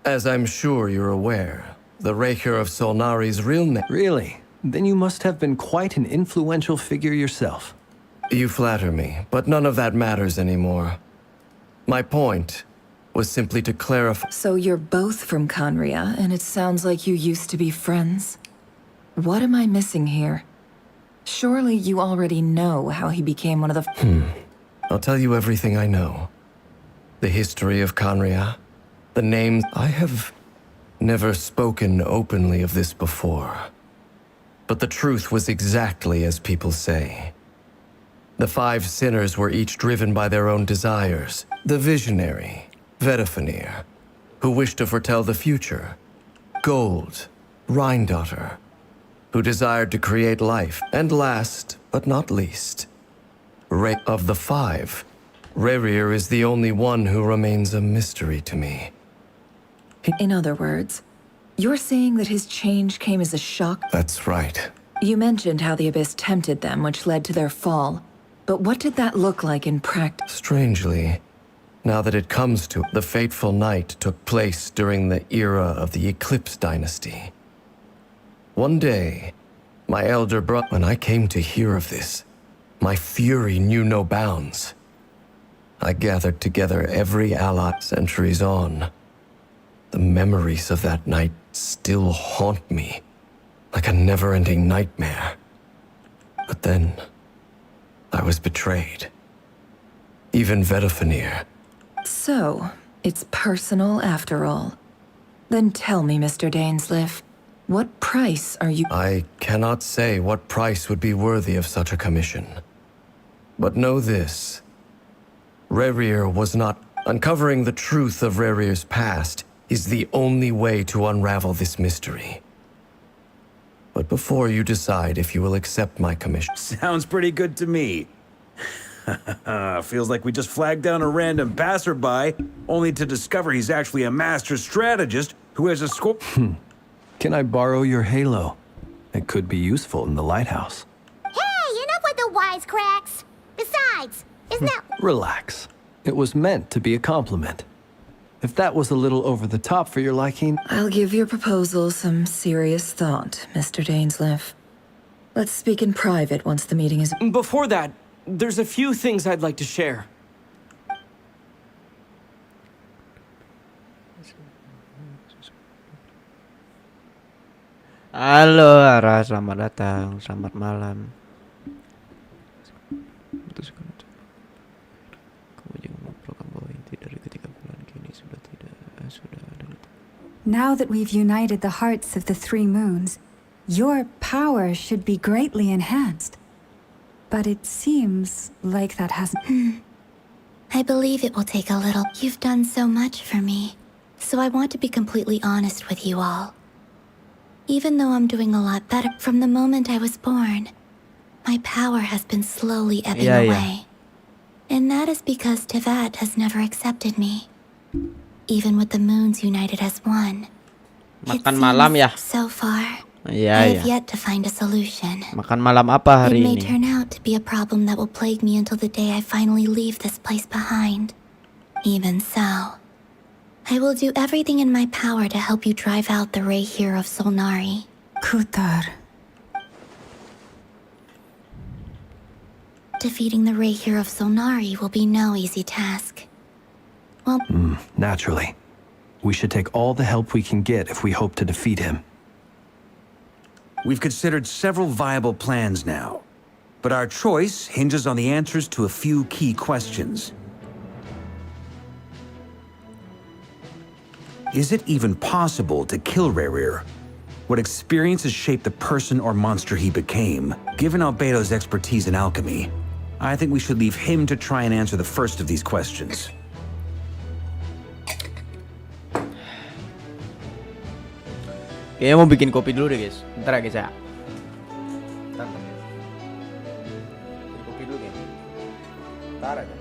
As I'm sure you're aware, the Raker of Solnari's real name... Really? Then you must have been quite an influential figure yourself. You flatter me, but none of that matters anymore. My point was simply to clarify... So you're both from Conria, and it sounds like you used to be friends? What am I missing here? Surely you already know how he became one of the... I'll tell you everything I know. The history of Conria, the names... I have never spoken openly of this before. But the truth was exactly as people say. The 5 sinners were each driven by their own desires. The visionary, Vedifenir, who wished to foretell the future. Gold, Rhindaughter, who desired to create life. And last, but not least, of the 5, Rerir is the only one who remains a mystery to me. In other words, you're saying that his change came as a shock? That's right. You mentioned how the Abyss tempted them, which led to their fall. But what did that look like in practice? Strangely, now that it comes to it, the fateful night took place during the era of the Eclipse Dynasty. One day, my elder brother... When I came to hear of this, my fury knew no bounds. I gathered together every ally. Centuries on, the memories of that night still haunt me, like a never-ending nightmare. But then, I was betrayed. Even Vedifenir. So, it's personal after all. Then tell me, Mr. Dainsleif, what price are you... I cannot say what price would be worthy of such a commission. But know this. Rerir was not... Uncovering the truth of Rerir's past is the only way to unravel this mystery. But before you decide if you will accept my commission... Sounds pretty good to me. Feels like we just flagged down a random passerby, only to discover he's actually a master strategist who has a score... Can I borrow your halo? It could be useful in the lighthouse. Hey, enough with the wisecracks! Besides, isn't that... Relax. It was meant to be a compliment. If that was a little over the top for your liking... I'll give your proposal some serious thought, Mr. Dainsleif. Let's speak in private once the meeting is... Before that, there's a few things I'd like to share. Halo Ara, selamat datang, selamat malam. Now that we've united the hearts of the 3 moons, your power should be greatly enhanced. But it seems like that hasn't... I believe it will take a little. You've done so much for me, so I want to be completely honest with you all. Even though I'm doing a lot better from the moment I was born, my power has been slowly ebbing away. And that is because Tevat has never accepted me. Even with the moons united as one. Makan malam ya? So far, Iya, I have yet to find a solution. Makan malam apa hari It may ini? turn out to be a problem that will plague me until the day I finally leave this place behind. Even so, I will do everything in my power to help you drive out the Ray here of Solnari. Kutar. Defeating the Ray here of Solnari will be no easy task. Well, Naturally. We should take all the help we can get if we hope to defeat him. We've considered several viable plans now, but our choice hinges on the answers to a few key questions. Is it even possible to kill Rerir? What experiences shaped the person or monster he became? Given Albedo's expertise in alchemy, I think we should leave him to try and answer the first of these questions. Kayaknya mau bikin kopi dulu deh guys. Bentar ya guys ya. Bentar. Bikin kopi dulu guys. Bentar aja.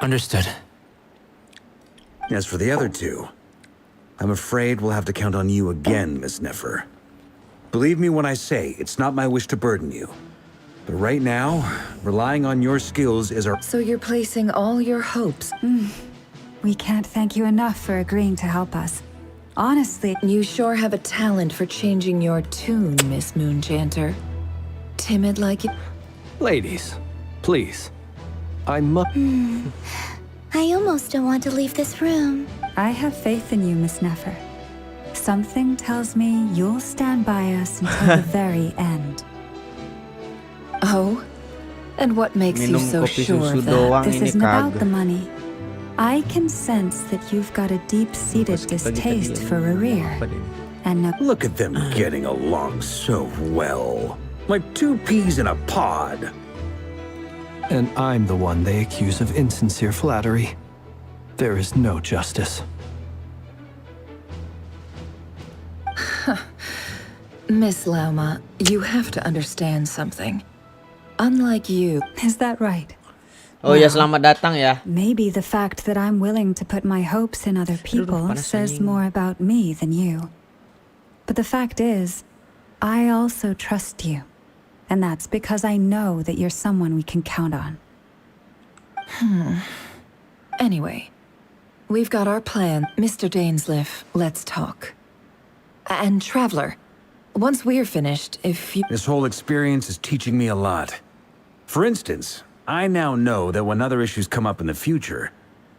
Understood. As for the other two, I'm afraid we'll have to count on you again, Miss Nefer. Believe me when I say it's not my wish to burden you. But right now, relying on your skills is our— So you're placing all your hopes. We can't thank you enough for agreeing to help us. Honestly, You sure have a talent for changing your tune, Miss Moonchanter. Timid like you. Ladies, please. I must. I almost don't want to leave this room. I have faith in you, Miss Nefer. Something tells me you'll stand by us until the very end. Oh? And what makes you Minum so kopi sure susu of that? doang This ini isn't about kagak. the money. I can sense that you've got a deep-seated distaste for Rerir. And no— Look at them getting along so well. Like two peas in a pod. And I'm the one they accuse of insincere flattery. There is no justice. Miss Lauma, you have to understand something. Unlike you. Is that right? Oh ya, selamat datang ya. Maybe the fact that I'm willing to put my hopes in other people panas says anjing. more about me than you. But the fact is, I also trust you. And that's because I know that you're someone we can count on. Anyway, we've got our plan. Mr. Dainsleif, let's talk. And Traveler, once we're finished, if you— This whole experience is teaching me a lot. For instance, I now know that when other issues come up in the future,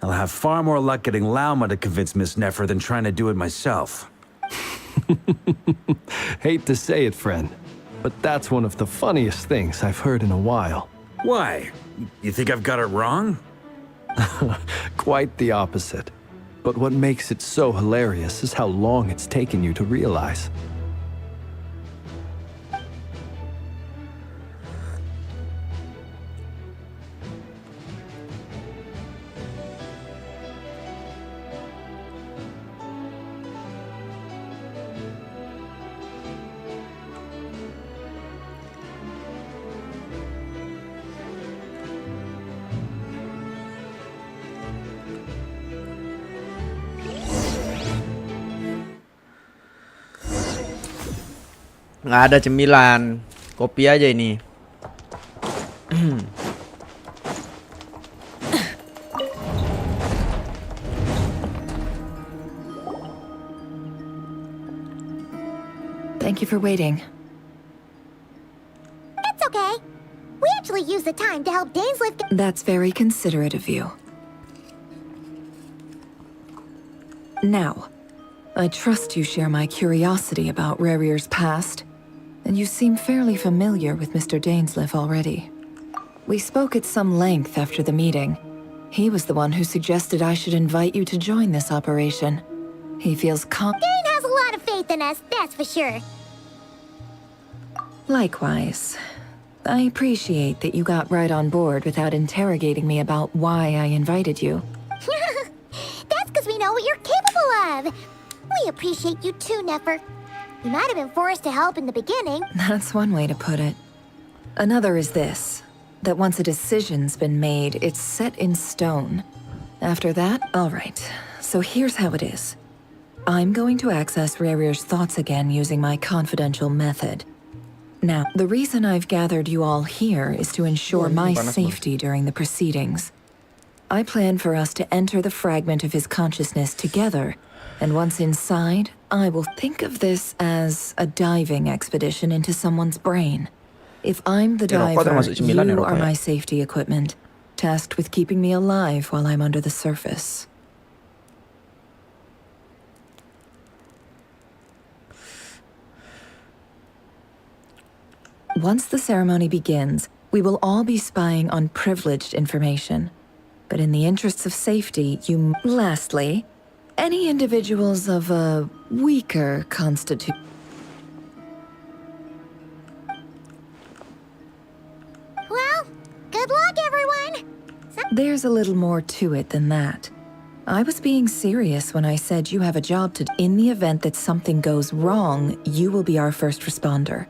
I'll have far more luck getting Lauma to convince Miss Nefer than trying to do it myself. Hate to say it, friend, but that's one of the funniest things I've heard in a while. Why? You think I've got it wrong? Quite the opposite. But what makes it so hilarious is how long it's taken you to realize. Nggak ada cemilan, kopi aja ini. Thank you for waiting. It's okay. We actually used the time to help Dainsleif get— That's very considerate of you. Now, I trust you share my curiosity about Rerir's past, and you seem fairly familiar with Mr. Dainsleif already. We spoke at some length after the meeting. He was the one who suggested I should invite you to join this operation. He feels Dane has a lot of faith in us, that's for sure. Likewise. I appreciate that you got right on board without interrogating me about why I invited you. That's because we know what you're capable of. We appreciate you too, Nefer. You might have been forced to help in the beginning. That's one way to put it. Another is this, that once a decision's been made, it's set in stone. After that, all right. So here's how it is. I'm going to access Rerir's thoughts again using my confidential method. Now, the reason I've gathered you all here is to ensure my safety during the proceedings. I plan for us to enter the fragment of his consciousness together, and once inside, I will think of this as a diving expedition into someone's brain. If I'm the diver, you are my safety equipment, tasked with keeping me alive while I'm under the surface. Once the ceremony begins, we will all be spying on privileged information. But in the interests of safety, you— Lastly, any individuals of a weaker constitution— Well, good luck, everyone. There's a little more to it than that. I was being serious when I said you have a job to— In the event that something goes wrong, you will be our first responder.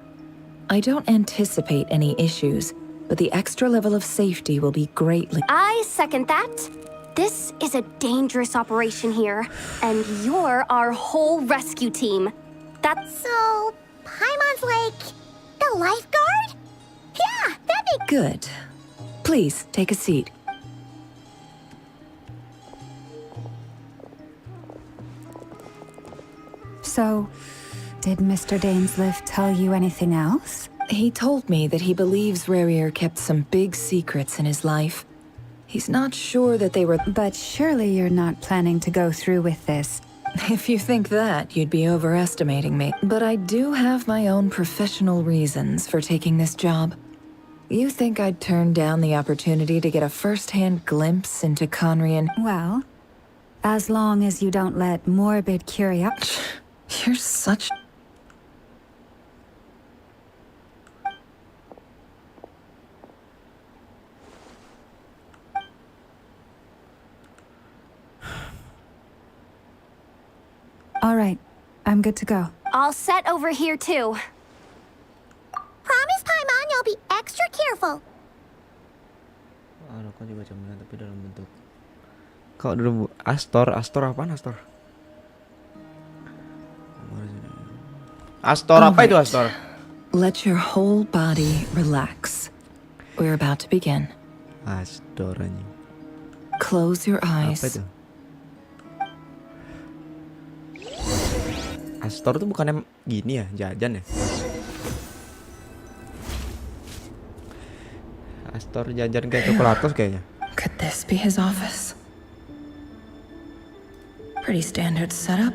I don't anticipate any issues, but the extra level of safety will be greatly. I second that. This is a dangerous operation here, and you're our whole rescue team. That's... So, Paimon's like the lifeguard? Yeah, that'd be Good. Please, take a seat. So, did Mr. Dainsliff tell you anything else? He told me that he believes Rarier kept some big secrets in his life. He's not sure that they were... But surely you're not planning to go through with this. If you think that, you'd be overestimating me. But I do have my own professional reasons for taking this job. You think I'd turn down the opportunity to get a first-hand glimpse into Conrian? Well, as long as you don't let morbid curiosity... You're such... All right, I'm good to go. all set over here too. Promise, Paimon, you'll be extra careful. Archon juga jaminan tapi dalam bentuk. Kalau dalam Astor apaan Astor? Astor apa itu Astor? Let your whole body relax. We're about to begin. Astor anjing. Close your eyes. Apa itu? Astor tuh bukannya gini ya, jajan ya? Astor jajan kayak coklatos kayaknya. Could this be his office? Pretty standard setup.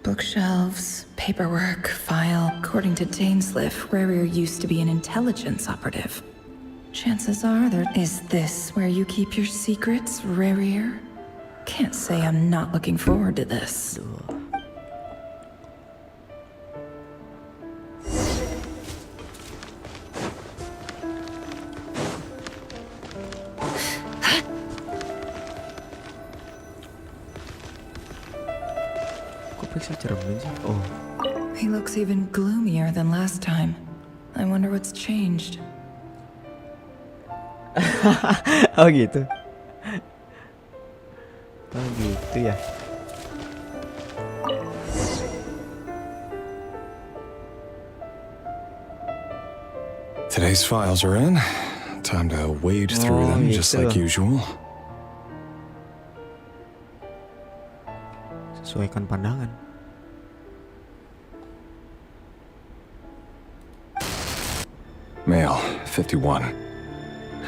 Bookshelves, paperwork, file. According to Dainsliff, Rarier used to be an intelligence operative. Chances are there... Is this where you keep your secrets, Rarier? Can't say I'm not looking forward to this. Oh. He looks even gloomier than last time. I wonder what's changed. Oh gitu. Oh gitu ya. Today's files are in. Time to wade through them just like usual. Sesuaikan pandangan. Male, 51.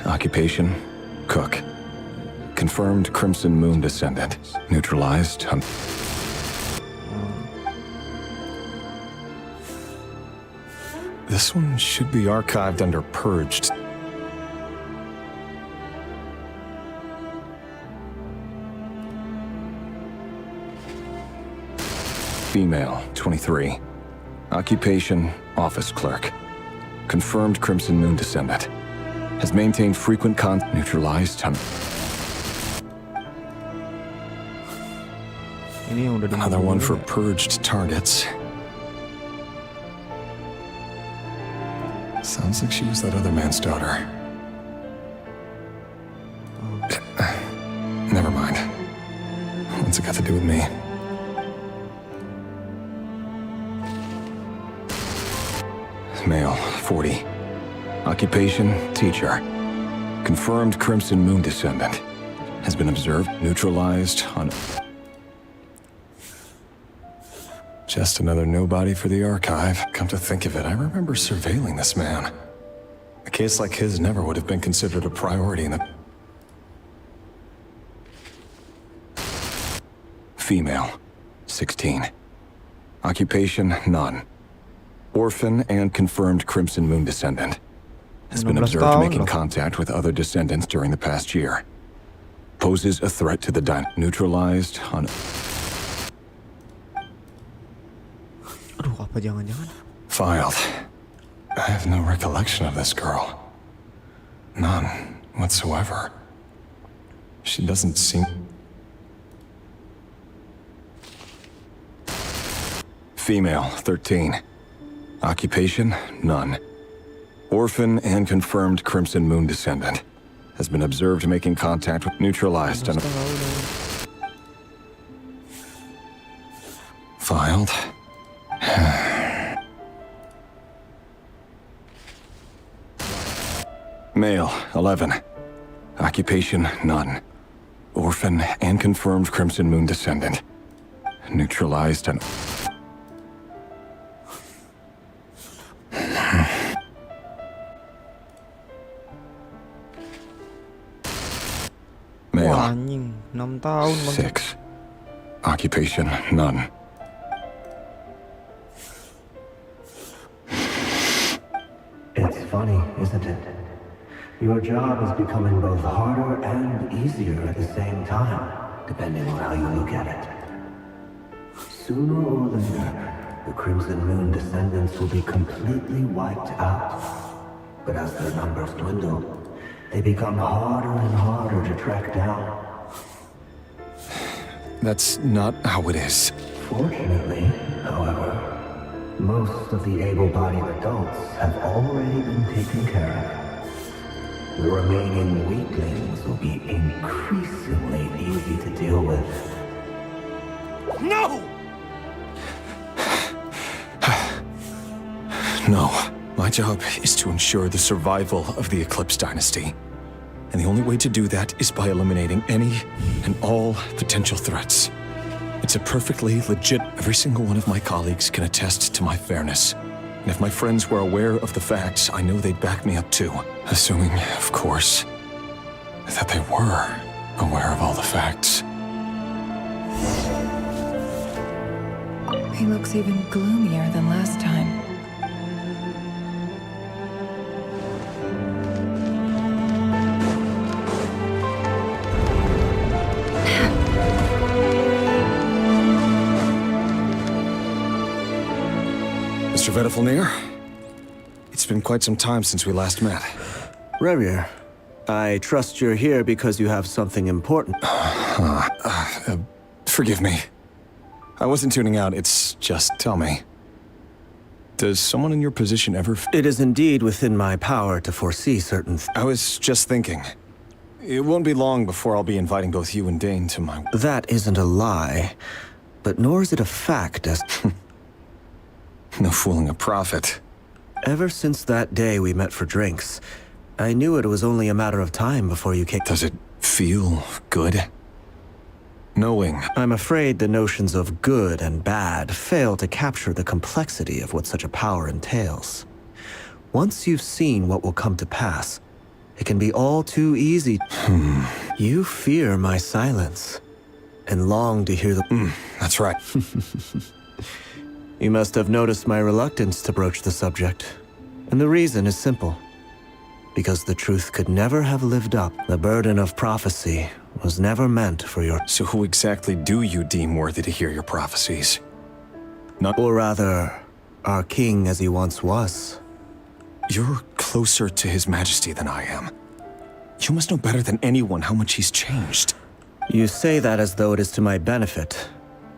Occupation, cook. Confirmed Crimson Moon descendant. Neutralized. This one should be archived under Purged. Female, 23. Occupation, office clerk. Confirmed Crimson Moon descendant. Has maintained frequent neutralized. Another one for purged targets. Sounds like she was that other man's daughter. Never mind. What's it got to do with me? Male, 40. Occupation, teacher. Confirmed Crimson Moon descendant. Has been observed, neutralized on... Just another nobody for the archive. Come to think of it, I remember surveilling this man. A case like his never would have been considered a priority in the... Female, 16. Occupation, none. Orphan and confirmed Crimson Moon descendant. Has been observed making contact with other descendants during the past year. Poses a threat to the neutralized on... Aduh, apa jangan-jangan? Filed. I have no recollection of this girl. None whatsoever. She doesn't seem... Female, 13. Occupation, none. Orphan and confirmed Crimson Moon descendant. Has been observed making contact with neutralized and... Filed. Male, 11. Occupation, none. Orphan and confirmed Crimson Moon descendant. Neutralized and... Wah, Male, anjing, 6 tahun bang. 6. Occupation, none. It's funny, isn't it? Your job is becoming both harder and easier at the same time, depending on how you look at it. Sooner or later, the Crimson Moon descendants will be completely wiped out. But as their numbers dwindle, they become harder and harder to track down. That's not how it is. Fortunately, however, most of the able-bodied adults have already been taken care of. The remaining weaklings will be increasingly easy to deal with. No! No. My job is to ensure the survival of the Eclipse Dynasty. And the only way to do that is by eliminating any and all potential threats. It's a perfectly legit... Every single one of my colleagues can attest to my fairness. And if my friends were aware of the facts, I know they'd back me up too. Assuming, of course, that they were aware of all the facts. He looks even gloomier than last time. Mr. Vedifalnir, it's been quite some time since we last met. Rerir, I trust you're here because you have something important. Forgive me. I wasn't tuning out, it's just, tell me. Does someone in your position ever... It is indeed within my power to foresee certain... I was just thinking. It won't be long before I'll be inviting both you and Dane to my... That isn't a lie, but nor is it a fact as... No fooling a prophet. Ever since that day we met for drinks, I knew it was only a matter of time before you came... Does it feel good? Knowing... I'm afraid the notions of good and bad fail to capture the complexity of what such a power entails. Once you've seen what will come to pass, it can be all too easy. You fear my silence, and long to hear the... That's right. You must have noticed my reluctance to broach the subject. And the reason is simple. Because the truth could never have lived up. The burden of prophecy was never meant for your... So who exactly do you deem worthy to hear your prophecies? Not... Or rather, our king as he once was. You're closer to His Majesty than I am. You must know better than anyone how much he's changed. You say that as though it is to my benefit.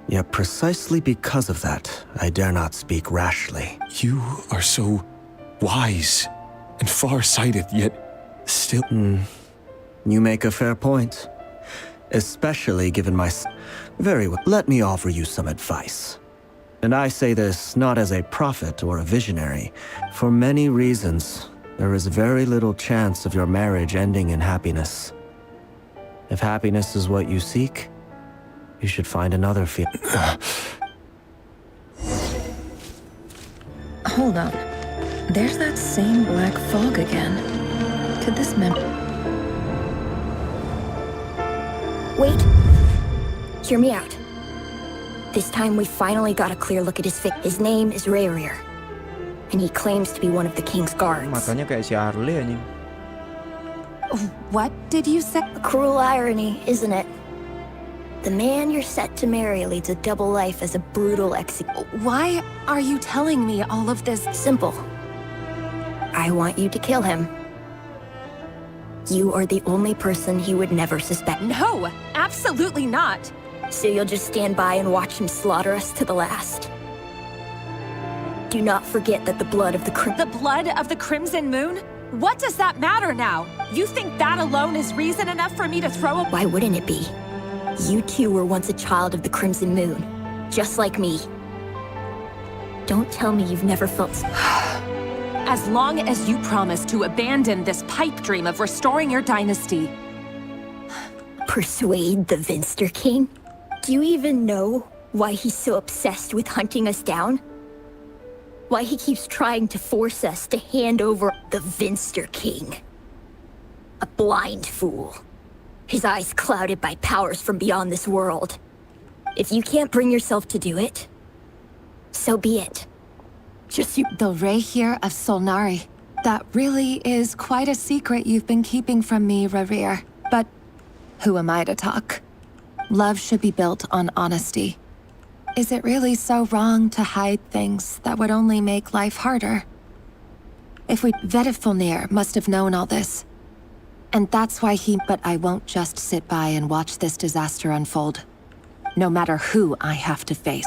Yet precisely because of that, I dare not speak rashly. You are so wise and far-sighted, yet still... You make a fair point. Especially given my... Very well, let me offer you some advice. And I say this not as a prophet or a visionary. For many reasons, there is very little chance of your marriage ending in happiness. If happiness is what you seek, you should find another field. Hold on. There's that same black fog again. Could this Wait. Hear me out. This time we finally got a clear look at his face. His name is Rerir, and he claims to be one of the king's guards. Matanya kayak si Harley anjing. What did you say? A cruel irony, isn't it? The man you're set to marry leads a double life as a brutal Why are you telling me all of this? Simple. I want you to kill him. You are the only person he would never suspect. No, absolutely not. So you'll just stand by and watch him slaughter us to the last. Do not forget that the blood of the The blood of the Crimson Moon? What does that matter now? You think that alone is reason enough for me to throw a— Why wouldn't it be? You too were once a child of the Crimson Moon, just like me. Don't tell me you've never felt... As long as you promise to abandon this pipe dream of restoring your dynasty. Persuade the Vinster King? Do you even know why he's so obsessed with hunting us down? Why he keeps trying to force us to hand over the Vinster King? A blind fool. His eyes clouded by powers from beyond this world. If you can't bring yourself to do it, so be it. Just you— The Rehir of Solnari. That really is quite a secret you've been keeping from me, Rerir. But who am I to talk? Love should be built on honesty. Is it really so wrong to hide things that would only make life harder? If we— Vedifulnir must have known all this. And that's why he— But I won't just sit by and watch this disaster unfold. No matter who I have to face.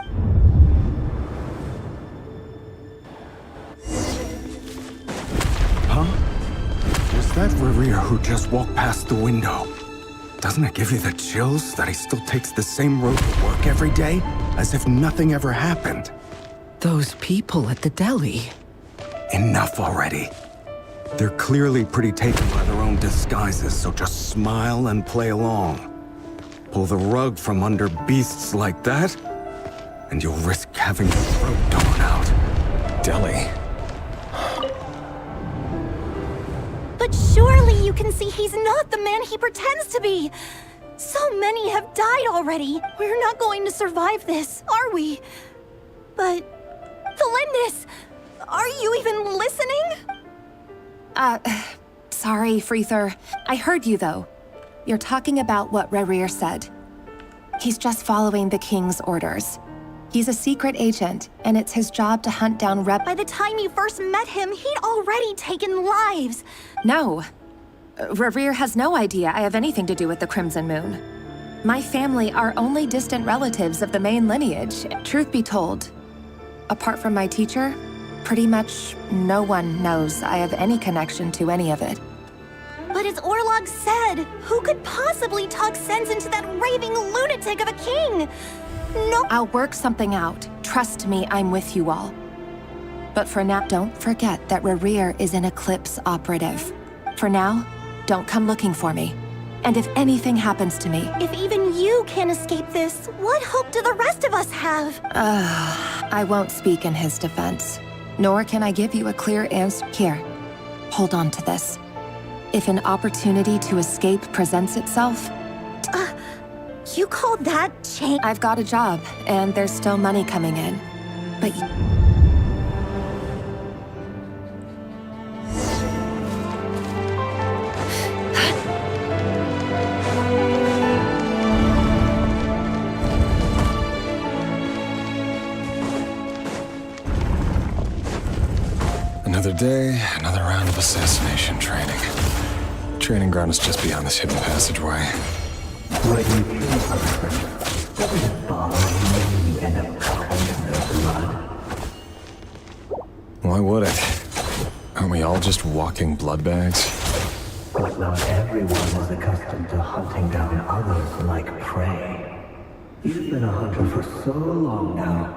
Was that Rerir who just walked past the window? Doesn't it give you the chills that he still takes the same road to work every day? As if nothing ever happened. Those people at the deli. Enough already. They're clearly pretty taken by their own disguises, so just smile and play along. Pull the rug from under beasts like that, and you'll risk having your throat torn out. Deli. But surely you can see he's not the man he pretends to be. So many have died already. We're not going to survive this, are we? But... Felindis, are you even listening? Sorry, Freether. I heard you, though. You're talking about what Rerir said. He's just following the King's orders. He's a secret agent, and it's his job to hunt down By the time you first met him, he'd already taken lives. No. Rerir has no idea I have anything to do with the Crimson Moon. My family are only distant relatives of the main lineage. Truth be told, apart from my teacher, pretty much no one knows I have any connection to any of it. But as Orlog said, who could possibly talk sense into that raving lunatic of a king? No— I'll work something out. Trust me, I'm with you all. But for now, don't forget that Rerir is an Eclipse operative. For now, don't come looking for me. And if anything happens to me— If even you can't escape this, what hope do the rest of us have? I won't speak in his defense. Nor can I give you a clear answer. Here, hold on to this. If an opportunity to escape presents itself— You call that change? I've got a job, and there's still money coming in. But Another day, another round of assassination training. Training ground is just beyond this hidden passageway. When you kill a person, doesn't it bother you when you end up covered in their blood? Why would it? Aren't we all just walking blood bags? But not everyone is accustomed to hunting down others like prey. You've been a hunter for so long now,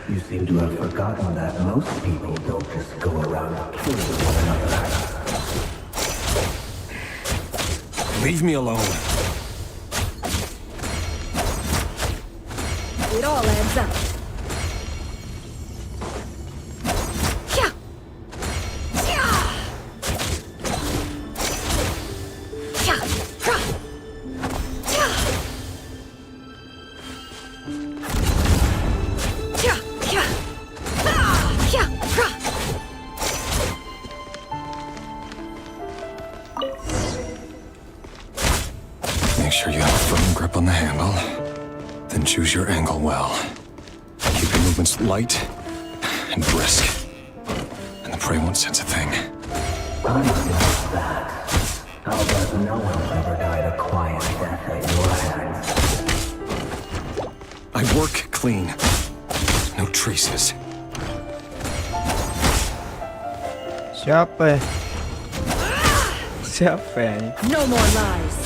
you seem to have forgotten that most people don't just go around killing one another. Leave me alone. It all adds up. Make sure you have a firm grip on the handle. Then choose your angle well. Keep your movements light and brisk. And the prey won't sense a thing. I love that. How about no one's ever died a quiet death at your hands? I work clean. No traces. Siapa ya? Siapa ya? No more lies.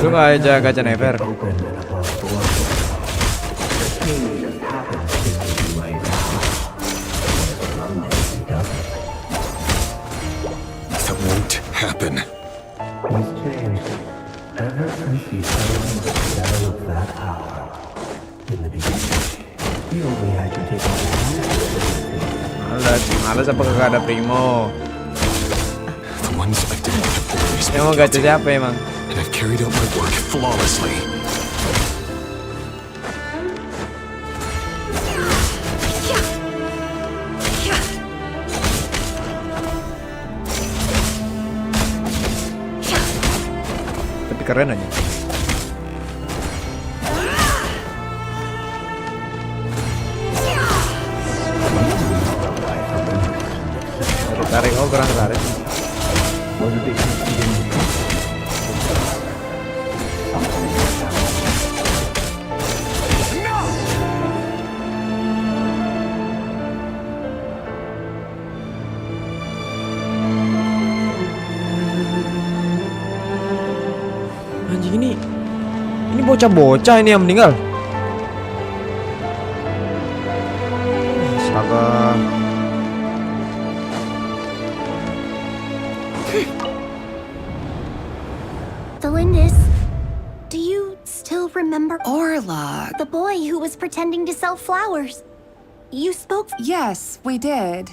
Lu nggak aja gacha never. That won't happen. He's changed ever since he fell in the shadow of that hour. In the beginning, he only had to take on Males apa kagak ada Primo? The ones I didn't have always been Emang gacha guilty, siapa emang? and I've carried out my work flawlessly. Tapi keren aja. Tarik, oh kurang tarik. Anjing ini bocah-bocah ini yang meninggal. Astaga. Delindis, do you still remember Orla? the boy who was pretending to sell flowers? You spoke. Yes, we did.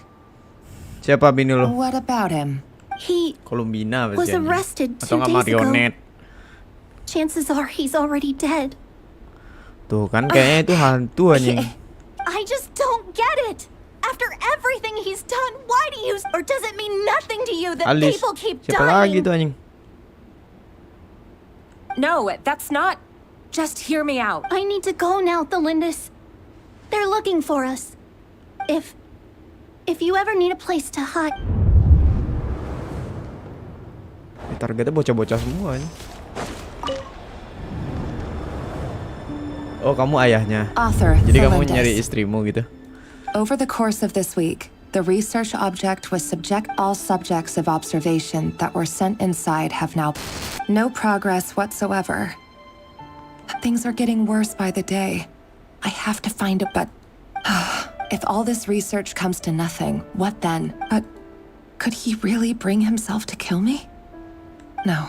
Siapa bini lo? What about him? He Columbina was pasti anjing. arrested Atau 2 nggak days ago. marionet? Chances are he's already dead. Tuh kan kayaknya itu hantu anjing. I just don't get it. After everything he's done, why do you... Or does it mean nothing to you that Alice, people keep siapa lagi dying? tuh anjing? No, that's not. Just hear me out. I need to go now, Delindis. They're looking for us. If you ever need a place to hide. Targetnya bocah-bocah semua anjing. Oh, kamu ayahnya. Author, Jadi kamu Delindis. nyari istrimu gitu. Over the course of this week, the research object was all subjects of observation that were sent inside have now no progress whatsoever. Things are getting worse by the day. I have to find it, but if all this research comes to nothing, what then? But could he really bring himself to kill me? No.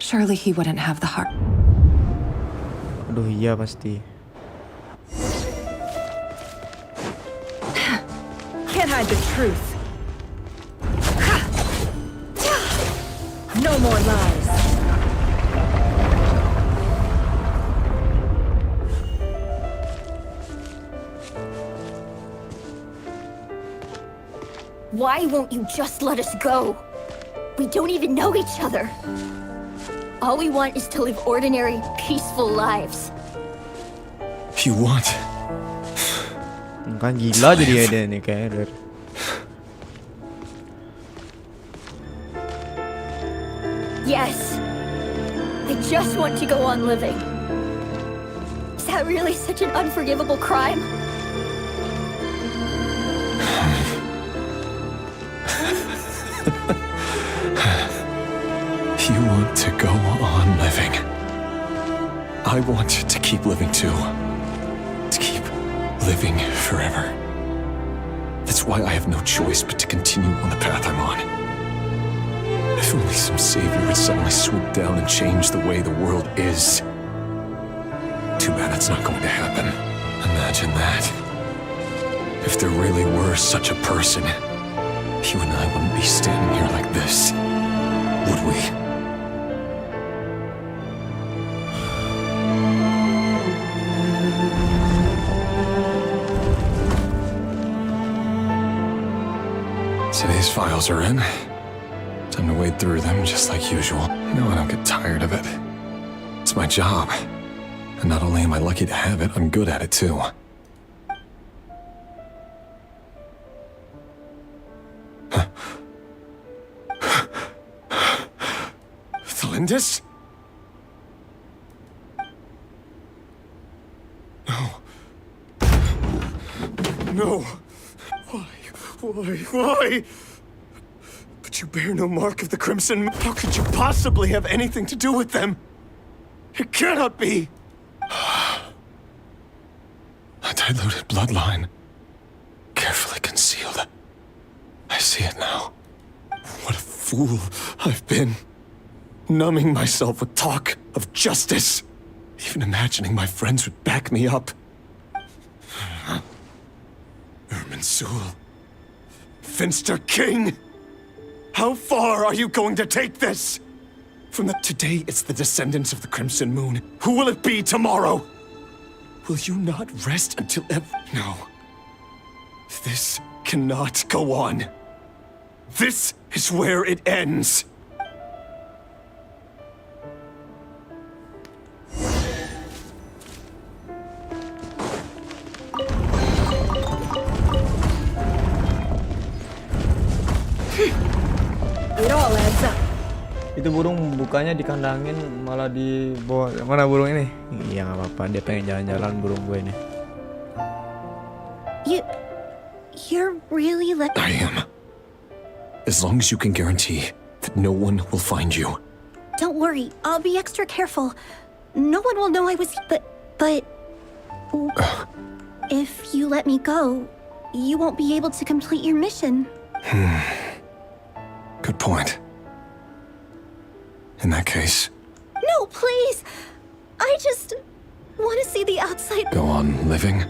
Surely he wouldn't have the heart. Aduh iya pasti. Can't hide the truth. No more lies. Why won't you just let us go? We don't even know each other. All we want is to live ordinary, peaceful lives. You want? Kan gila jadi dia nih kayaknya. Yes. I just want to go on living. Is that really such an unforgivable crime? You want to go on living. I want to keep living too. To keep living forever. That's why I have no choice but to continue on the path I'm on. If only some savior would suddenly swoop down and change the way the world is. Too bad it's not going to happen. Imagine that. If there really were such a person, you and I wouldn't be standing here like this, would we? Today's files are in. Time to wade through them just like usual. No, I don't get tired of it. It's my job. And not only am I lucky to have it, I'm good at it too. Delindis? No. No. Why? But you bear no mark of the Crimson. How could you possibly have anything to do with them? It cannot be! A diluted bloodline. Carefully concealed. I see it now. What a fool I've been. Numbing myself with talk of justice. Even imagining my friends would back me up. Irminsul. Finster King! How far are you going to take this? Today, it's the descendants of the Crimson Moon. Who will it be tomorrow? Will you not rest until No. This cannot go on. This is where it ends. It all adds up. Itu burung bukanya dikandangin malah dibawa. Mana burung ini? Iya nggak apa-apa, dia pengen jalan-jalan burung gue ini. You're really I am. As long as you can guarantee that no one will find you. Don't worry, I'll be extra careful. No one will know I was... But... If you let me go, you won't be able to complete your mission. Good point. In that case... No, please! I just want to see the outside... Go on living?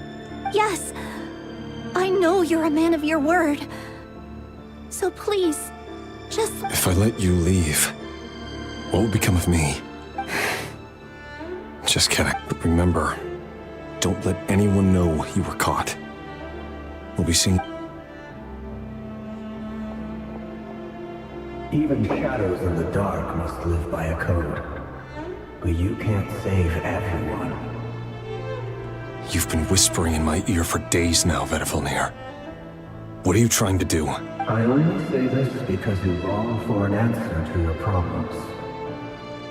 Yes. I know you're a man of your word. So please, just... If I let you leave, what will become of me? Just kidding. But remember, don't let anyone know you were caught. We'll be seeing... Even shadows in the dark must live by a code. But you can't save everyone. You've been whispering in my ear for days now, Vedifilnir. What are you trying to do? I only say this because you long for an answer to your problems.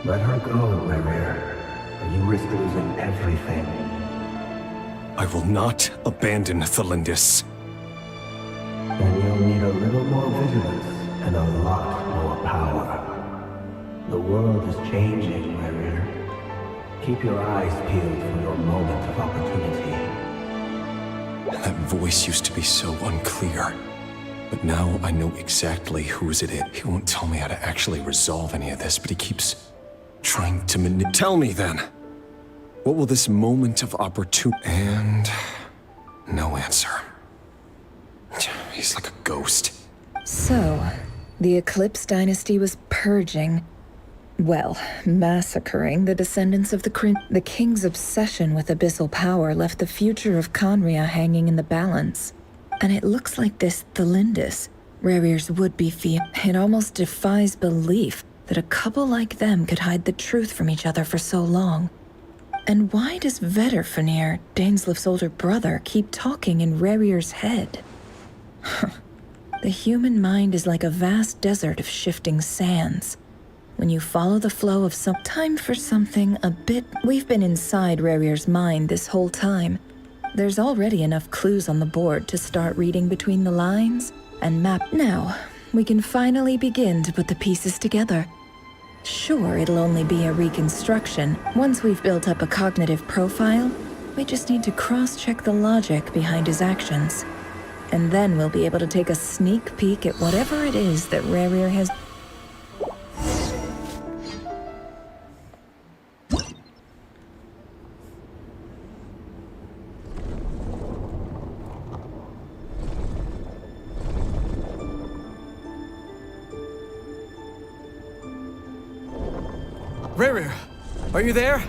Let her go, Rerir, or you risk losing everything. I will not abandon Thelindis. Then you'll need a little more vigilance and a lot more power. The world is changing, Rerir. Keep your eyes peeled for your moment of opportunity. And that voice used to be so unclear. But now I know exactly whose it is. He won't tell me how to actually resolve any of this, but he keeps trying to Tell me then! What will this moment of opportunity... And... no answer. He's like a ghost. So, the Eclipse Dynasty was purging... well, massacring the descendants of the king's obsession with abyssal power left the future of Khaenri'ah hanging in the balance. And it looks like this Thelindis, Rerir's would-be fiend, it almost defies belief that a couple like them could hide the truth from each other for so long. And why does Vedifilnir, Dainslif's older brother, keep talking in Rerir's head? The human mind is like a vast desert of shifting sands. When you follow the flow of some time for something a bit... We've been inside Rerir's mind this whole time. There's already enough clues on the board to start reading between the lines and map. Now, we can finally begin to put the pieces together. Sure, it'll only be a reconstruction. Once we've built up a cognitive profile, we just need to cross-check the logic behind his actions. And then we'll be able to take a sneak peek at whatever it is that Rerir has... Rerir, are you there?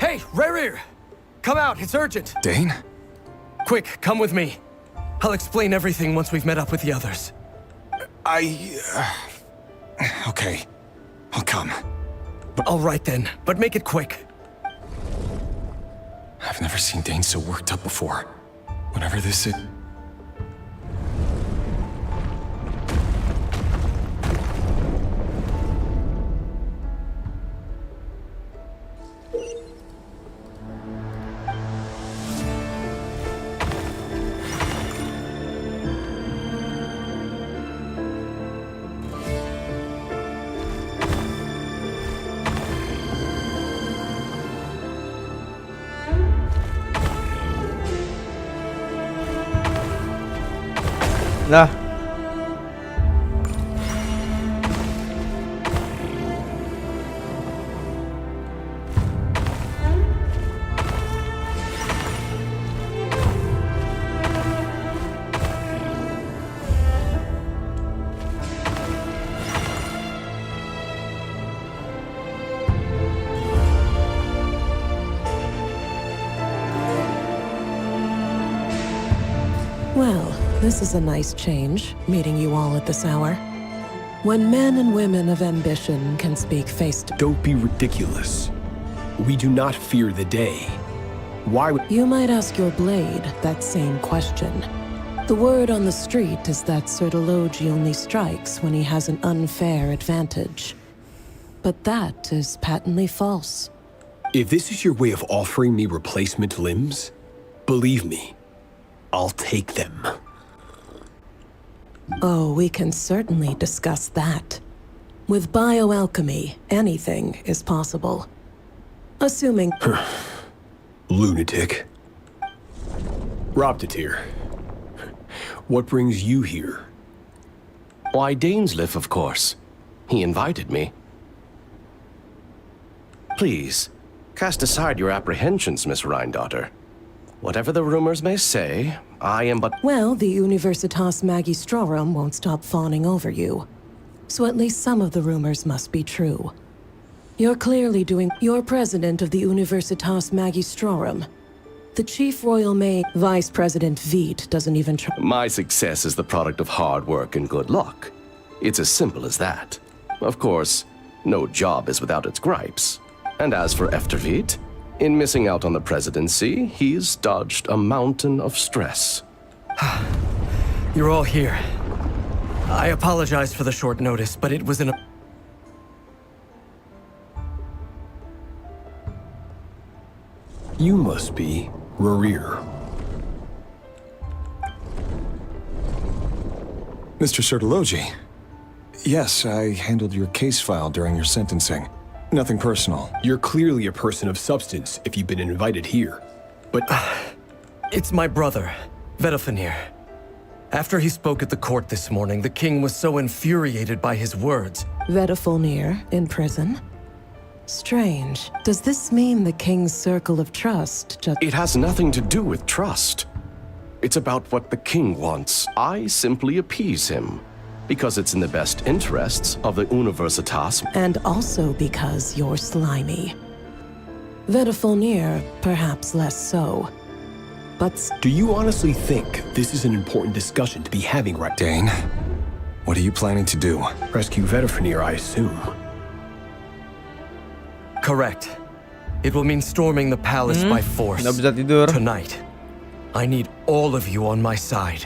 Hey, Rerir! Come out, it's urgent! Dane? Quick, come with me. I'll explain everything once we've met up with the others. Okay. I'll come. All right then, but make it quick. I've never seen Dane so worked up before. Whatever this is... Lah. Well, this is a nice change, meeting you all at this hour. When men and women of ambition can speak face to... Don't be ridiculous. We do not fear the day. Why would... You might ask your blade that same question. The word on the street is that Sertologi only strikes when he has an unfair advantage. But that is patently false. If this is your way of offering me replacement limbs, believe me, I'll take them. Oh, we can certainly discuss that. With bioalchemy, anything is possible. Assuming... Lunatic. Robtatir. What brings you here? Why, Dainsleif, of course. He invited me. Please, cast aside your apprehensions, Miss Rheindotter. Whatever the rumors may say, I am but... Well, the Universitas Magistrorum won't stop fawning over you. So at least some of the rumors must be true. You're clearly doing... You're president of the Universitas Magistrorum. The chief royal maid, Vice President Veet, doesn't even try... My success is the product of hard work and good luck. It's as simple as that. Of course, no job is without its gripes. And as for Efterveet, in missing out on the presidency, he's dodged a mountain of stress. You're all here. I apologize for the short notice, but it was an... You must be Rarir. Mr. Sertologi. Yes, I handled your case file during your sentencing. Nothing personal. You're clearly a person of substance if you've been invited here. But... It's my brother, Vedofenir. After he spoke at the court this morning, the king was so infuriated by his words. Vedofenir in prison? Strange. Does this mean the king's circle of trust just... It has nothing to do with trust. It's about what the king wants. I simply appease him. Because it's in the best interests of the Universitas. And also because you're slimy. Vedofenir, perhaps less so. But... Do you honestly think this is an important discussion to be having right... Dane, what are you planning to do? Rescue Vedofenir, I assume. Correct. It will mean storming the palace by force. Tonight. I need all of you on my side.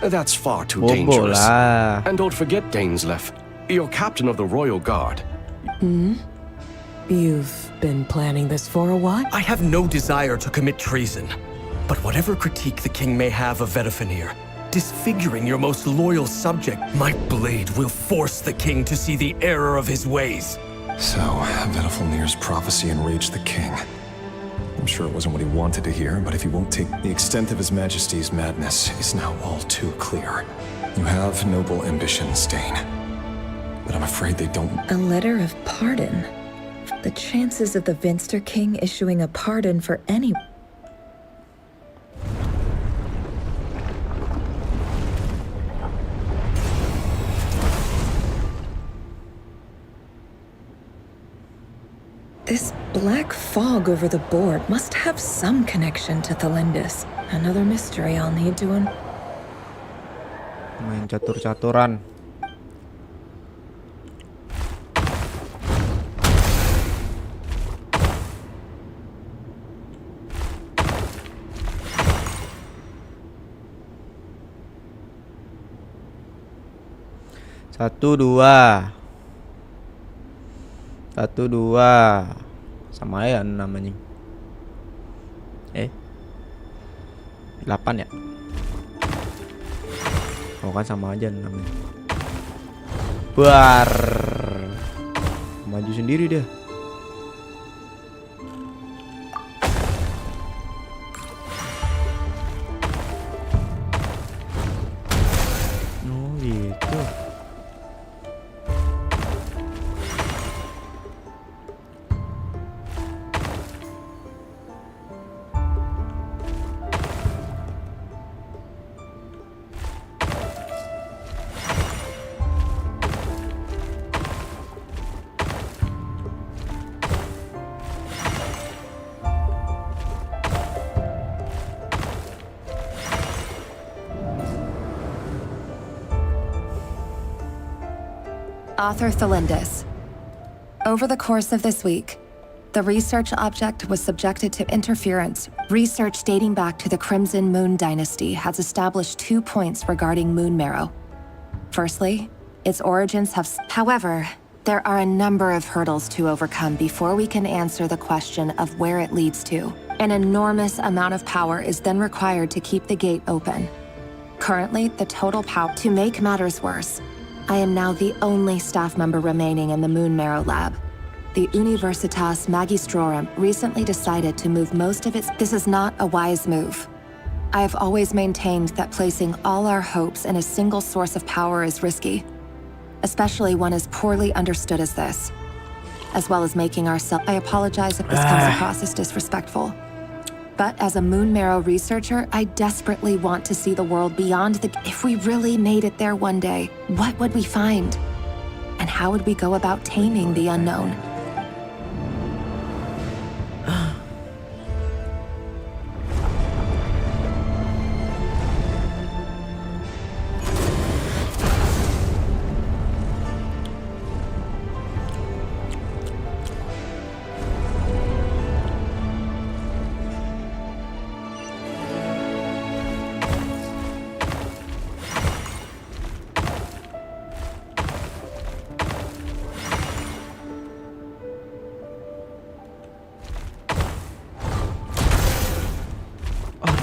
That's far too dangerous. And don't forget, Dainsleif, you're captain of the Royal Guard. You've been planning this for a while? I have no desire to commit treason. But whatever critique the king may have of Vedofenir, disfiguring your most loyal subject, my blade will force the king to see the error of his ways. So, Vedofenir's prophecy enraged the king. I'm sure it wasn't what he wanted to hear, but if he won't take the extent of His Majesty's madness is now all too clear. You have noble ambitions, Dane. But I'm afraid they don't... A letter of pardon? The chances of the Vinster King issuing a pardon for any... This black fog over the board must have some connection to Thelindis. Another mystery I'll need to Main catur-caturan. 1, 2. 1, 2. Sama ya namanya. 8 ya? Oh kan sama aja namanya. Buar. Maju sendiri dia. Oh gitu. Author Thelindis. Over the course of this week, the research object was subjected to interference. Research dating back to the Crimson Moon Dynasty has established 2 points regarding moon marrow. Firstly, its origins have... However, there are a number of hurdles to overcome before we can answer the question of where it leads to. An enormous amount of power is then required to keep the gate open. Currently, the total power... To make matters worse, I am now the only staff member remaining in the Moon Marrow lab. The Universitas Magistrorum recently decided to move most of its... This is not a wise move. I have always maintained that placing all our hopes in a single source of power is risky, especially one as poorly understood as this, as well as making ourselves... I apologize if this comes across as disrespectful. But as a Moon Marrow researcher, I desperately want to see the world beyond the... If we really made it there one day, what would we find? And how would we go about taming the unknown?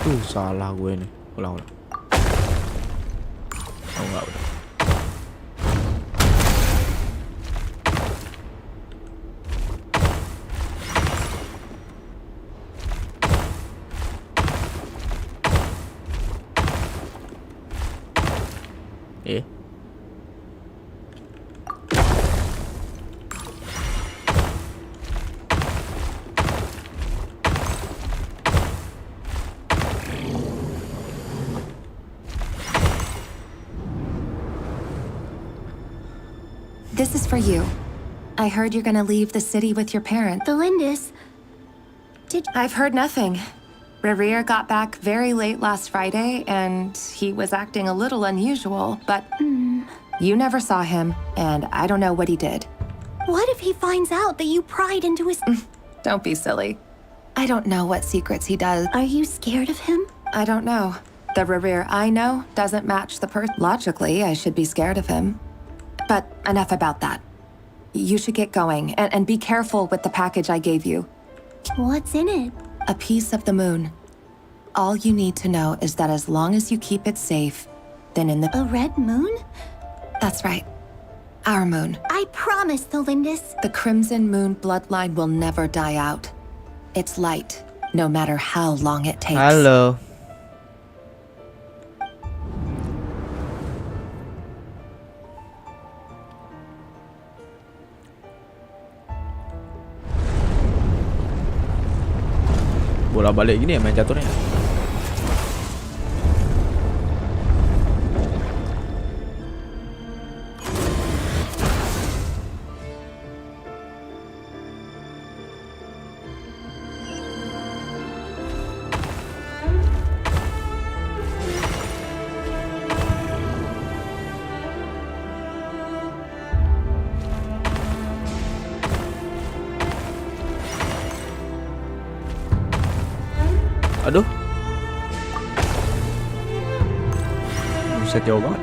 Aduh, salah gue nih. Ulang. Oh enggak udah. This is for you. I heard you're gonna leave the city with your parents. Thelindis, I've heard nothing. Rerir got back very late last Friday, and he was acting a little unusual, but you never saw him, and I don't know what he did. What if he finds out that you pried into his... Don't be silly. I don't know what secrets he does. Are you scared of him? I don't know. The Rerir I know doesn't match the person. Logically, I should be scared of him. But enough about that. You should get going, and be careful with the package I gave you. What's in it? A piece of the moon. All you need to know is that as long as you keep it safe, then in the... A red moon? That's right. Our moon. I promise, Thelindis. The Crimson Moon bloodline will never die out. It's light, no matter how long it takes. Halo. Bola balik gini ya main caturnya. Aduh. Buset jauh banget.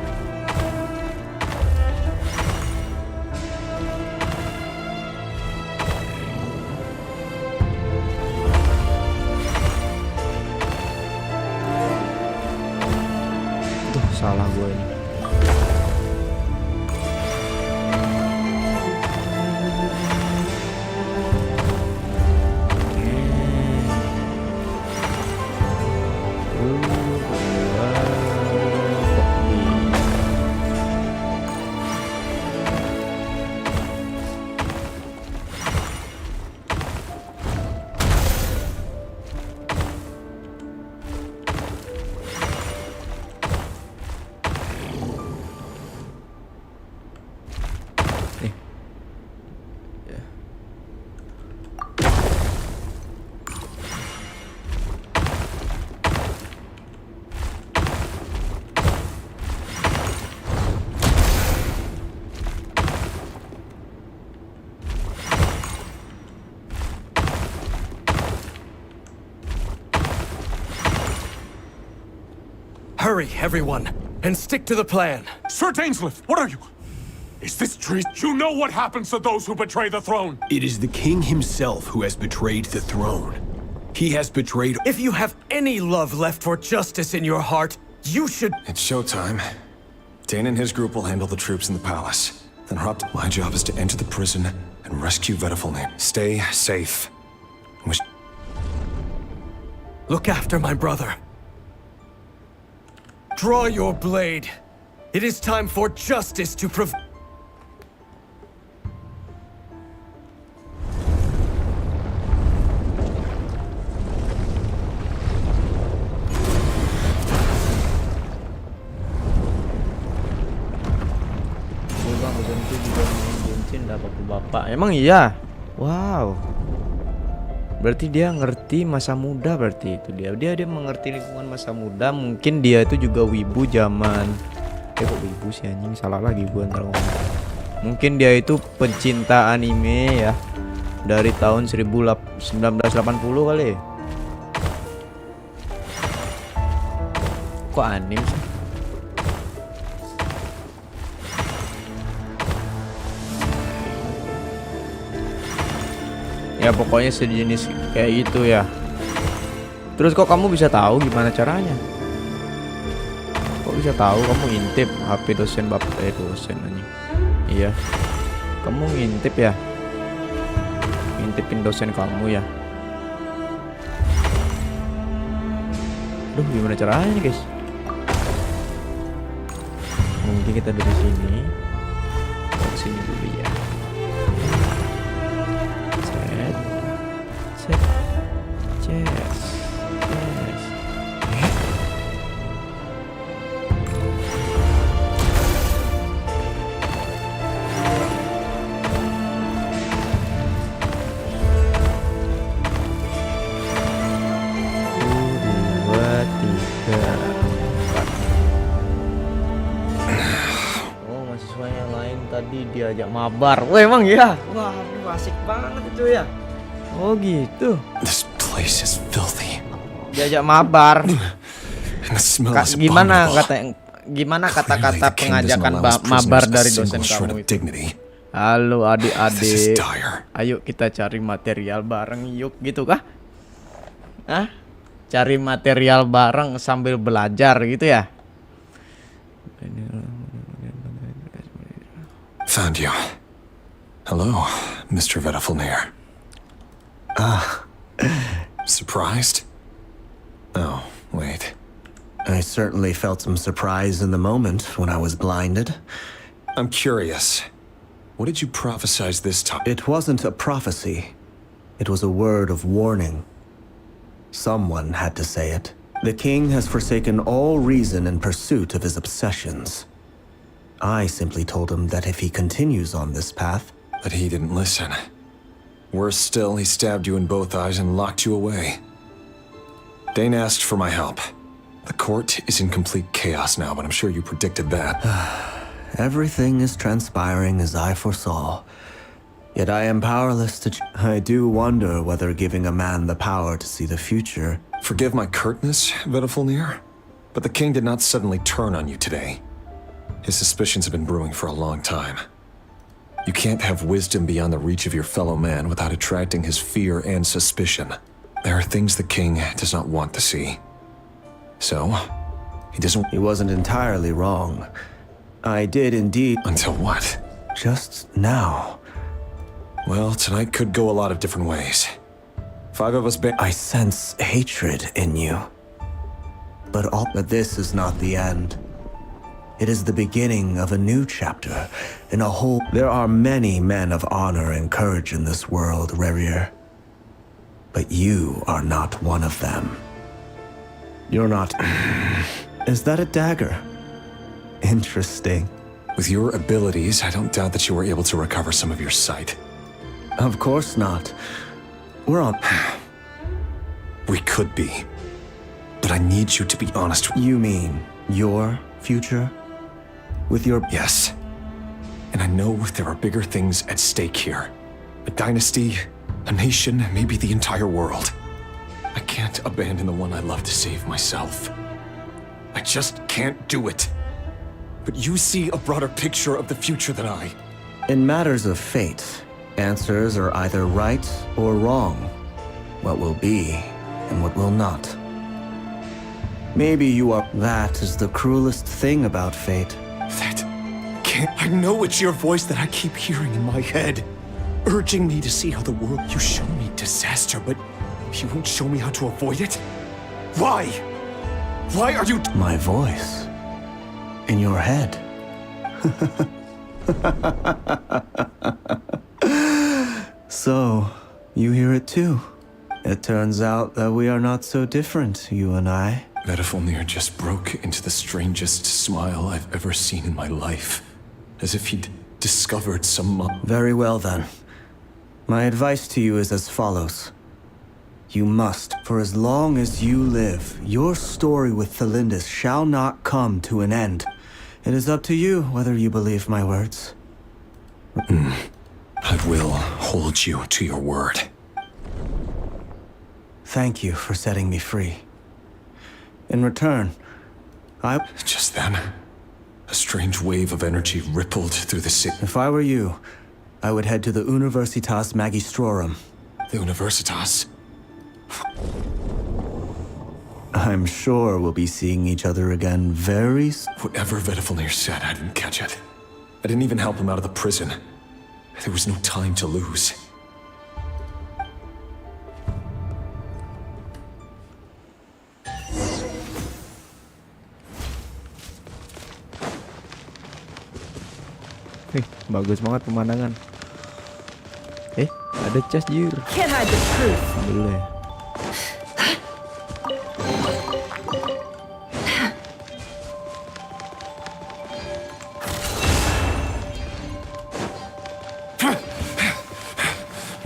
salah gue ini. Hurry, everyone, and stick to the plan. Sir Dainsleif, what are you? Is this treason? You know what happens to those who betray the throne. It is the king himself who has betrayed the throne. He has betrayed... If you have any love left for justice in your heart, you should... It's showtime. Dane and his group will handle the troops in the palace. Then my job is to enter the prison and rescue Vedafilnir. Stay safe. Look after my brother. Draw your blade. It is time for justice to prevail. Genshin dah bapak-bapak. Emang iya? Wow. Berarti dia ngerti masa muda, berarti itu dia mengerti lingkungan masa muda. Mungkin dia itu juga wibu zaman kok wibu sih anjing, salah lagi gua ntar ngomong. Mungkin dia itu pencinta anime ya, dari tahun 1980 kali. Kok anime sih? Ya pokoknya sejenis kayak gitu ya. Terus kok kamu bisa tahu gimana caranya? Kok bisa tahu? Kamu ngintip HP dosen bapak dosen anjing. Iya. Kamu ngintip ya? Ngintipin dosen kamu ya? Aduh, gimana caranya nih, guys? Mungkin kita dari sini. Dari sini dulu ya. Diajak mabar. Wah, emang ya? Wah, asik banget itu ya. Oh gitu. This place is filthy. Diajak mabar. Gimana kata-kata pengajakan mabar dari dosen kamu itu? Halo adik-adik. Ayo kita cari material bareng yuk, gitu kah? Hah? Cari material bareng sambil belajar gitu ya? Found you. Hello, Mr. Vedafilnir. Surprised? Oh, wait. I certainly felt some surprise in the moment when I was blinded. I'm curious. What did you prophesize this time? It wasn't a prophecy. It was a word of warning. Someone had to say it. The king has forsaken all reason in pursuit of his obsessions. I simply told him that if he continues on this path... But he didn't listen. Worse still, he stabbed you in both eyes and locked you away. Dane asked for my help. The court is in complete chaos now, but I'm sure you predicted that. Everything is transpiring as I foresaw. Yet I am powerless to... I do wonder whether giving a man the power to see the future... Forgive my curtness, Vedafilnir, but the king did not suddenly turn on you today. His suspicions have been brewing for a long time. You can't have wisdom beyond the reach of your fellow man without attracting his fear and suspicion. There are things the king does not want to see. So, He wasn't entirely wrong. I did indeed. Until what? Just now. Well, tonight could go a lot of different ways. 5 of us I sense hatred in you. But this is not the end. It is the beginning of a new chapter in a whole... There are many men of honor and courage in this world, Rerir. But you are not one of them. You're not... Is that a dagger? Interesting. With your abilities, I don't doubt that you were able to recover some of your sight. Of course not. We're on... We could be. But I need you to be honest. You mean your future? With your... Yes. And I know there are bigger things at stake here. A dynasty, a nation, maybe the entire world. I can't abandon the one I love to save myself. I just can't do it. But you see a broader picture of the future than I. In matters of fate, answers are either right or wrong. What will be and what will not. Maybe you are... That is the cruelest thing about fate. That can't... I know it's your voice that I keep hearing in my head. Urging me to see how the world... You show me disaster, but you won't show me how to avoid it? Why? Why are you... My voice. In your head. So, you hear it too. It turns out that we are not so different, you and I. Vedifulnir just broke into the strangest smile I've ever seen in my life. As if he'd discovered some... Very well then. My advice to you is as follows. You must, for as long as you live, your story with Thelindis shall not come to an end. It is up to you whether you believe my words. I will hold you to your word. Thank you for setting me free. In return, Just then, a strange wave of energy rippled through the city. If I were you, I would head to the Universitas Magistrorum. The Universitas? I'm sure we'll be seeing each other again very soon. Whatever Vedifulnir said, I didn't catch it. I didn't even help him out of the prison. There was no time to lose. Bagus banget pemandangan. Ada chest jir. Can't hide the truth. Boleh.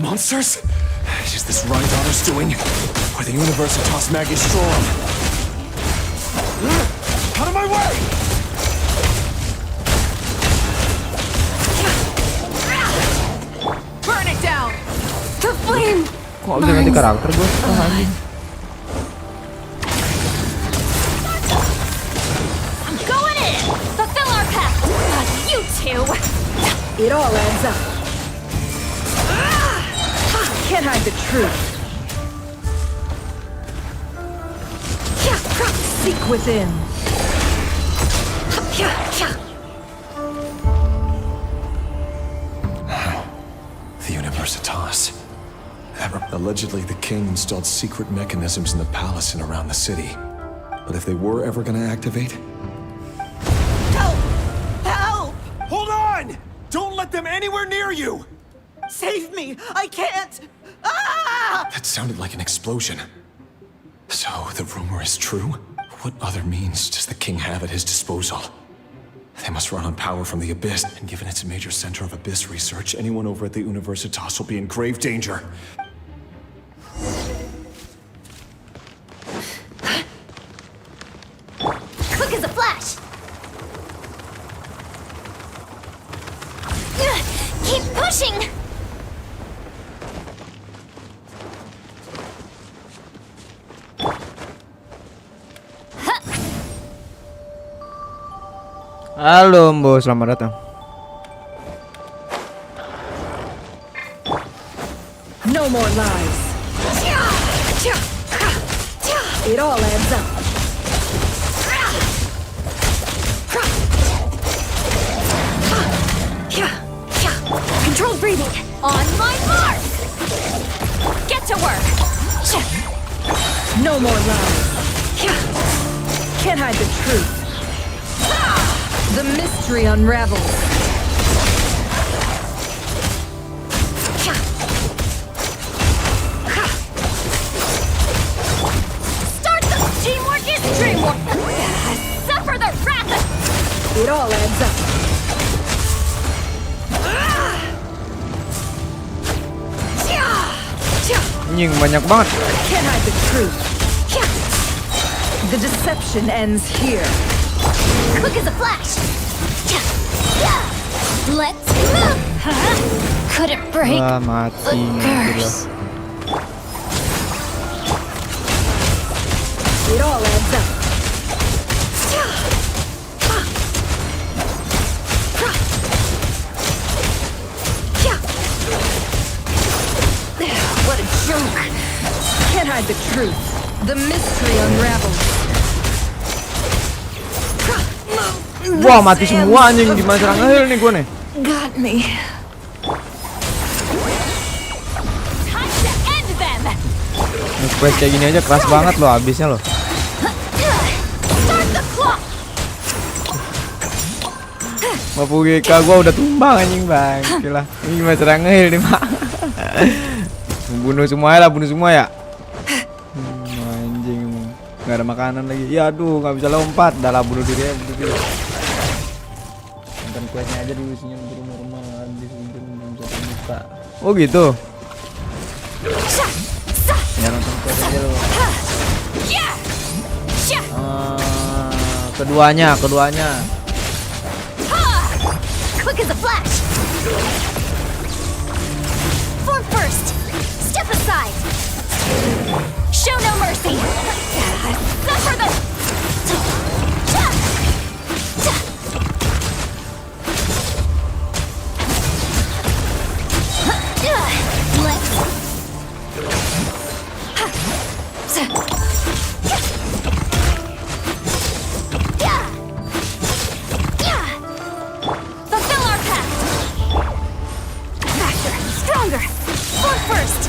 Monsters? Is this Rhydotter's doing? Or the Universitas Magistrorum? Out of my way! Burn it down! The flame! Kok udah ganti karakter gue? I'm going in! Fulfill our pact! You two! It all adds up. Can't hide the truth. Seek within. The Universitas. Allegedly, the king installed secret mechanisms in the palace and around the city. But if they were ever going to activate... Help! Help! Hold on! Don't let them anywhere near you! Save me! I can't! Ah! That sounded like an explosion. So, the rumor is true? What other means does the king have at his disposal? They must run on power from the Abyss, and given it's a major center of Abyss research, anyone over at the Universitas will be in grave danger. Quick as a flash! Keep pushing! Halo Mbo, selamat datang. No more lies. It all adds up. Can't hide the truth. The mystery unravels. Start the teamwork is dreamwork. Suffer the wrath. It all adds up. Anjing banyak banget. Can't hide the truth. The deception ends here. Quick as a flash. Let's move. Couldn't break Wah, mati curse. It all adds up. What a joke. Can't hide the truth. The mystery unravels. Wah, mati semua anjing di masa akhir nih gue nih. Got me. Time to end them. Ini quest kayak gini aja keras banget loh habisnya loh. Start the clock. Mapu GK gue udah tumbang anjing bang. Gila. Ini masa akhir nih mak. Bunuh semua ya lah, bunuh semua ya. Anjing nggak ada makanan lagi. Ya aduh nggak bisa lompat. Dah lah bunuh diri ya, bunuh diri. Nonton questnya aja dulu isinya normal habis itu bisa buka. Oh gitu. Ya nonton quest aja lo. Keduanya. Quick as a flash. Form first. Step aside. Show no mercy. Suffer the. Fulfill our pact. Faster, stronger. Form first.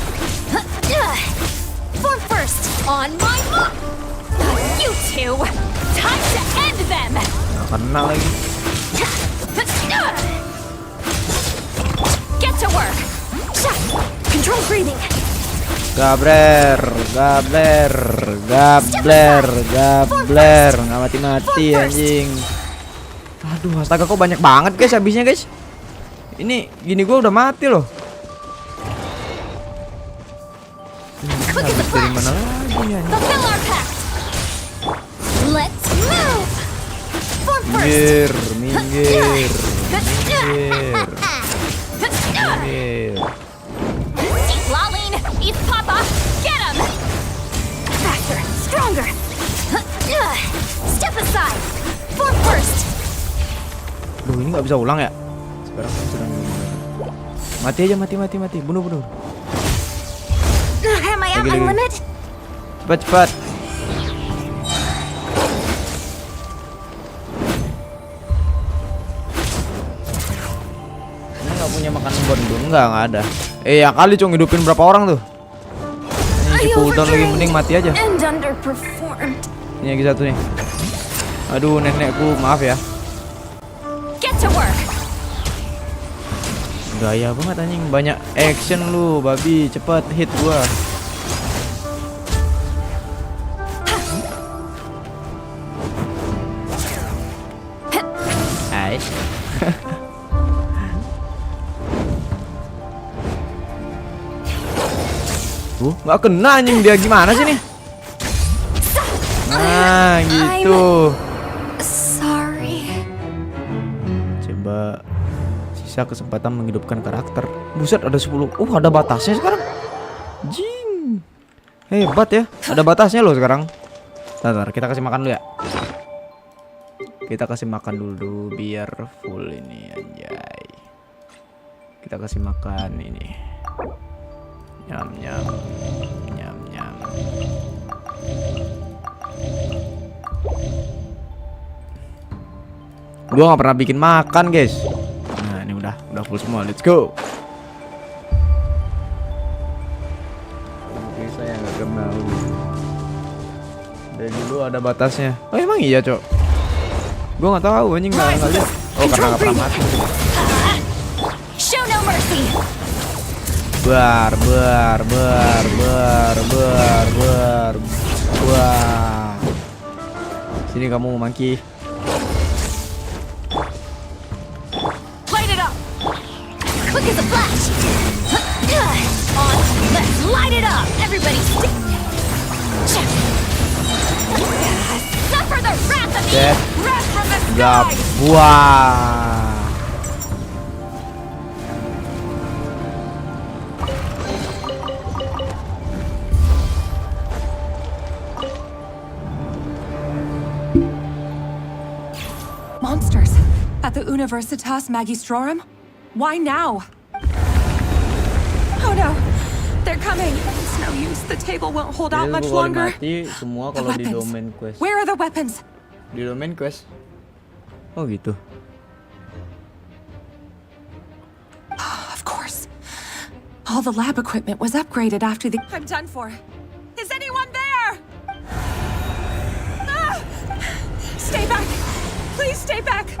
Form first. On my mark. You two. Time to end them. Nggak kena lagi. Get to work. Control breathing. Gabler. Nggak mati-mati anjing. Aduh, astaga kok banyak banget guys habisnya guys. Ini gini gua udah mati loh. Habis dari mana lagi ya? Fulfill our pact. Let's move. Form first. Minggir. See Laline, eat Papa. Get him. Faster, stronger. Step aside. Form first. Duh, ini nggak bisa ulang ya? Sekarang sedang mati aja, mati. Bunuh. Am I at my limit? Cepat. Ini nggak punya makanan bondong, nggak ada. Ya kali cong hidupin berapa orang tuh? Ini cooldown lagi, mending mati aja. And underperformed. Ini lagi satu nih. Aduh nenekku, maaf ya. Get to work. Gaya banget anjing, banyak action lu, babi. Cepet hit gua. Hai. Nggak kena anjing, dia gimana sih nih? Nah, gitu. Sorry. Coba sisa kesempatan menghidupkan karakter. Buset, ada 10. Ada batasnya sekarang. Jing. Hebat ya. Ada batasnya loh sekarang. Bentar, kita kasih makan dulu ya. Kita kasih makan dulu biar full ini anjay. Kita kasih makan ini. Nyam. Gua nggak pernah bikin makan guys. Nah ini udah full semua. Let's go. Oke, saya nggak kenal. Dari dulu ada batasnya. Oh emang iya cok? Gue nggak tahu anjing nggak lihat. Oh karena nggak pernah mati. Show no mercy. Wah. Sini kamu monkey. Light it up. Quick as a flash. On, let's light it up. Everybody. Suffer the wrath of me. Wrath from the sky. Wah. Monsters at the Universitas Magistrorum? Why now? Oh no, they're coming. It's no use. The table won't hold out much longer. Mati semua kalau di domain quest. Where are the weapons? Di domain quest. Oh gitu. Of course. All the lab equipment was upgraded after the... I'm done for. Is anyone there? Ah! Stay back. Please stay back.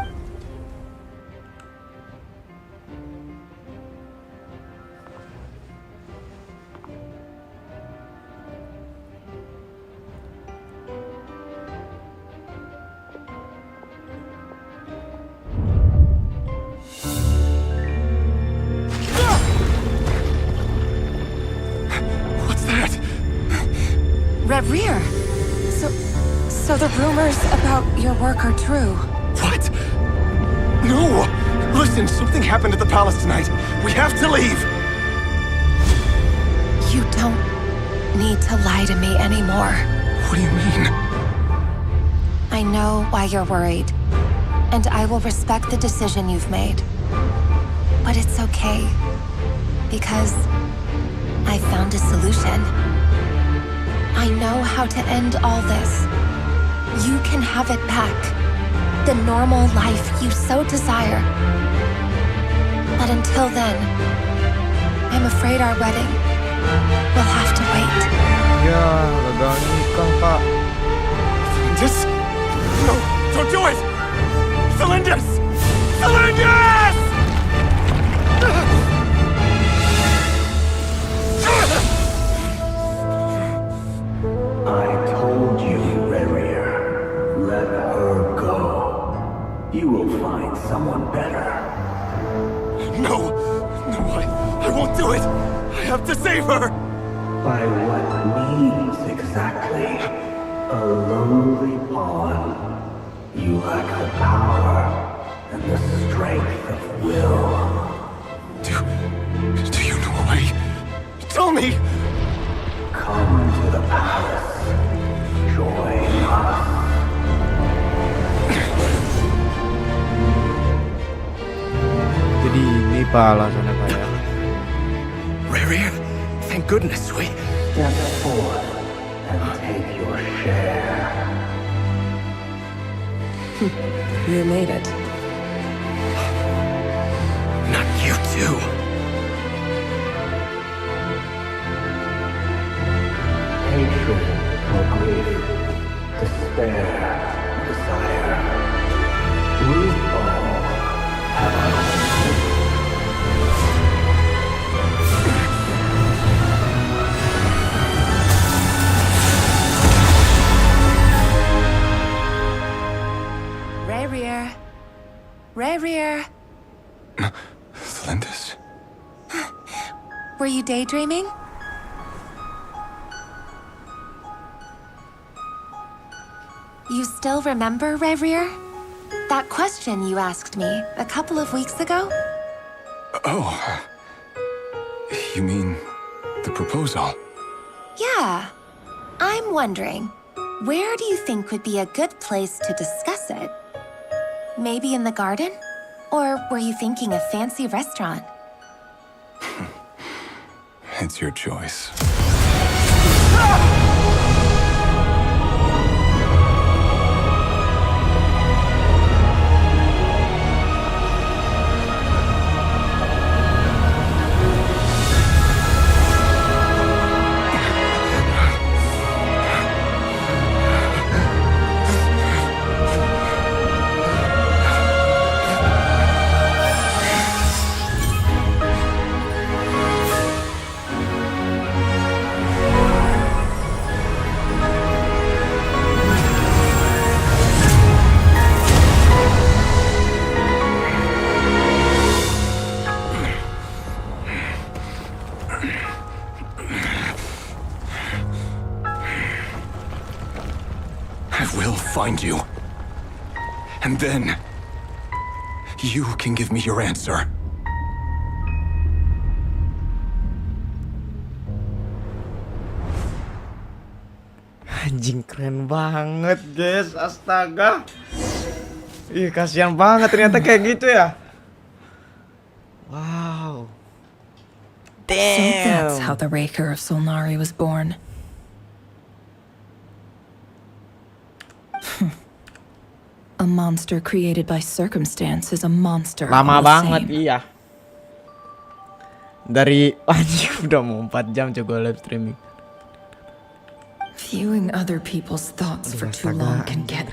Rear. So the rumors about your work are true. What? No! Listen, something happened at the palace tonight. We have to leave! You don't need to lie to me anymore. What do you mean? I know why you're worried, and I will respect the decision you've made. But it's okay, because I found a solution. I know how to end all this. You can have it back. The normal life you so desire. But until then, I'm afraid our wedding will have to wait. Ya, gagal nikah, Kak. Celindus? No, don't do it! Celindus! Celindus! I told you, Rerir. Let her go. You will find someone better. No, I won't do it! I have to save her! By what means exactly? A lowly pawn. You lack the power and the strength of will. Do you know a way? Tell me! Come to the palace. Join us. Jadi ini alasannya Pak ya. Rerir, thank goodness we... Step forth and take your share. You made it. Not you too. Hatred or grief, despair, desire. We all have our own. Rerir. Celindus? Were you daydreaming? You still remember, Rerir? That question you asked me a couple of weeks ago? Oh. You mean the proposal? Yeah. I'm wondering, where do you think would be a good place to discuss it? Maybe in the garden? Or were you thinking a fancy restaurant? It's your choice. find you. And then, you can give me your answer. Anjing keren banget guys, astaga. Ih kasihan banget ternyata kayak gitu ya. Wow. So that's how the Raker of Solnari was born. A monster created by circumstance is a monster. Lama all the banget same. iya. Dari anjing udah mau 4 jam coba live streaming. Viewing other people's thoughts for too long can get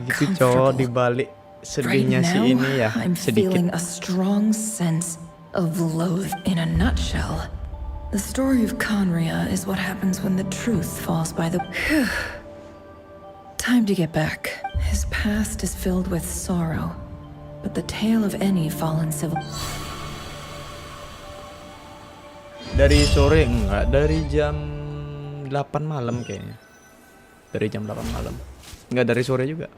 Gitu cowok di balik sedihnya si ini ya I'm sedikit. feeling a strong sense of loath. In a nutshell, the story of Conria is what happens when the truth falls by the... Time to get back. His past is filled with sorrow, but the tale of any fallen civil... Dari sore enggak, dari jam 8 malam kayaknya. Dari jam 8 malam. Enggak dari sore juga.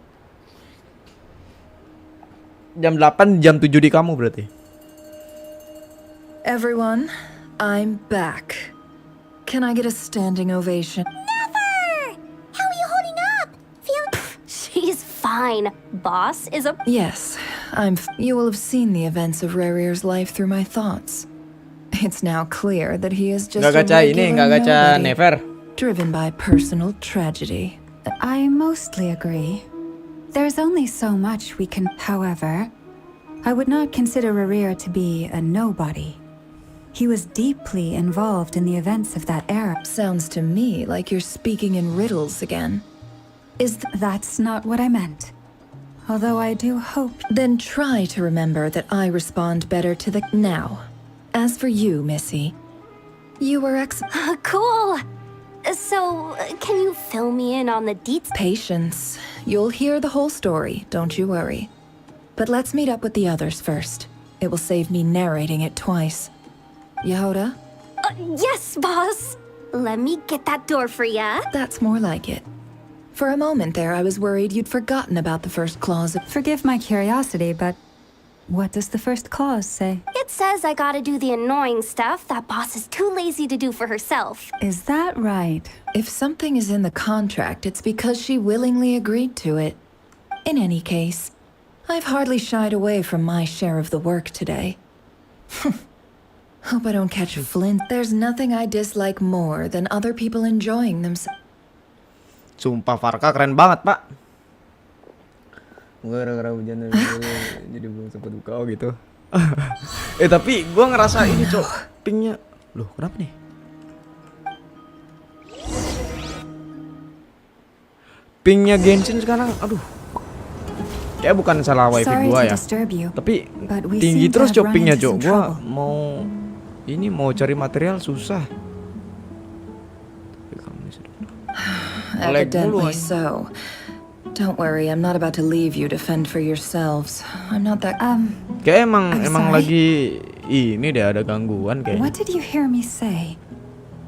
Jam 8, jam 7 di kamu berarti. Everyone, I'm back. Can I get a standing ovation? Never! How are you holding up? She's fine. Boss is a... Yes, you will have seen the events of Rarir's life through my thoughts. It's now clear that he is just a regular nobody, driven by personal tragedy. I mostly agree. There's only so much we can... However, I would not consider Rarir to be a nobody. He was deeply involved in the events of that era. Sounds to me like you're speaking in riddles again. That's not what I meant. Although I do hope... Then try to remember that I respond better to the... Now, as for you, Missy, you were Cool! So, can you fill me in on the deets? Patience. You'll hear the whole story, don't you worry. But let's meet up with the others first. It will save me narrating it twice. Yehoda? Yes, boss! Let me get that door for ya. That's more like it. For a moment there, I was worried you'd forgotten about the first clause. Forgive my curiosity, but what does the first clause say? It says I gotta do the annoying stuff that boss is too lazy to do for herself. Is that right? If something is in the contract, it's because she willingly agreed to it. In any case, I've hardly shied away from my share of the work today. Hope I don't catch Flint. There's nothing I dislike more than other people enjoying themselves. Sumpah Farka keren banget pak. Gara-gara hujan jadi belum sempat buka gitu. Tapi gua ngerasa ini cok pingnya. Loh kenapa nih? Pingnya Genshin sekarang, aduh. Kayak bukan salah wifi gua ya. Tapi tinggi terus cok pingnya cok. Gua mau cari material susah. Evidently so. Don't worry, I'm not about to leave you to fend for yourselves. I'm not that... Kayak emang lagi ini deh ada gangguan kayaknya. What did you hear me say?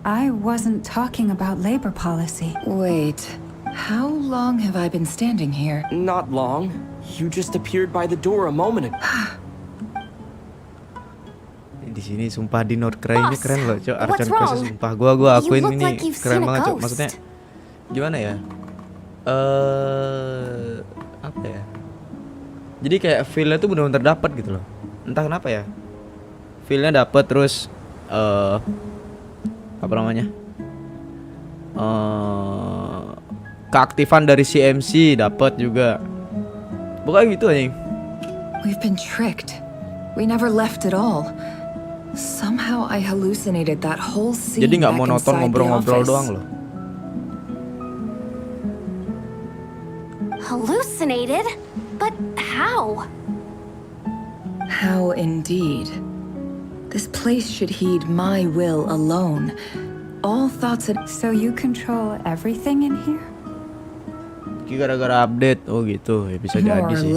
I wasn't talking about labor policy. Wait, how long have I been standing here? Not long. You just appeared by the door a moment ago. Di sini sumpah di North Cry ini keren loh, cok. Archon proses sumpah gua akuin ini keren banget, cok. Maksudnya gimana ya? Apa ya? Jadi kayak feel-nya tuh benar-benar terdapat gitu loh. Entah kenapa ya. Feel-nya dapet terus apa namanya? Keaktifan dari CMC dapet juga. Pokoknya gitu anjing. We've been tricked. We never left at all. Somehow I hallucinated that whole scene. Jadi nggak monoton ngobrol-ngobrol doang loh. Hallucinated? But how? How indeed. This place should heed my will alone. All thoughts and... So you control everything in here? Gara-gara update, oh gitu, ya bisa jadi sih.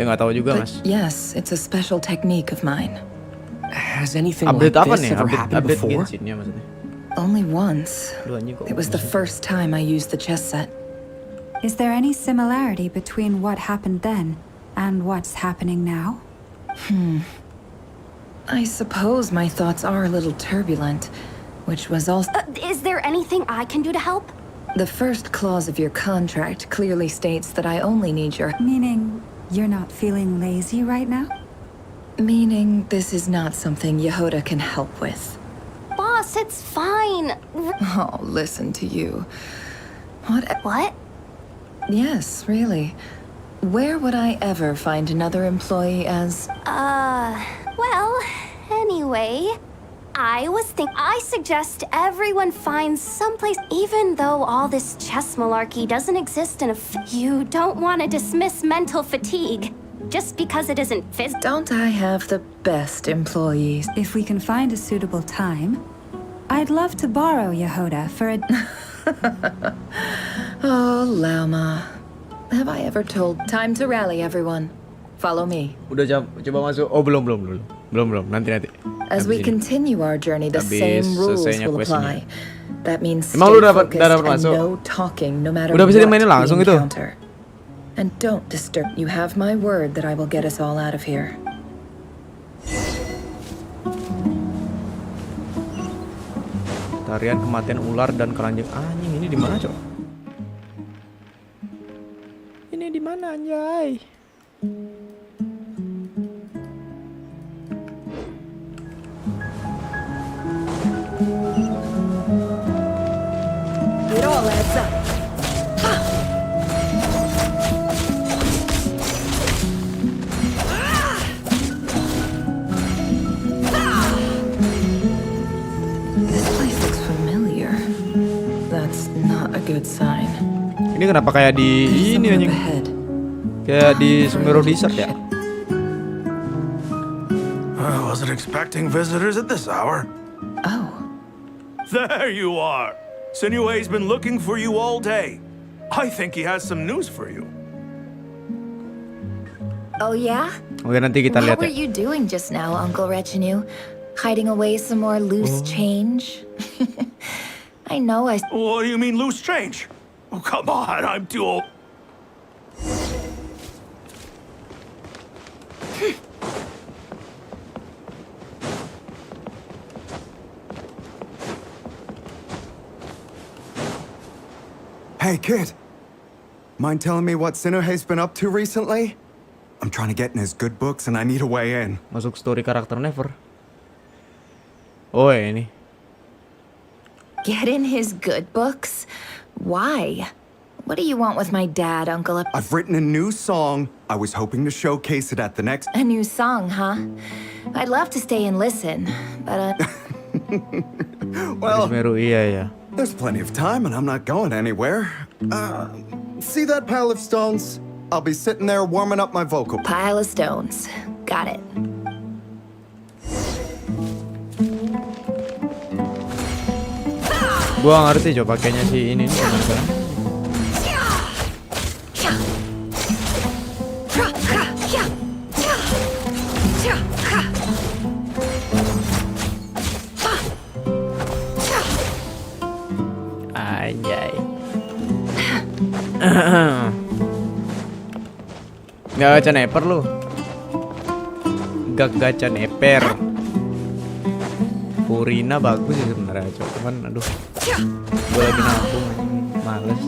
Nggak tahu juga mas. Yes, it's a special technique of mine. Has anything update like apa this nih? ever happened before? Genshin-nya, maksudnya. Only once. It was the first time I used the chess set. Is there any similarity between what happened then and what's happening now? I suppose my thoughts are a little turbulent, which was also... Is there anything I can do to help? The first clause of your contract clearly states that I only need your... Meaning, you're not feeling lazy right now? Meaning this is not something Yehuda can help with. Boss, it's fine. Oh, listen to you. What? Yes, really. Where would I ever find another employee as... Well, anyway, I suggest everyone finds someplace, even though all this chess malarkey doesn't exist you don't want to dismiss mental fatigue just because it isn't physical. Don't I have the best employees? If we can find a suitable time, I'd love to borrow Yehuda for a... Oh, Lama. Have I ever told... Time to rally, everyone. Follow me. Udah coba masuk. Oh, belum. Nanti. As we continue our journey, the same rules will apply. That means stay Emang lu dapat focused and masuk? no talking, no matter Udah what bisa dimainin we langsung itu? encounter. And don't disturb. You have my word that I will get us all out of here. Tarian kematian ular dan keranjang. Anjing, ini di mana, Cok? Ini di mana, anjay? It all adds up. This place looks familiar. That's not a good sign. Ini kenapa kayak di ini anjing? Kayak di Sumeru Desert ya? I wasn't expecting visitors at this hour. Oh. There you are. Sinue's been looking for you all day. I think he has some news for you. Oh yeah? Oke, nanti kita lihat What were ya. you doing just now, Uncle Retinue? Hiding away some more loose change? I know I... What do you mean loose change? Oh, come on, I'm too old. Hey, kid. Mind telling me what Sinuhe's been up to recently? I'm trying to get in his good books and I need a way in. Masuk story karakter Never. Oh, ini. Get in his good books? Why? What do you want with my dad, Uncle? I've written a new song. I was hoping to showcase it at the next... A new song, huh? I'd love to stay and listen, but Well, Sumeru, iya ya. there's plenty of time and I'm not going anywhere. See that pile of stones? I'll be sitting there warming up my vocal. Pile of stones. Got it. Gua ngerti coba pakainya si ini nih kan. Anjay. Nggak gacha neper lu. Gak gacha neper. Purina bagus sih sebenarnya, cuman aduh. Gue lagi nabung, males.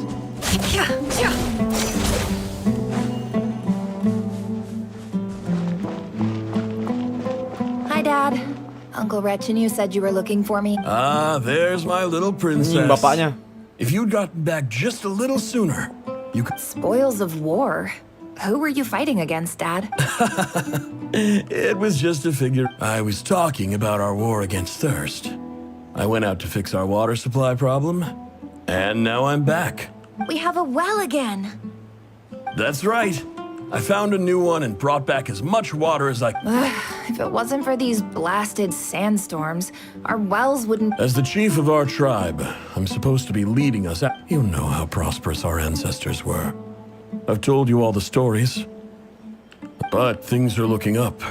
Hi, Dad. Uncle Retinue said you were looking for me. Ah, there's my little princess. Bapaknya. If you'd gotten back just a little sooner, you could... Spoils of war. Who were you fighting against, Dad? It was just a figure. I was talking about our war against thirst. I went out to fix our water supply problem, and now I'm back. We have a well again. That's right. I found a new one and brought back as much water as I... If it wasn't for these blasted sandstorms, our wells wouldn't... As the chief of our tribe, I'm supposed to be leading us out. You know how prosperous our ancestors were. I've told you all the stories. But things are looking up.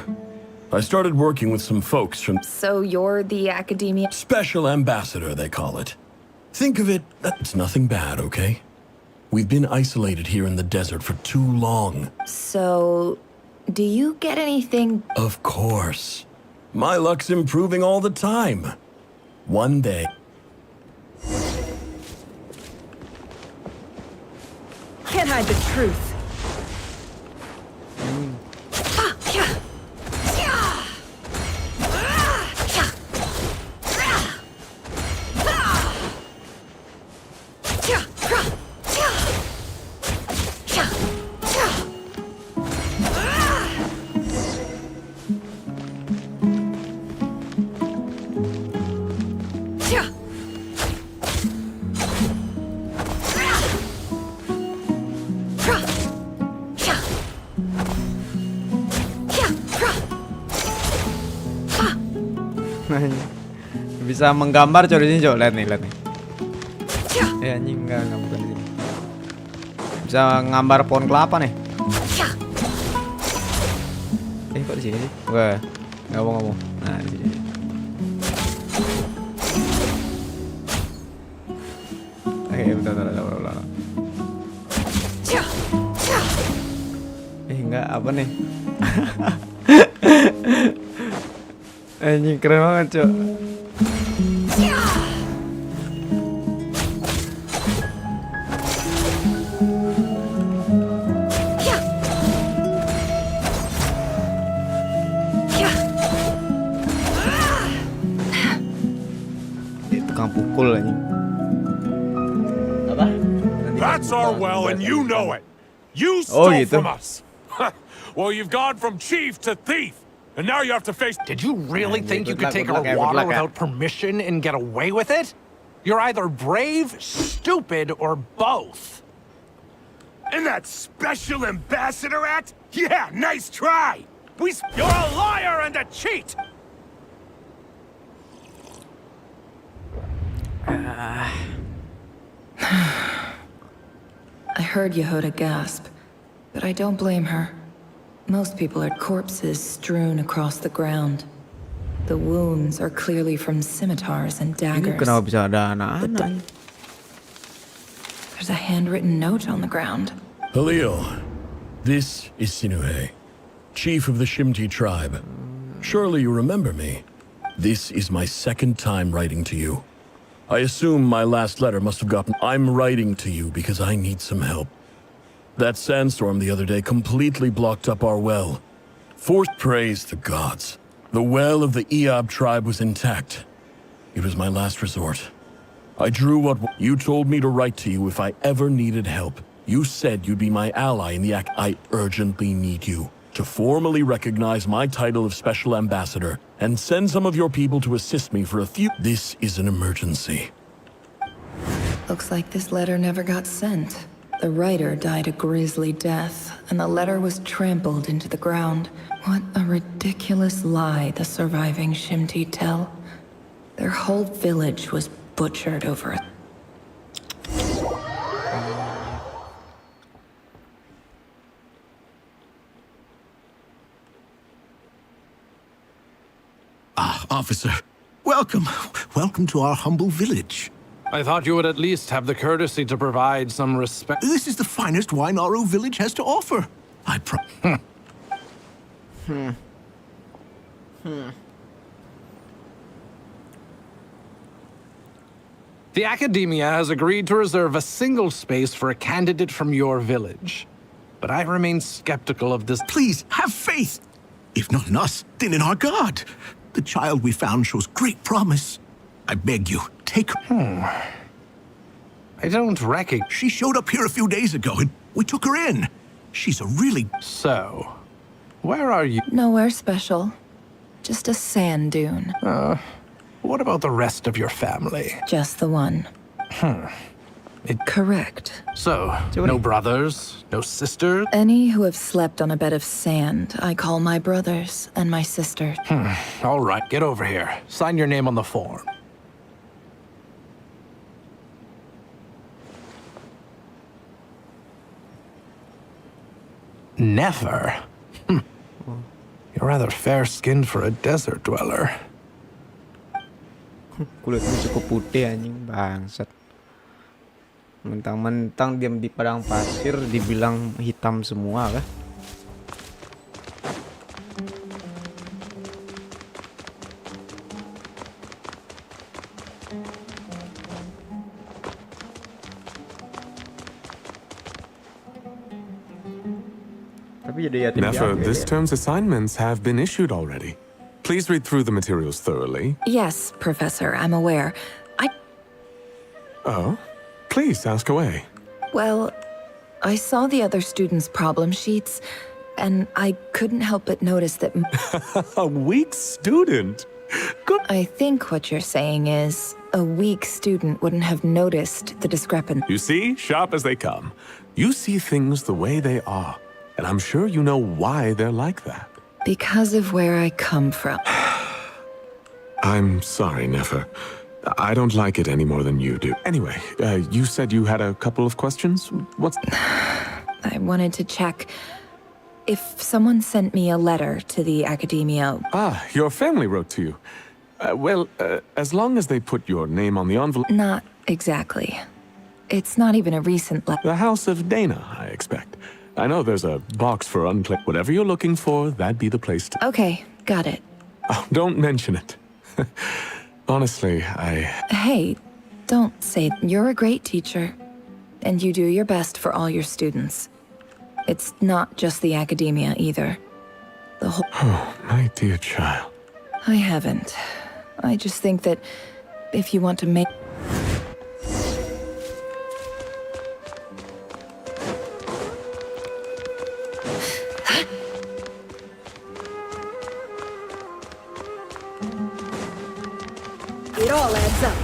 I started working with some folks from... So you're the academia... Special ambassador, they call it. Think of it, that's nothing bad, okay? We've been isolated here in the desert for too long. So, do you get anything? Of course. My luck's improving all the time. One day. Can't hide the truth. Bisa menggambar coba di sini, coba lihat nih. Anjing enggak bukan di sini. Bisa ngambar pohon kelapa nih. Kok di sini sih? Wah, ngomong-ngomong. Nah, di sini. Bentar. Enggak apa nih? Anjing keren banget, Cok. Tukang pukul anjing. Apa? That's our well, and you know it. You stole gitu. from us. Well, you've gone from chief to thief, and now you have to face. Did you really think you could take our water without permission and get away with it? You're either brave, stupid, or both. And that special ambassador act? Yeah, nice try. You're a liar and a cheat. I heard Yehuda gasp, but I don't blame her. Most people are corpses strewn across the ground. The wounds are clearly from scimitars and daggers. Kenapa bisa ada anak-anak? There's a handwritten note on the ground. Halil, this is Sinuhe, chief of the Shimti tribe. Surely you remember me. This is my second time writing to you. I assume my last letter must have gotten. I'm writing to you because I need some help. That sandstorm the other day completely blocked up our well. Praise the gods. The well of the Eob tribe was intact. It was my last resort. I drew what you told me to write to you if I ever needed help. You said you'd be my ally in the act. I urgently need you to formally recognize my title of Special Ambassador and send some of your people to assist me for a few. This is an emergency. Looks like this letter never got sent. The writer died a grisly death, and the letter was trampled into the ground. What a ridiculous lie the surviving Shimti tell. Their whole village was butchered over it. Officer, welcome. Welcome to our humble village. I thought you would at least have the courtesy to provide some respect. This is the finest wine our village has to offer. The Academia has agreed to reserve a single space for a candidate from your village. But I remain skeptical of this. Please, have faith. If not in us, then in our God. The child we found shows great promise. I beg you, take her. I don't recognize. She showed up here a few days ago, and we took her in. She's a really... So, where are you? Nowhere special. Just a sand dune. What about the rest of your family? Just the one. Correct. So, no brothers, no sisters? Any who have slept on a bed of sand, I call my brothers and my sisters. All right, get over here. Sign your name on the form. Never? You're rather fair-skinned for a desert dweller. Kulitnya cukup putih anjing, bangsat. Mentang-mentang diam di padang pasir dibilang hitam semua kah? Nefer, this term's assignments have been issued already. Please read through the materials thoroughly. Yes, Professor, I'm aware. Oh? Please, ask away. Well, I saw the other students' problem sheets, and I couldn't help but notice that... A weak student? Good. I think what you're saying is, a weak student wouldn't have noticed the discrepancy. You see, sharp as they come. You see things the way they are, and I'm sure you know why they're like that. Because of where I come from. I'm sorry, Nefer. I don't like it any more than you do. Anyway, you said you had a couple of questions? What's... I wanted to check if someone sent me a letter to the academia. Ah, your family wrote to you. As long as they put your name on the envelope... Not exactly. It's not even a recent letter. The House of Dana, I expect. I know there's a box for unclaimed. Whatever you're looking for, that'd be the place to... Okay, got it. Oh, don't mention it. Honestly, Hey, don't say... You're a great teacher, and you do your best for all your students. It's not just the academia, either. The whole... Oh, my dear child. I haven't. I just think that if you want to make... It all adds up.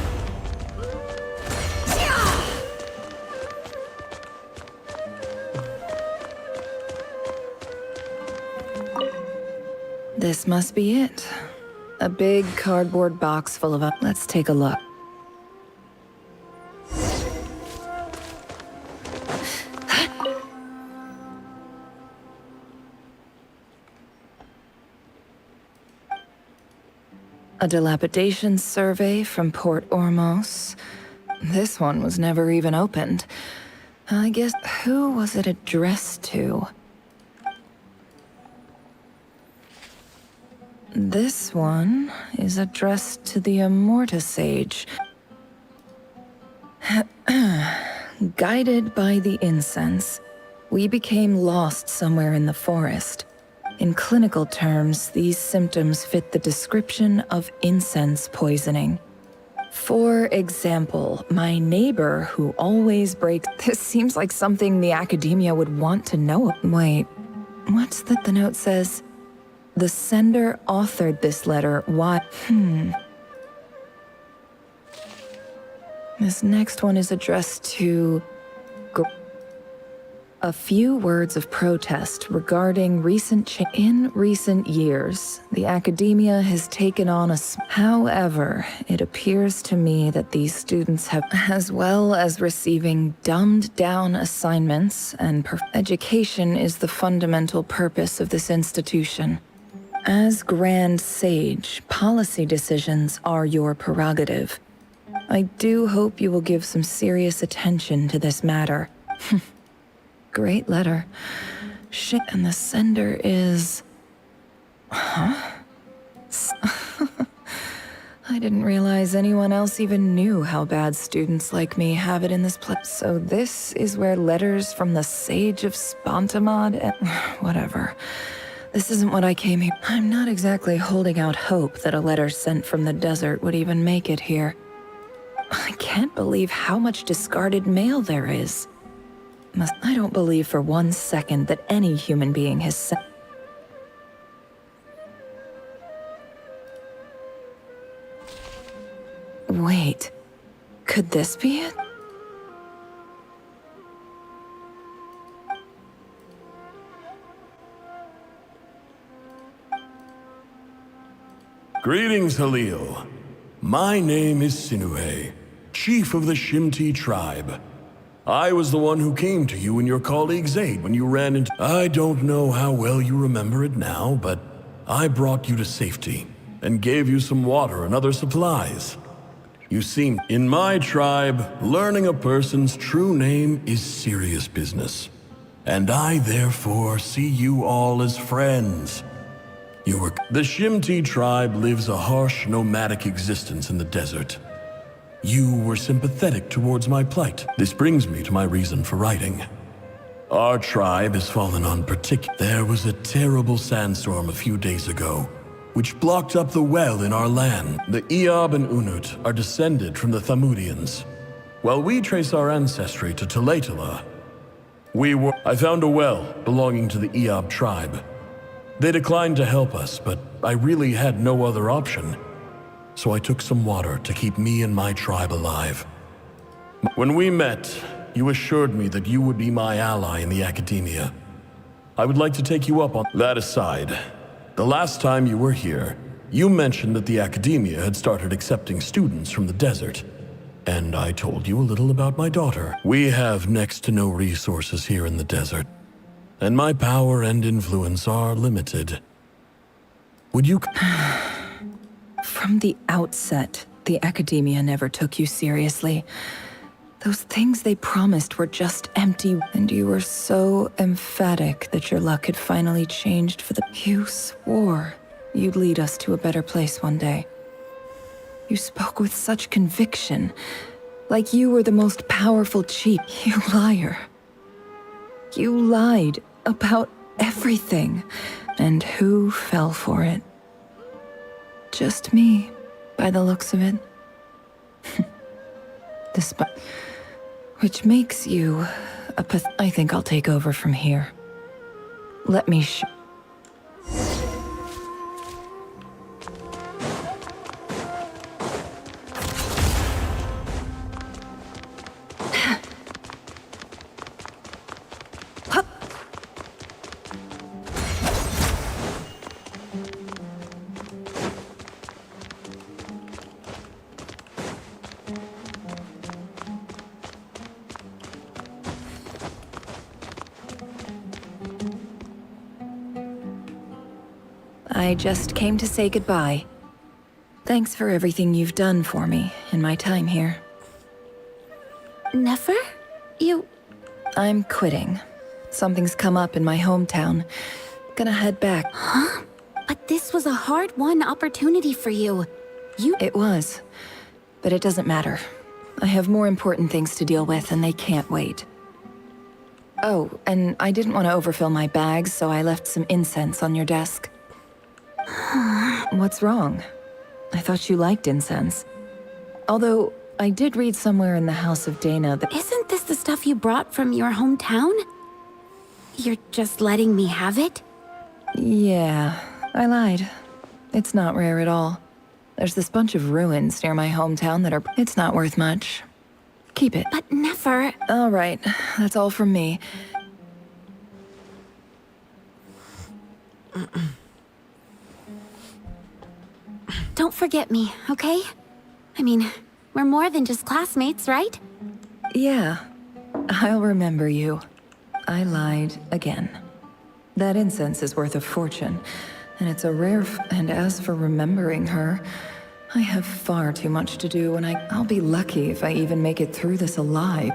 This must be it. A big cardboard box full of... Let's take a look. A dilapidation survey from Port Ormos. This one was never even opened. I guess... Who was it addressed to? This one is addressed to the Immorta Sage. Guided by the incense, we became lost somewhere in the forest. In clinical terms, these symptoms fit the description of incense poisoning. For example, my neighbor who always breaks... This seems like something the academia would want to know. Wait, what's that the note says? The sender authored this letter. Why? This next one is addressed to... A few words of protest regarding in recent years, the academia has taken on a... However, it appears to me that these students have, as well as receiving dumbed-down assignments, and education is the fundamental purpose of this institution. As Grand Sage, policy decisions are your prerogative. I do hope you will give some serious attention to this matter. Great letter. Shit, and the sender is... Huh? I didn't realize anyone else even knew how bad students like me have it in this place. So this is where letters from the Sage of Spontamod and... Whatever. This isn't what I came here... I'm not exactly holding out hope that a letter sent from the desert would even make it here. I can't believe how much discarded mail there is. I don't believe for 1 second that any human being has sent... Wait, could this be it? Greetings, Halil. My name is Sinuhe, chief of the Shimti tribe. I was the one who came to you and your colleague's aid when you ran into... I don't know how well you remember it now, but I brought you to safety and gave you some water and other supplies. You seem... In my tribe, learning a person's true name is serious business. And I therefore see you all as friends. You were... The Shimti tribe lives a harsh, nomadic existence in the desert. You were sympathetic towards my plight. This brings me to my reason for writing. Our tribe has fallen on particular... There was a terrible sandstorm a few days ago, which blocked up the well in our land. The Eob and Unut are descended from the Thamudians. While we trace our ancestry to Tulatala, I found a well belonging to the Eob tribe. They declined to help us, but I really had no other option. So I took some water to keep me and my tribe alive. When we met, you assured me that you would be my ally in the academia. I would like to take you up on that. Aside, the last time you were here, you mentioned that the academia had started accepting students from the desert. And I told you a little about my daughter. We have next to no resources here in the desert, and my power and influence are limited. Would you... From the outset, the academia never took you seriously. Those things they promised were just empty, and you were so emphatic that your luck had finally changed for the... You swore you'd lead us to a better place one day. You spoke with such conviction, like you were the most powerful chief. You liar. You lied about everything, and who fell for it? Just me, by the looks of it. Which makes you a I think I'll take over from here. Let me I just came to say goodbye. Thanks for everything you've done for me in my time here. Nefer? I'm quitting. Something's come up in my hometown. Gonna head back. Huh? But this was a hard-won opportunity for you. It was. But it doesn't matter. I have more important things to deal with, and they can't wait. Oh, and I didn't want to overfill my bags, so I left some incense on your desk. What's wrong? I thought you liked incense. Although, I did read somewhere in the House of Dana that... Isn't this the stuff you brought from your hometown? You're just letting me have it? Yeah, I lied. It's not rare at all. There's this bunch of ruins near my hometown that are... It's not worth much. Keep it. But never... All right, that's all from me. Don't forget me, okay? I mean, we're more than just classmates, right? Yeah, I'll remember you. I lied again. That incense is worth a fortune, and it's a rare and as for remembering her, I have far too much to do, and I'll be lucky if I even make it through this alive.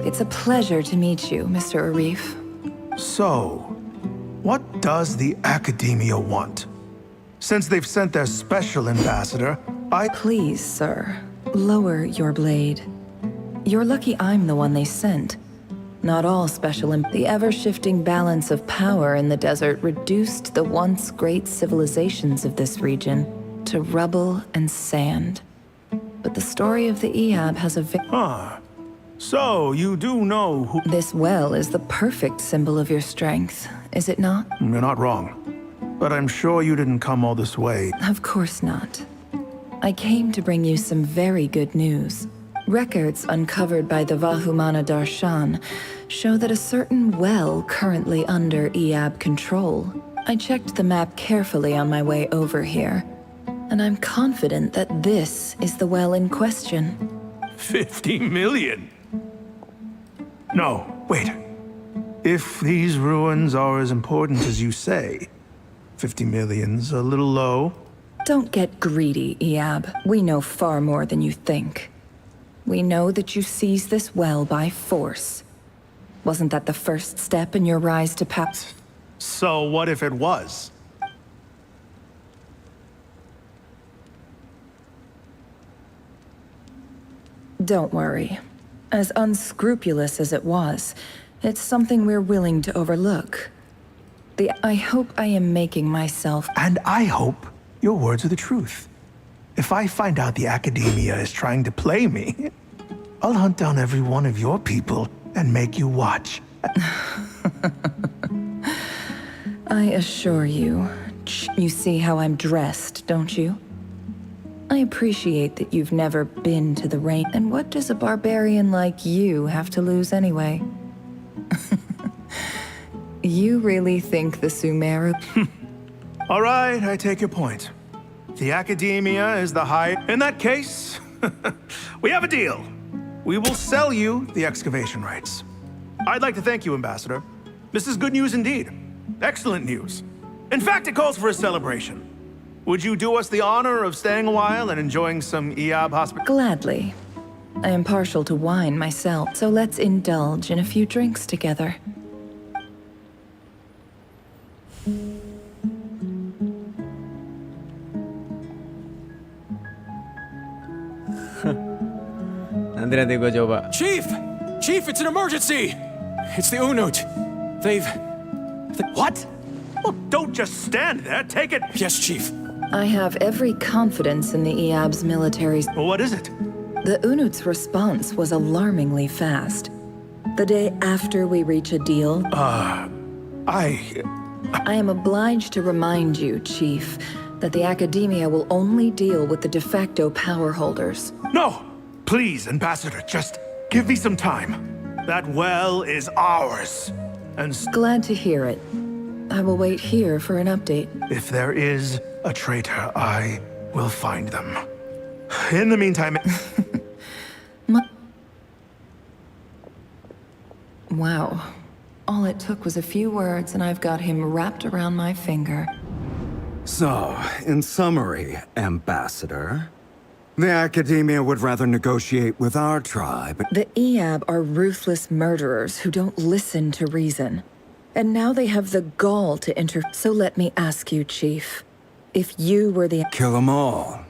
It's a pleasure to meet you, Mr. Arif. So, what does the Academia want? Since they've sent their special ambassador, Please, sir, lower your blade. You're lucky I'm the one they sent. Not all the ever-shifting balance of power in the desert reduced the once great civilizations of this region to rubble and sand. But the story of the Ehab has a So, you do know who— This well is the perfect symbol of your strength, is it not? You're not wrong. But I'm sure you didn't come all this way. Of course not. I came to bring you some very good news. Records uncovered by the Vahumana Darshan show that a certain well currently under Ehab control. I checked the map carefully on my way over here, and I'm confident that this is the well in question. 50 million? No, wait. If these ruins are as important as you say, 50 million's a little low. Don't get greedy, Ehab. We know far more than you think. We know that you seized this well by force. Wasn't that the first step in your rise to power? So what if it was? Don't worry. As unscrupulous as it was, it's something we're willing to overlook. I hope I am making myself— And I hope your words are the truth. If I find out the Academia is trying to play me, I'll hunt down every one of your people and make you watch. I assure you. You see how I'm dressed, don't you? I appreciate that you've never been to the rain. And what does a barbarian like you have to lose anyway? You really think the Sumeru— All right, I take your point. The Academia is the high— In that case, we have a deal. We will sell you the excavation rights. I'd like to thank you, Ambassador. This is good news indeed. Excellent news. In fact, it calls for a celebration. Would you do us the honor of staying a while and enjoying some Ehab hospitality? Gladly. I am partial to wine myself, so let's indulge in a few drinks together. Nanti gue coba. Chief! Chief, it's an emergency! It's the Unut. They've... What? Well, don't just stand there. Take it. Yes, Chief. I have every confidence in the Ehab's militaries. Well, what is it? The Unut's response was alarmingly fast. The day after we reach a deal... I am obliged to remind you, Chief, that the Academia will only deal with the de facto power holders. No! Please, Ambassador, just give me some time. That well is ours. And glad to hear it. I will wait here for an update. If there is a traitor, I will find them. In the meantime... Wow. All it took was a few words and I've got him wrapped around my finger. So, in summary, Ambassador, the Academia would rather negotiate with our tribe. The Ehab are ruthless murderers who don't listen to reason. And now they have the gall to So let me ask you, Chief, if you were the— Kill them all.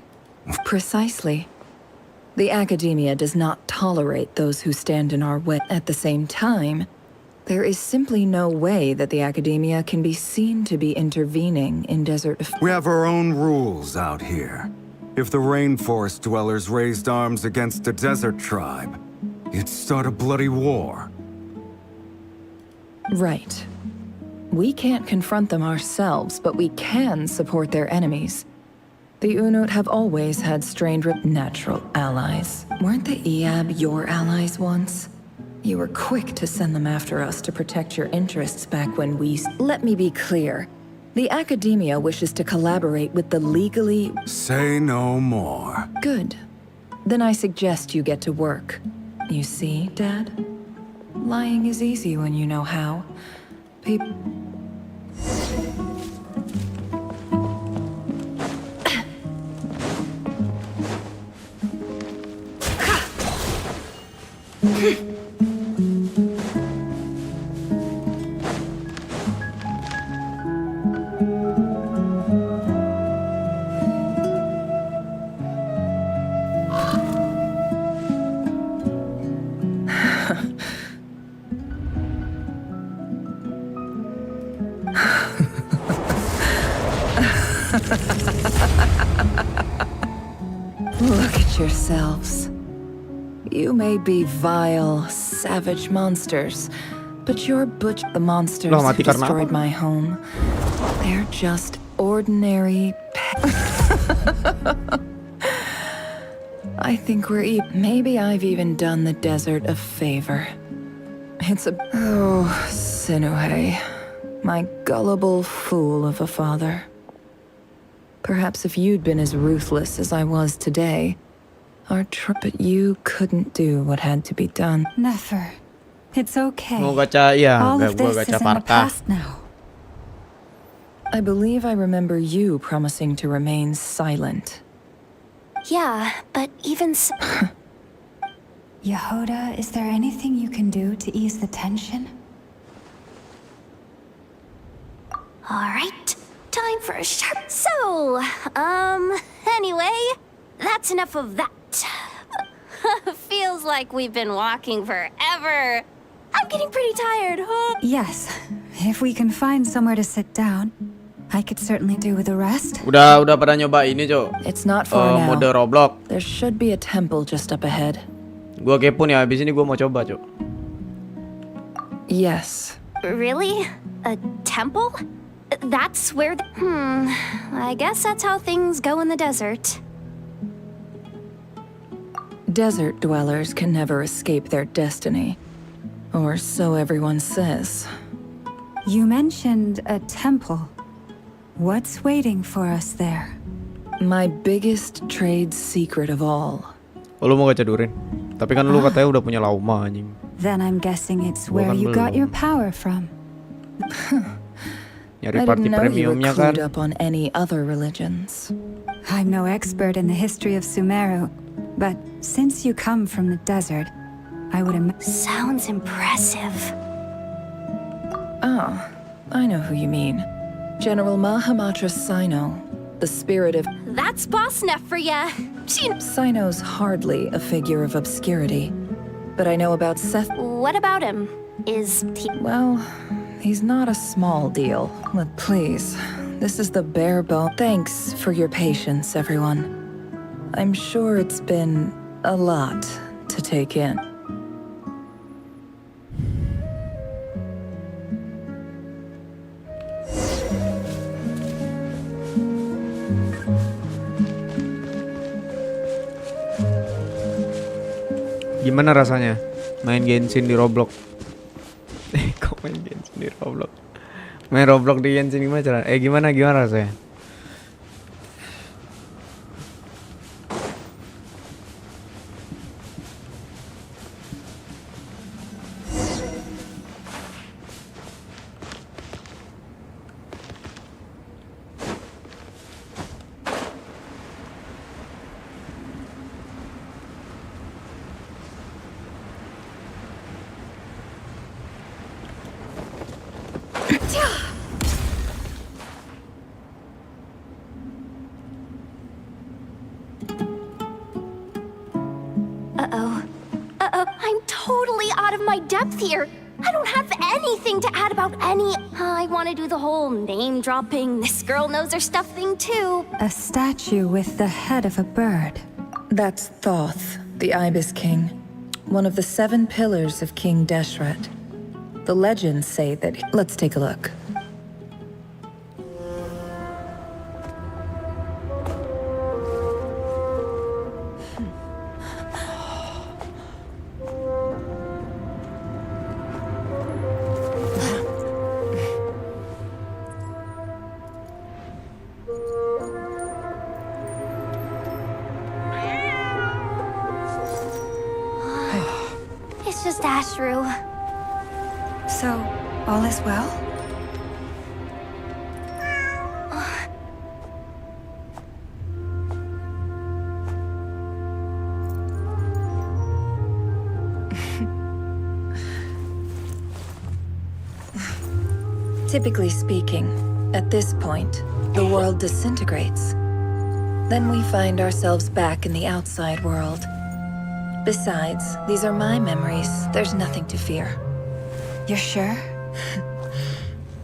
Precisely. The Academia does not tolerate those who stand in our way. At the same time, there is simply no way that the Academia can be seen to be intervening in desert— We have our own rules out here. If the rainforest dwellers raised arms against a desert tribe, it'd start a bloody war. Right. We can't confront them ourselves, but we can support their enemies. The Unut have always had strained natural allies. Weren't the Ehab your allies once? You were quick to send them after us to protect your interests back when we— Let me be clear. The Academia wishes to collaborate with the legally— Say no more. Good. Then I suggest you get to work. You see, Dad? Lying is easy when you know how. People— Look at yourselves. You may be vile, savage monsters, but you're the monsters Loh, who mati karena destroyed apa? my home. They're just ordinary I think we're maybe I've even done the desert a favor. It's a Sinuhe, my gullible fool of a father. Perhaps if you'd been as ruthless as I was today, but you couldn't do what had to be done. Never. It's okay. Mau gacha ya, All of gua this gacha is in the parka. past now. I believe I remember you promising to remain silent. Yeah, but even Yehoda, is there anything you can do to ease the tension? All right, time for a sharp. So, anyway, that's enough of that. Feels like we've been walking forever. I'm getting pretty tired. Yes. If we can find somewhere to sit down, I could certainly do with a rest. Udah pada nyoba ini, Cok. It's not far now. Mode Roblox. There should be a temple just up ahead. Gua kepo nih, habis ini gua mau coba, Cok. Yes. Really? A temple? That's where I guess that's how things go in the desert. Desert dwellers can never escape their destiny. Or so everyone says. You mentioned a temple. What's waiting for us there? My biggest trade secret of all. Oh, lu mau gacha durin? Tapi kan lu katanya udah punya lauma anjing. Then I'm guessing it's where you got your power from. Nyari I party didn't know you were premiumnya kan. clued up on any other religions. I'm no expert in the history of Sumeru, but since you come from the desert, I would imagine. Sounds impressive. Oh, I know who you mean. General Mahamatra Sino, the spirit of... That's Boss Neff for ya. Sino's hardly a figure of obscurity, but I know about Seth... What about him? Is he... Well, he's not a small deal. But please, this is the bare bone. Thanks for your patience, everyone. I'm sure it's been a lot to take in. Gimana rasanya main Genshin di Roblox? Kok main Genshin di Roblox? Main Roblox di Genshin gimana cara? Gimana rasanya? I'm totally out of my depth here. I don't have anything to add about any... I want to do the whole name-dropping, this girl knows her stuff thing too. A statue with the head of a bird. That's Thoth, the Ibis King, one of the 7 pillars of King Deshret. The legends say that... Let's take a look. It's just Ashru. So, all is well? Typically speaking, at this point, the world disintegrates. Then we find ourselves back in the outside world. Besides, these are my memories. There's nothing to fear. You're sure?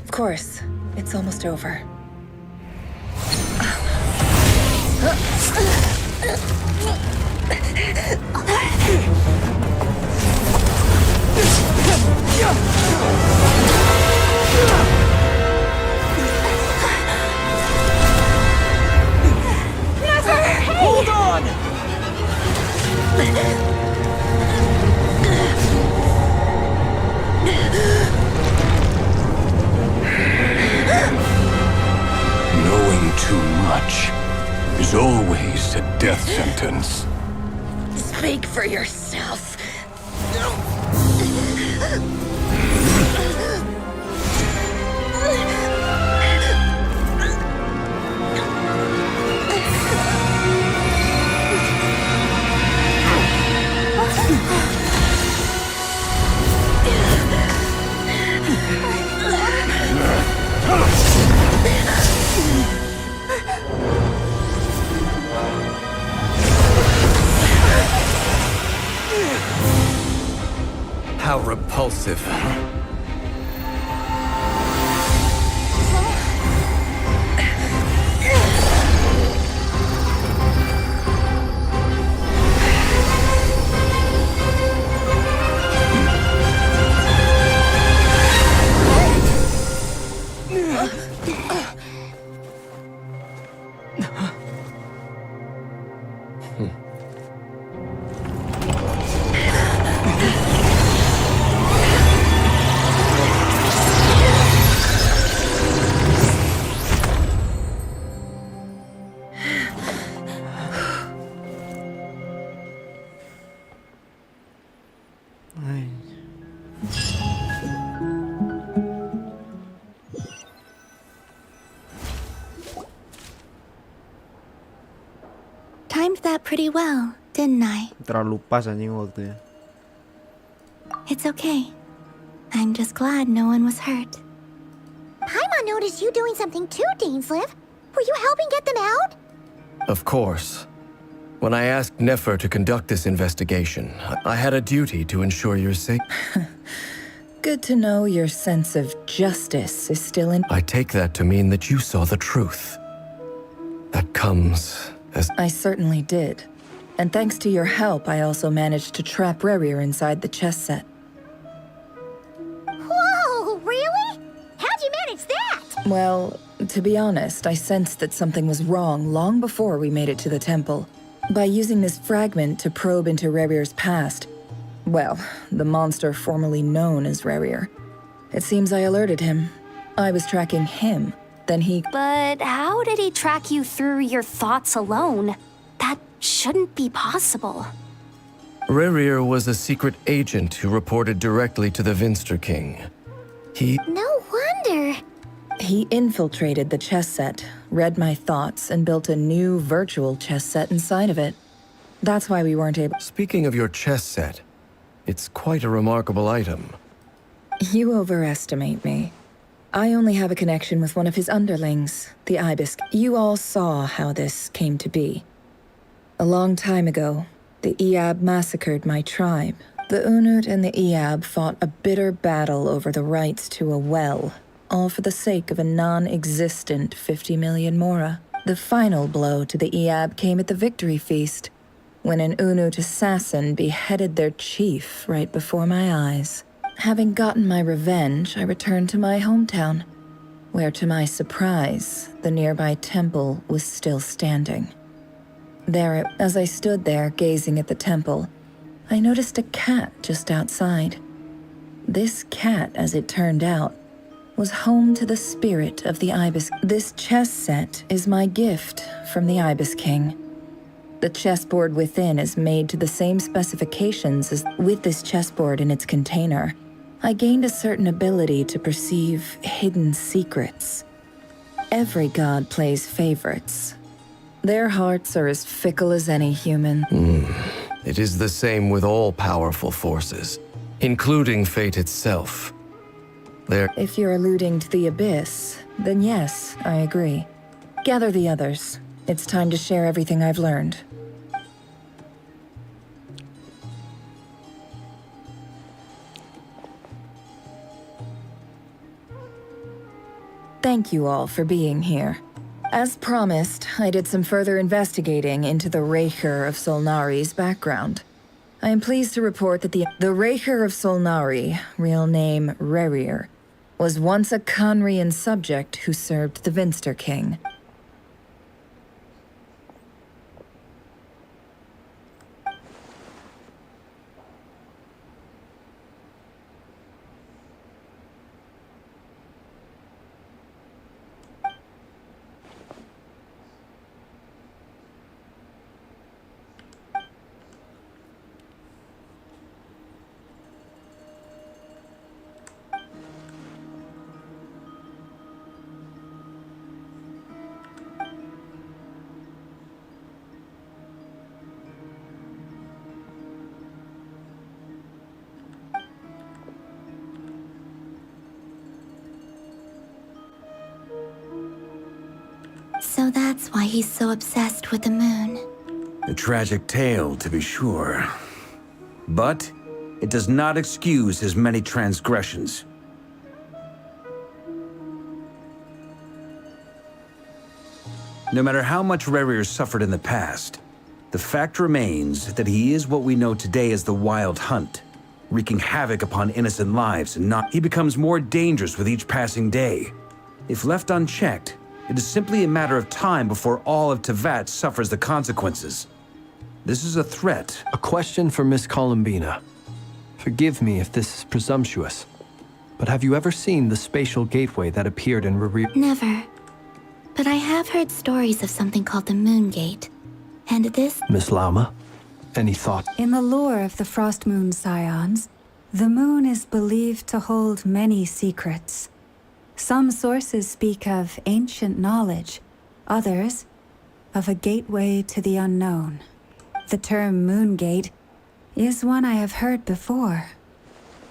Of course. It's almost over. Hold on! Knowing too much is always a death sentence. Speak for yourself. How repulsive. Timed that pretty well, didn't I? Terlalu pas anjing waktunya. It's okay. I'm just glad no one was hurt. Paimon noticed you doing something too, Dainsleif. Were you helping get them out? Of course. When I asked Nefer to conduct this investigation, I had a duty to ensure your safety. Good to know your sense of justice is still in. I take that to mean that you saw the truth. That comes as... I certainly did. And thanks to your help, I also managed to trap Rerir inside the chess set. Whoa, really? How'd you manage that? Well, to be honest, I sensed that something was wrong long before we made it to the temple. By using this fragment to probe into Rerir's past, well, the monster formerly known as Rerir. It seems I alerted him. I was tracking him, then he... But how did he track you through your thoughts alone? That shouldn't be possible. Rerir was a secret agent who reported directly to the Vinster King. No wonder. He infiltrated the chess set, read my thoughts, and built a new virtual chess set inside of it. That's why we weren't able... Speaking of your chess set, it's quite a remarkable item. You overestimate me. I only have a connection with one of his underlings, the Ibis. You all saw how this came to be. A long time ago, the Eab massacred my tribe. The Unut and the Eab fought a bitter battle over the rights to a well, all for the sake of a non-existent 50 million Mora. The final blow to the Eab came at the victory feast, when an Unut assassin beheaded their chief right before my eyes. Having gotten my revenge, I returned to my hometown, where to my surprise, the nearby temple was still standing. There, as I stood there gazing at the temple, I noticed a cat just outside. This cat, as it turned out, was home to the spirit of the Ibis. This chess set is my gift from the Ibis King. The chessboard within is made to the same specifications as with this chessboard in its container. I gained a certain ability to perceive hidden secrets. Every god plays favorites. Their hearts are as fickle as any human. It is the same with all powerful forces, including fate itself. If you're alluding to the Abyss, then yes, I agree. Gather the others. It's time to share everything I've learned. Thank you all for being here. As promised, I did some further investigating into the Raker of Solnari's background. I am pleased to report that the Raker of Solnari, real name Rerir, was once a Conrian subject who served the Vinster King. So that's why he's so obsessed with the moon. A tragic tale, to be sure. But it does not excuse his many transgressions. No matter how much Rerir suffered in the past, the fact remains that he is what we know today as the Wild Hunt, wreaking havoc upon innocent lives and not. He becomes more dangerous with each passing day. If left unchecked, it is simply a matter of time before all of Teyvat suffers the consequences. This is a threat. A question for Miss Columbina. Forgive me if this is presumptuous, but have you ever seen the spatial gateway that appeared in Rerir? Never. But I have heard stories of something called the Moon Gate. And this... Miss Lama, any thought? In the lore of the Frost Moon Scions, the moon is believed to hold many secrets. Some sources speak of ancient knowledge, others of a gateway to the unknown. The term Moon Gate is one I have heard before,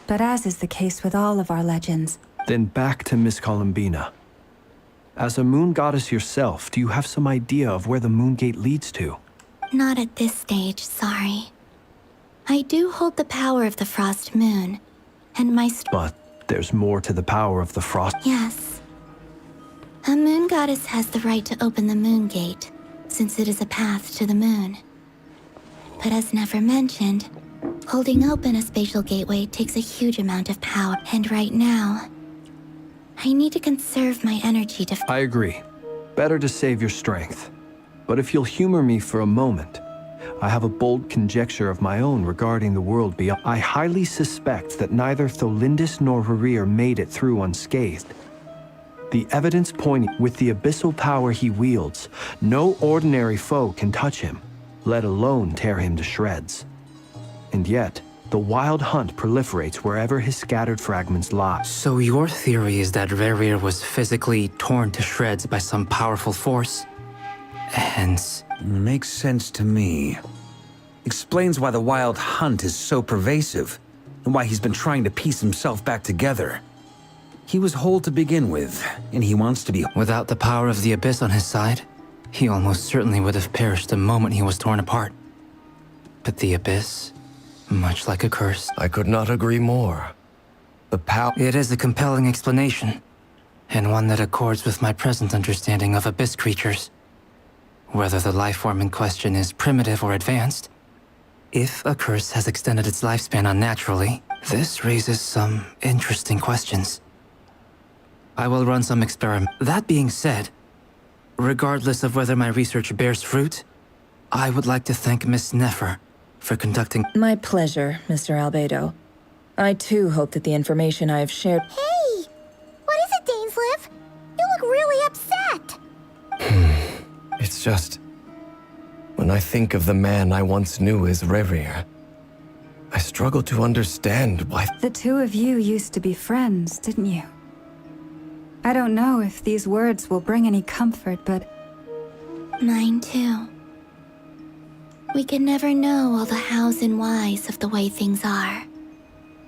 but as is the case with all of our legends. Then back to Miss Columbina. As a moon goddess yourself, do you have some idea of where the Moon Gate leads to? Not at this stage, sorry. I do hold the power of the Frost Moon, and my But there's more to the power of the Frost. Yes. A moon goddess has the right to open the Moon Gate, since it is a path to the moon. But as never mentioned, holding open a spatial gateway takes a huge amount of power, and right now, I need to conserve my energy to... I agree. Better to save your strength. But if you'll humor me for a moment, I have a bold conjecture of my own regarding the world beyond. I highly suspect that neither Tholindis nor Rerir made it through unscathed. The evidence pointing with the abyssal power he wields, no ordinary foe can touch him, let alone tear him to shreds. And yet, the Wild Hunt proliferates wherever his scattered fragments lie. So your theory is that Rerir was physically torn to shreds by some powerful force? Hence... Makes sense to me. Explains why the Wild Hunt is so pervasive, and why he's been trying to piece himself back together. He was whole to begin with, and he wants to be... Without the power of the Abyss on his side, he almost certainly would have perished the moment he was torn apart. But the Abyss, much like a curse... I could not agree more. The power... It is a compelling explanation, and one that accords with my present understanding of Abyss creatures. Whether the life form in question is primitive or advanced, if a curse has extended its lifespan unnaturally, this raises some interesting questions. I will run some experiment. That being said, regardless of whether my research bears fruit, I would like to thank Miss Nefer for conducting... My pleasure, Mr. Albedo. I too hope that the information I have shared... Hey! What is it, Dainsleif? You look really upset! It's just... When I think of the man I once knew as Rerir, I struggle to understand why... The two of you used to be friends, didn't you? I don't know if these words will bring any comfort, but... Mine too. We can never know all the hows and whys of the way things are.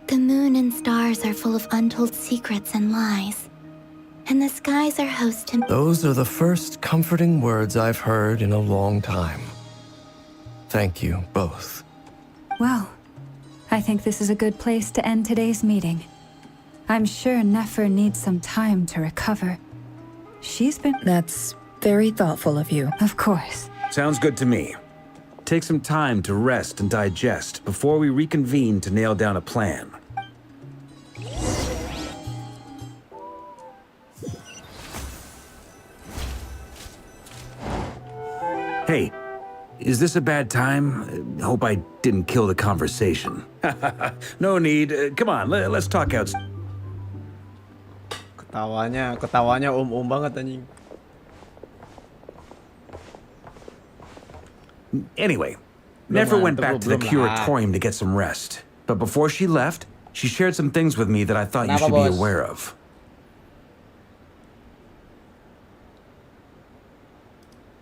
The moon and stars are full of untold secrets and lies. And the skies are host to... Those are the first comforting words I've heard in a long time. Thank you, both. Well, I think this is a good place to end today's meeting. I'm sure Nefer needs some time to recover. She's been... That's Very thoughtful of you. Of course. Sounds good to me. Take some time to rest and digest before we reconvene to nail down a plan. Hey, is this a bad time? Hope I didn't kill the conversation. No need. Come on, let's talk out. Ketawanya banget anjing. Anyway, Nefer went back to the curatorium to get some rest. But before she left, she shared some things with me that I thought you should be aware of.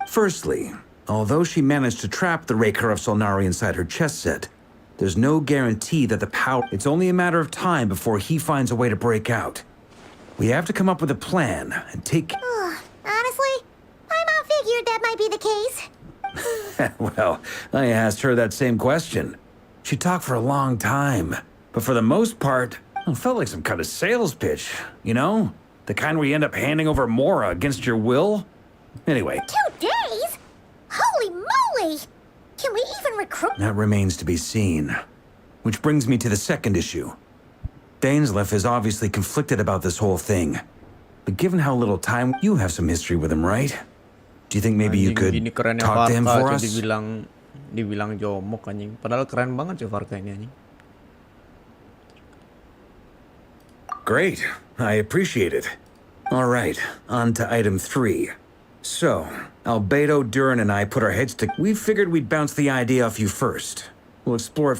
Firstly, although she managed to trap the Raker of Solnari inside her chest set, there's no guarantee that the power... It's only a matter of time before he finds a way to break out. We have to come up with a plan and take... Honestly, my mom figured that might be the case. Well, I asked her that same question. She talked for a long time, but for the most part, it felt like some kind of sales pitch, you know? The kind where you end up handing over Mora against your will? Anyway. 2 days? Holy moly! Can we even recruit? That remains to be seen. Which brings me to the second issue. Dainsleif is obviously conflicted about this whole thing. But given how little time, you have some history with him, right? Do you think maybe you could talk to him for us? Dibilang jomok anjing. Padahal keren banget sih Varka ini anjing. Great. I appreciate it. All right, on to item 3. So, Albedo, Durin, and I put our heads to... We figured we'd bounce the idea off you first. We'll explore it